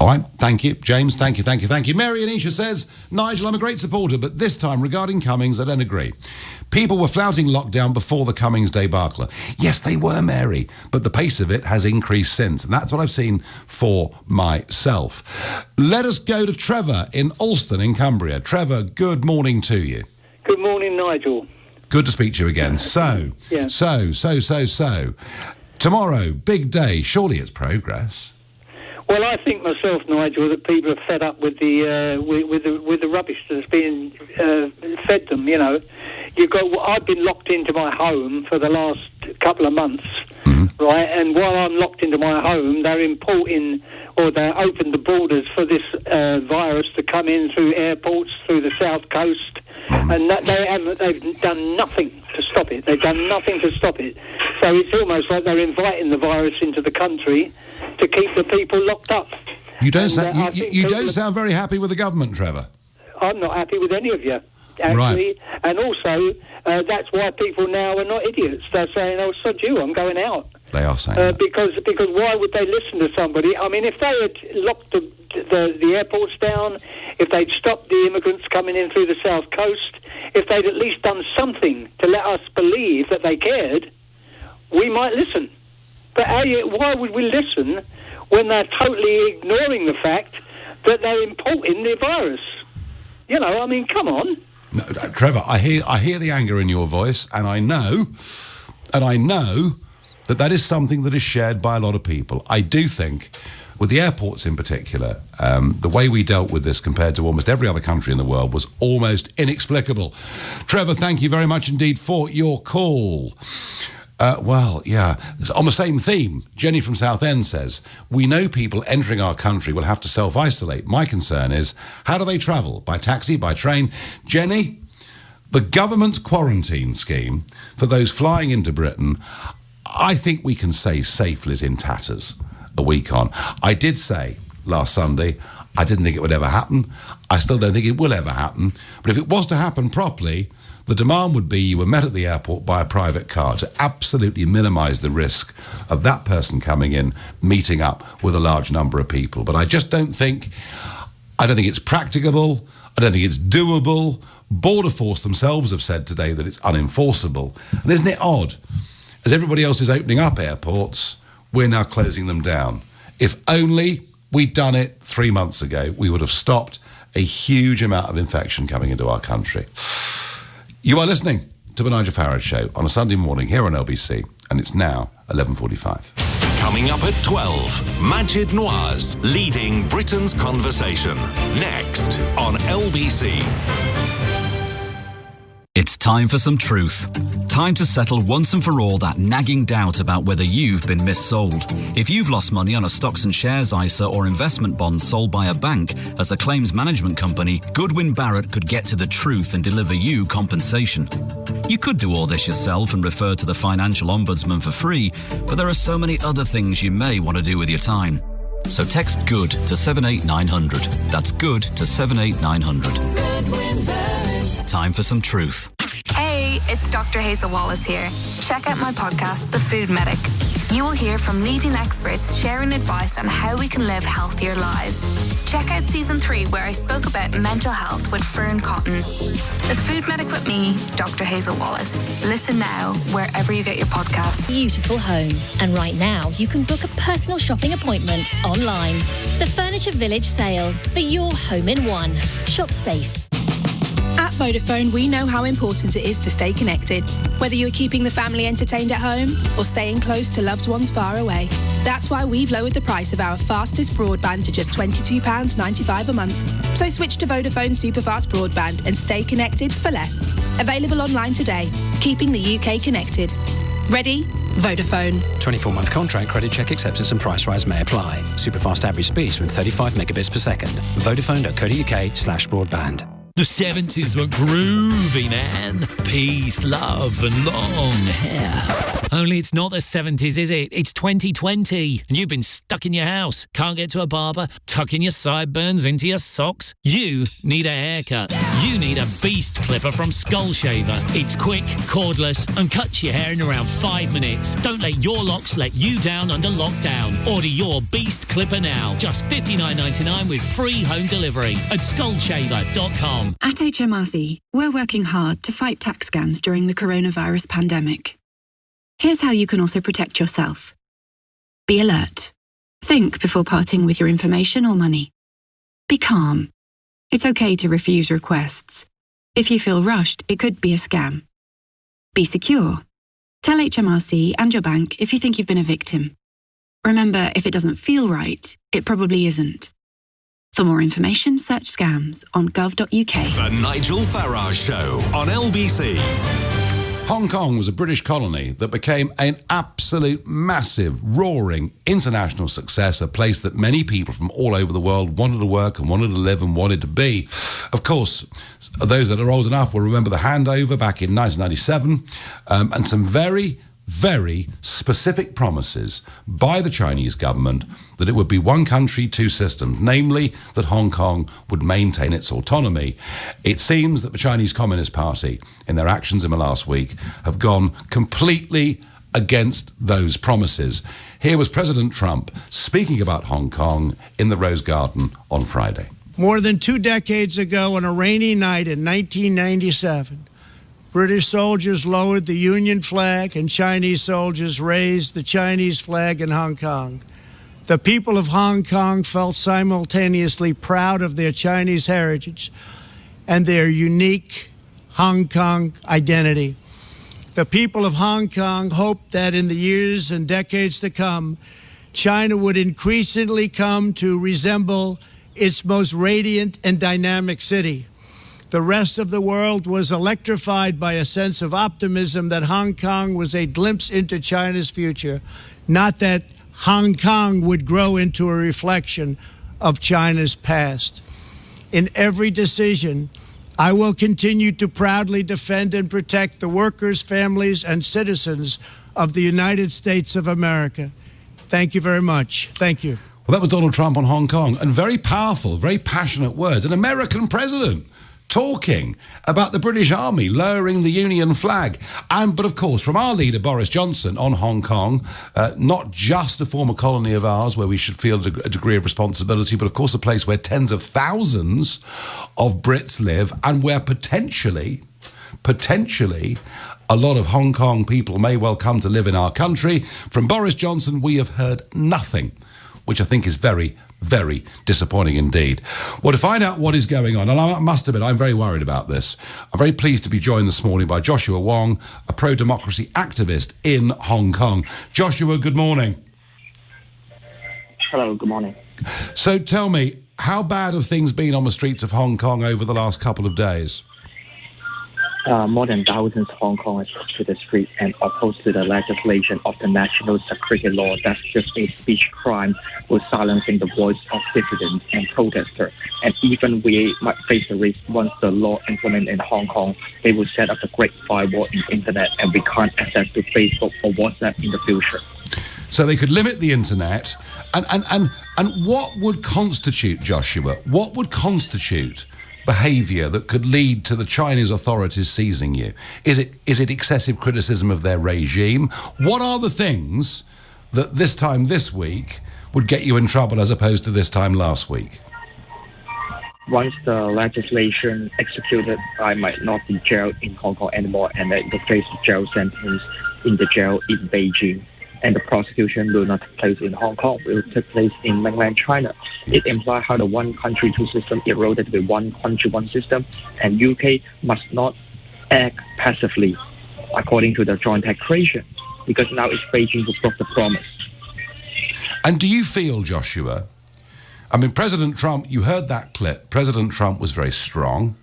All right, thank you. James, thank you. Mary Anisha says, Nigel, I'm a great supporter, but this time regarding Cummings, I don't agree. People were flouting lockdown before the Cummings debacle. Yes, they were, Mary, but the pace of it has increased since, and that's what I've seen for myself. Let us go to Trevor in Alston in Cumbria. Trevor, good morning to you. Good morning, Nigel. Good to speak to you again. So, tomorrow, big day, surely it's progress. Well, I think myself, Nigel, that people are fed up with the rubbish that's being fed them. I've been locked into my home for the last couple of months, right? And while I'm locked into my home, they're importing, or they opened the borders for this virus to come in through airports, through the south coast, and they've done nothing to stop it. They've done nothing to stop it. So it's almost like they're inviting the virus into the country to keep the people locked up. You don't sound very happy with the government, Trevor. I'm not happy with any of you, actually. Right. And also, that's why people now are not idiots. They're saying, "Oh, sod you, I'm going out." They are saying that. Because why would they listen to somebody? I mean, if they had locked the airports down, if they'd stopped the immigrants coming in through the south coast, if they'd at least done something to let us believe that they cared, we might listen. But why would we listen when they're totally ignoring the fact that they're importing the virus? I mean, come on. No, Trevor, I hear the anger in your voice, and I know that is something that is shared by a lot of people. I do think, with the airports in particular, the way we dealt with this compared to almost every other country in the world was almost inexplicable. Trevor, thank you very much indeed for your call. On the same theme, Jenny from Southend says, we know people entering our country will have to self-isolate. My concern is, how do they travel? By taxi, by train? Jenny, the government's quarantine scheme for those flying into Britain, I think we can say safely is in tatters a week on. I did say last Sunday, I didn't think it would ever happen. I still don't think it will ever happen. But if it was to happen properly, the demand would be you were met at the airport by a private car to absolutely minimise the risk of that person coming in, meeting up with a large number of people. But I just don't think it's practicable. I don't think it's doable. Border Force themselves have said today that it's unenforceable. And isn't it odd? As everybody else is opening up airports, we're now closing them down. If only we'd done it 3 months ago, we would have stopped a huge amount of infection coming into our country. You are listening to the Nigel Farage Show on a Sunday morning here on LBC, and it's now 11:45. Coming up at 12, Majid Nawaz leading Britain's conversation. Next on LBC. It's time for some truth. Time to settle once and for all that nagging doubt about whether you've been missold. If you've lost money on a stocks and shares ISA or investment bond sold by a bank as a claims management company, Goodwin Barrett could get to the truth and deliver you compensation. You could do all this yourself and refer to the Financial Ombudsman for free, but there are so many other things you may want to do with your time. So text GOOD to 78900. That's GOOD to 78900. Time for some truth. Hey, it's Dr. Hazel Wallace here. Check out my podcast, The Food Medic. You will hear from leading experts sharing advice on how we can live healthier lives. Check out Season 3, where I spoke about mental health with Fern Cotton. The Food Medic with me, Dr. Hazel Wallace. Listen now, wherever you get your podcasts. Beautiful home. And right now, you can book a personal shopping appointment online. The Furniture Village sale for your home in one. Shop safe. At Vodafone, we know how important it is to stay connected, whether you're keeping the family entertained at home or staying close to loved ones far away. That's why we've lowered the price of our fastest broadband to just £22.95 a month. So switch to Vodafone Superfast Broadband and stay connected for less. Available online today, keeping the UK connected. Ready? Vodafone. 24-month contract, credit check acceptance and price rise may apply. Superfast average speeds with 35 megabits per second. Vodafone.co.uk/broadband. The 70s were groovy, man. Peace, love, and long hair. Only it's not the 70s, is it? It's 2020, and you've been stuck in your house. Can't get to a barber, tucking your sideburns into your socks. You need a haircut. You need a Beast Clipper from Skull Shaver. It's quick, cordless, and cuts your hair in around 5 minutes. Don't let your locks let you down under lockdown. Order your Beast Clipper now. Just $59.99 with free home delivery at skullshaver.com. At HMRC, we're working hard to fight tax scams during the coronavirus pandemic. Here's how you can also protect yourself. Be alert. Think before parting with your information or money. Be calm. It's okay to refuse requests. If you feel rushed, it could be a scam. Be secure. Tell HMRC and your bank if you think you've been a victim. Remember, if it doesn't feel right, it probably isn't. For more information, search scams on gov.uk. The Nigel Farage Show on LBC. Hong Kong was a British colony that became an absolute massive, roaring international success, a place that many people from all over the world wanted to work and wanted to live and wanted to be. Of course, those that are old enough will remember the handover back in 1997 and some very specific promises by the Chinese government that it would be one country, two systems, namely that Hong Kong would maintain its autonomy. It seems that the Chinese Communist Party, in their actions in the last week, have gone completely against those promises. Here was President Trump speaking about Hong Kong in the Rose Garden on Friday. More than 2 decades ago, on a rainy night in 1997, British soldiers lowered the Union flag and Chinese soldiers raised the Chinese flag in Hong Kong. The people of Hong Kong felt simultaneously proud of their Chinese heritage and their unique Hong Kong identity. The people of Hong Kong hoped that in the years and decades to come, China would increasingly come to resemble its most radiant and dynamic city. The rest of the world was electrified by a sense of optimism that Hong Kong was a glimpse into China's future, not that Hong Kong would grow into a reflection of China's past. In every decision, I will continue to proudly defend and protect the workers, families, and citizens of the United States of America. Thank you very much. Thank you. Well, that was Donald Trump on Hong Kong, and very powerful, very passionate words. An American president talking about the British Army lowering the Union flag. But of course, from our leader, Boris Johnson, on Hong Kong, not just a former colony of ours where we should feel a degree of responsibility, but of course a place where tens of thousands of Brits live and where potentially a lot of Hong Kong people may well come to live in our country. From Boris Johnson, we have heard nothing, which I think is very, very disappointing indeed. Well, to find out what is going on, and I must admit, I'm very worried about this. I'm very pleased to be joined this morning by Joshua Wong, a pro-democracy activist in Hong Kong. Joshua, good morning. Hello, good morning. So tell me, how bad have things been on the streets of Hong Kong over the last couple of days? More than thousands of Hong Kongers took to the street and opposed to the legislation of the national security law that's just a speech crime with silencing the voice of dissidents and protesters. And even we might face the risk once the law implemented in Hong Kong, they will set up a great firewall in the internet and we can't access to Facebook or WhatsApp in the future. So they could limit the internet. And what would constitute, Joshua, what would constitute behaviour that could lead to the Chinese authorities seizing you? Is it excessive criticism of their regime? What are the things that this time this week would get you in trouble as opposed to this time last week? Once the legislation executed, I might not be jailed in Hong Kong anymore, and I will face a jail sentence in the jail in Beijing. And the prosecution will not take place in Hong Kong, it will take place in mainland China. It implies how the one country, two system eroded the one country, one system, and UK must not act passively according to the joint taxation, because now it's Beijing who broke the promise. And do you feel, Joshua, I mean, President Trump, you heard that clip, President Trump was very strong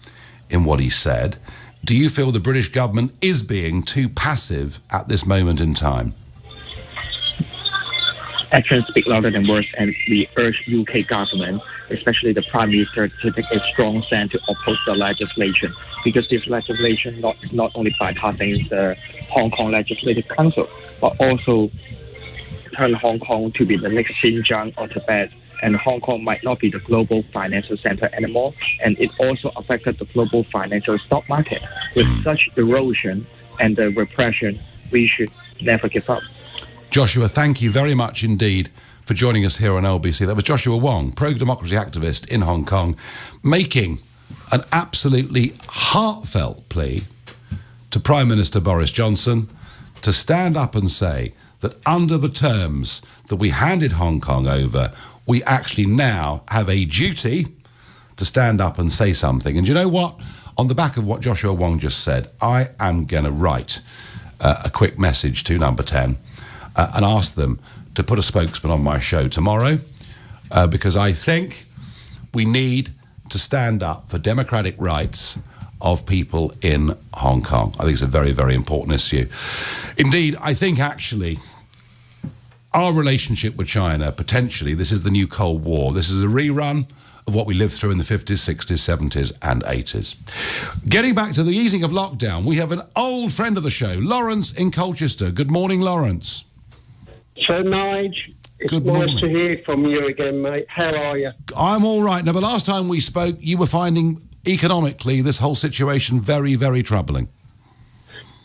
in what he said. Do you feel the British government is being too passive at this moment in time? Actions speak louder than words, and we urge UK government, especially the Prime Minister, to take a strong stand to oppose the legislation, because this legislation is not only bypassing the Hong Kong Legislative Council, but also turn Hong Kong to be the next Xinjiang or Tibet, and Hong Kong might not be the global financial center anymore, and it also affected the global financial stock market. With such erosion and the repression, we should never give up. Joshua, thank you very much indeed for joining us here on LBC. That was Joshua Wong, pro-democracy activist in Hong Kong, making an absolutely heartfelt plea to Prime Minister Boris Johnson to stand up and say that under the terms that we handed Hong Kong over, we actually now have a duty to stand up and say something. And you know what? On the back of what Joshua Wong just said, I am going to write a quick message to Number 10 and ask them to put a spokesman on my show tomorrow, because I think we need to stand up for democratic rights of people in Hong Kong. I think it's a very, very important issue. Indeed, I think actually our relationship with China, potentially, this is the new Cold War. This is a rerun of what we lived through in the 50s, 60s, 70s and 80s. Getting back to the easing of lockdown, we have an old friend of the show, Lawrence in Colchester. Good morning, Lawrence. So, Nigel, it's nice to hear from you again, mate. How are you? I'm all right. Now, the last time we spoke, you were finding economically this whole situation very, very troubling.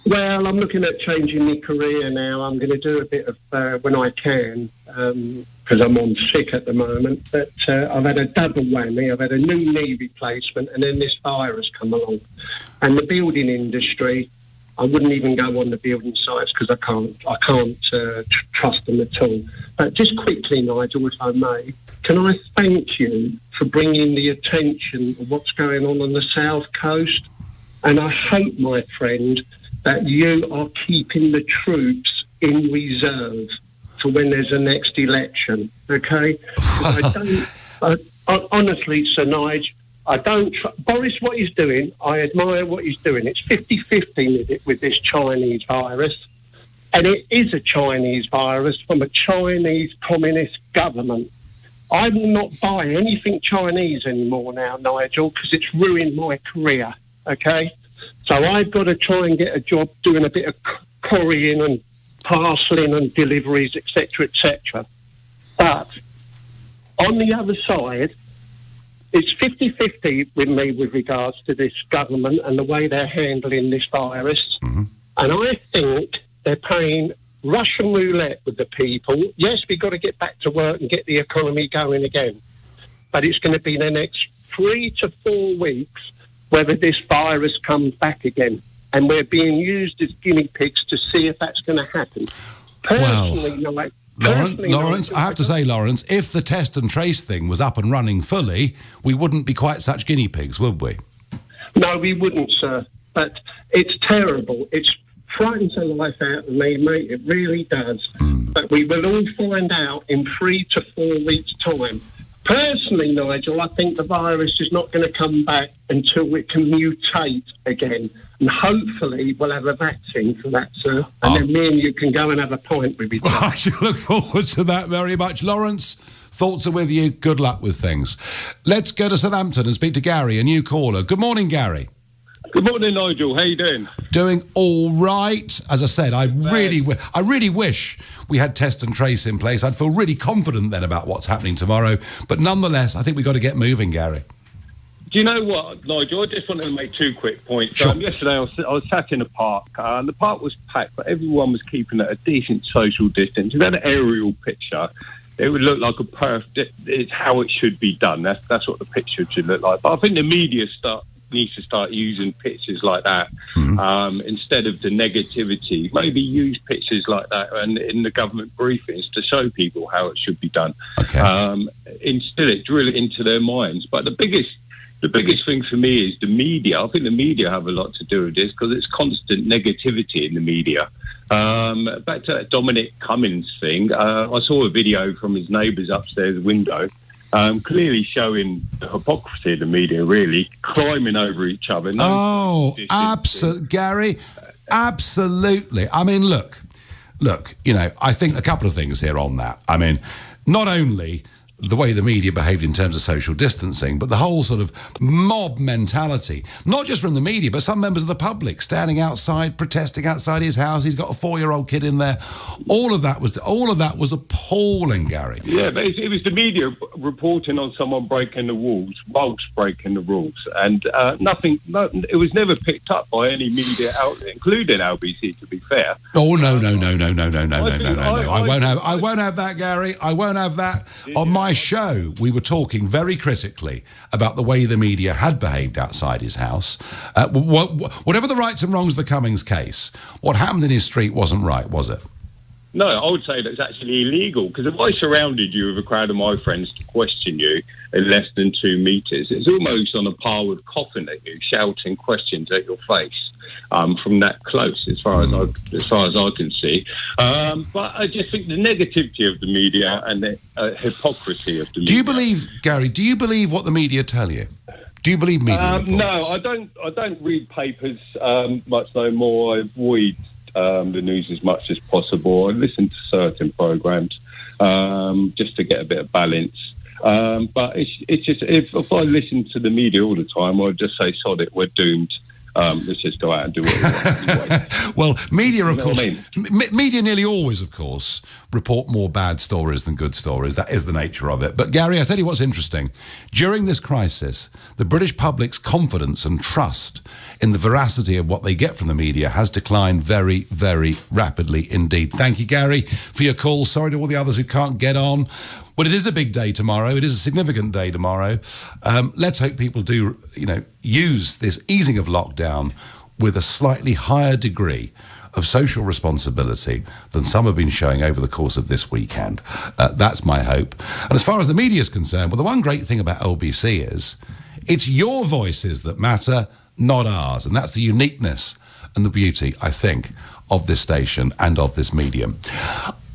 Well, I'm looking at changing my career now. I'm going to do a bit of, when I can, because I'm on sick at the moment. But I've had a double whammy. I've had a new knee replacement, and then this virus come along. And the building industry, I wouldn't even go on the building sites because I can't trust them at all. But just quickly, Nigel, if I may, can I thank you for bringing the attention of what's going on the South Coast? And I hope, my friend, that you are keeping the troops in reserve for when there's a next election, okay? Honestly, Sir Nigel, I don't... Boris, what he's doing, I admire what he's doing. It's 50-50 with this Chinese virus. And it is a Chinese virus from a Chinese communist government. I will not buy anything Chinese anymore now, Nigel, because it's ruined my career, okay? So I've got to try and get a job doing a bit of couriering and parceling and deliveries, etc., etc. But on the other side, it's 50-50 with me with regards to this government and the way they're handling this virus. Mm-hmm. And I think they're playing Russian roulette with the people. Yes, we've got to get back to work and get the economy going again. But it's going to be the next 3 to 4 weeks whether this virus comes back again. And we're being used as guinea pigs to see if that's going to happen. Personally, Lawrence, I have to say, Lawrence, if the test and trace thing was up and running fully, we wouldn't be quite such guinea pigs, would we? No, we wouldn't, sir. But it's terrible. It frightens the life out of me, mate. It really does. But we will all find out in 3 to 4 weeks' time. Personally, Nigel, I think the virus is not going to come back until it can mutate again. And hopefully we'll have a vaccine for that, sir. And then me and you can go and have a pint with each other. I should look forward to that very much. Lawrence, thoughts are with you. Good luck with things. Let's go to Southampton and speak to Gary, a new caller. Good morning, Gary. Good morning, Nigel. How you doing? Doing all right. As I said, I really wish we had test and trace in place. I'd feel really confident then about what's happening tomorrow. But nonetheless, I think we've got to get moving, Gary. Do you know what, Nigel? I just wanted to make 2 quick points. Sure. Yesterday, I was sat in a park, and the park was packed, but everyone was keeping at a decent social distance. If you had an aerial picture, it would look like a perfect. It's how it should be done. That's what the picture should look like. But I think the media needs to start using pictures like that instead of the negativity. Maybe use pictures like that and in the government briefings to show people how it should be done. Okay. Instead, it drill it into their minds. But the biggest thing for me is the media. I think the media have a lot to do with this because it's constant negativity in the media. Back to that Dominic Cummings thing, I saw a video from his neighbour's upstairs window, clearly showing the hypocrisy of the media, really, climbing over each other. Gary, absolutely. I mean, look, you know, I think a couple of things here on that. I mean, not only the way the media behaved in terms of social distancing, but the whole sort of mob mentality, not just from the media, but some members of the public standing outside, protesting outside his house. He's got a 4-year-old kid in there. All of that was appalling, Gary. Yeah, but it was the media reporting on someone breaking the rules, whilst breaking the rules, and it was never picked up by any media outlet, including LBC, to be fair. Oh, no. I won't have that, Gary. I won't have that. On my show, we were talking very critically about the way the media had behaved outside his house. Whatever the rights and wrongs of the Cummings case, what happened in his street wasn't right, was it? No, I would say that's actually illegal, because if I surrounded you with a crowd of my friends to question you in less than 2 meters, it's almost on a par with coughing at you, shouting questions at your face. From that close, as far as I can see, but I just think the negativity of the media and the hypocrisy of the media. Do you believe, Gary? Do you believe what the media tell you? Do you believe media reports? No, I don't read papers much no more. I avoid the news as much as possible. I listen to certain programs just to get a bit of balance. But it's just if I listen to the media all the time, I'd just say, sod it, we're doomed. Let's just go out and do what we want anyway. Well, media, of course, media nearly always, of course, report more bad stories than good stories. That is the nature of it. But, Gary, I tell you what's interesting. During this crisis, the British public's confidence and trust in the veracity of what they get from the media has declined very, very rapidly indeed. Thank you, Gary, for your call. Sorry to all the others who can't get on. Well, it is a big day tomorrow. It is a significant day tomorrow. Let's hope people do, use this easing of lockdown with a slightly higher degree of social responsibility than some have been showing over the course of this weekend. That's my hope. And as far as the media is concerned, well, the one great thing about LBC is it's your voices that matter, not ours. And that's the uniqueness and the beauty, I think, of this station and of this medium.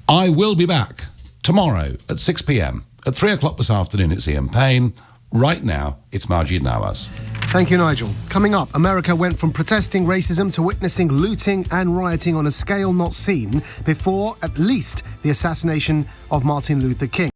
I will be back tomorrow at 6 p.m. At 3 o'clock this afternoon, it's Ian Payne. Right now, it's Majid Nawaz. Thank you, Nigel. Coming up, America went from protesting racism to witnessing looting and rioting on a scale not seen before, at least, the assassination of Martin Luther King.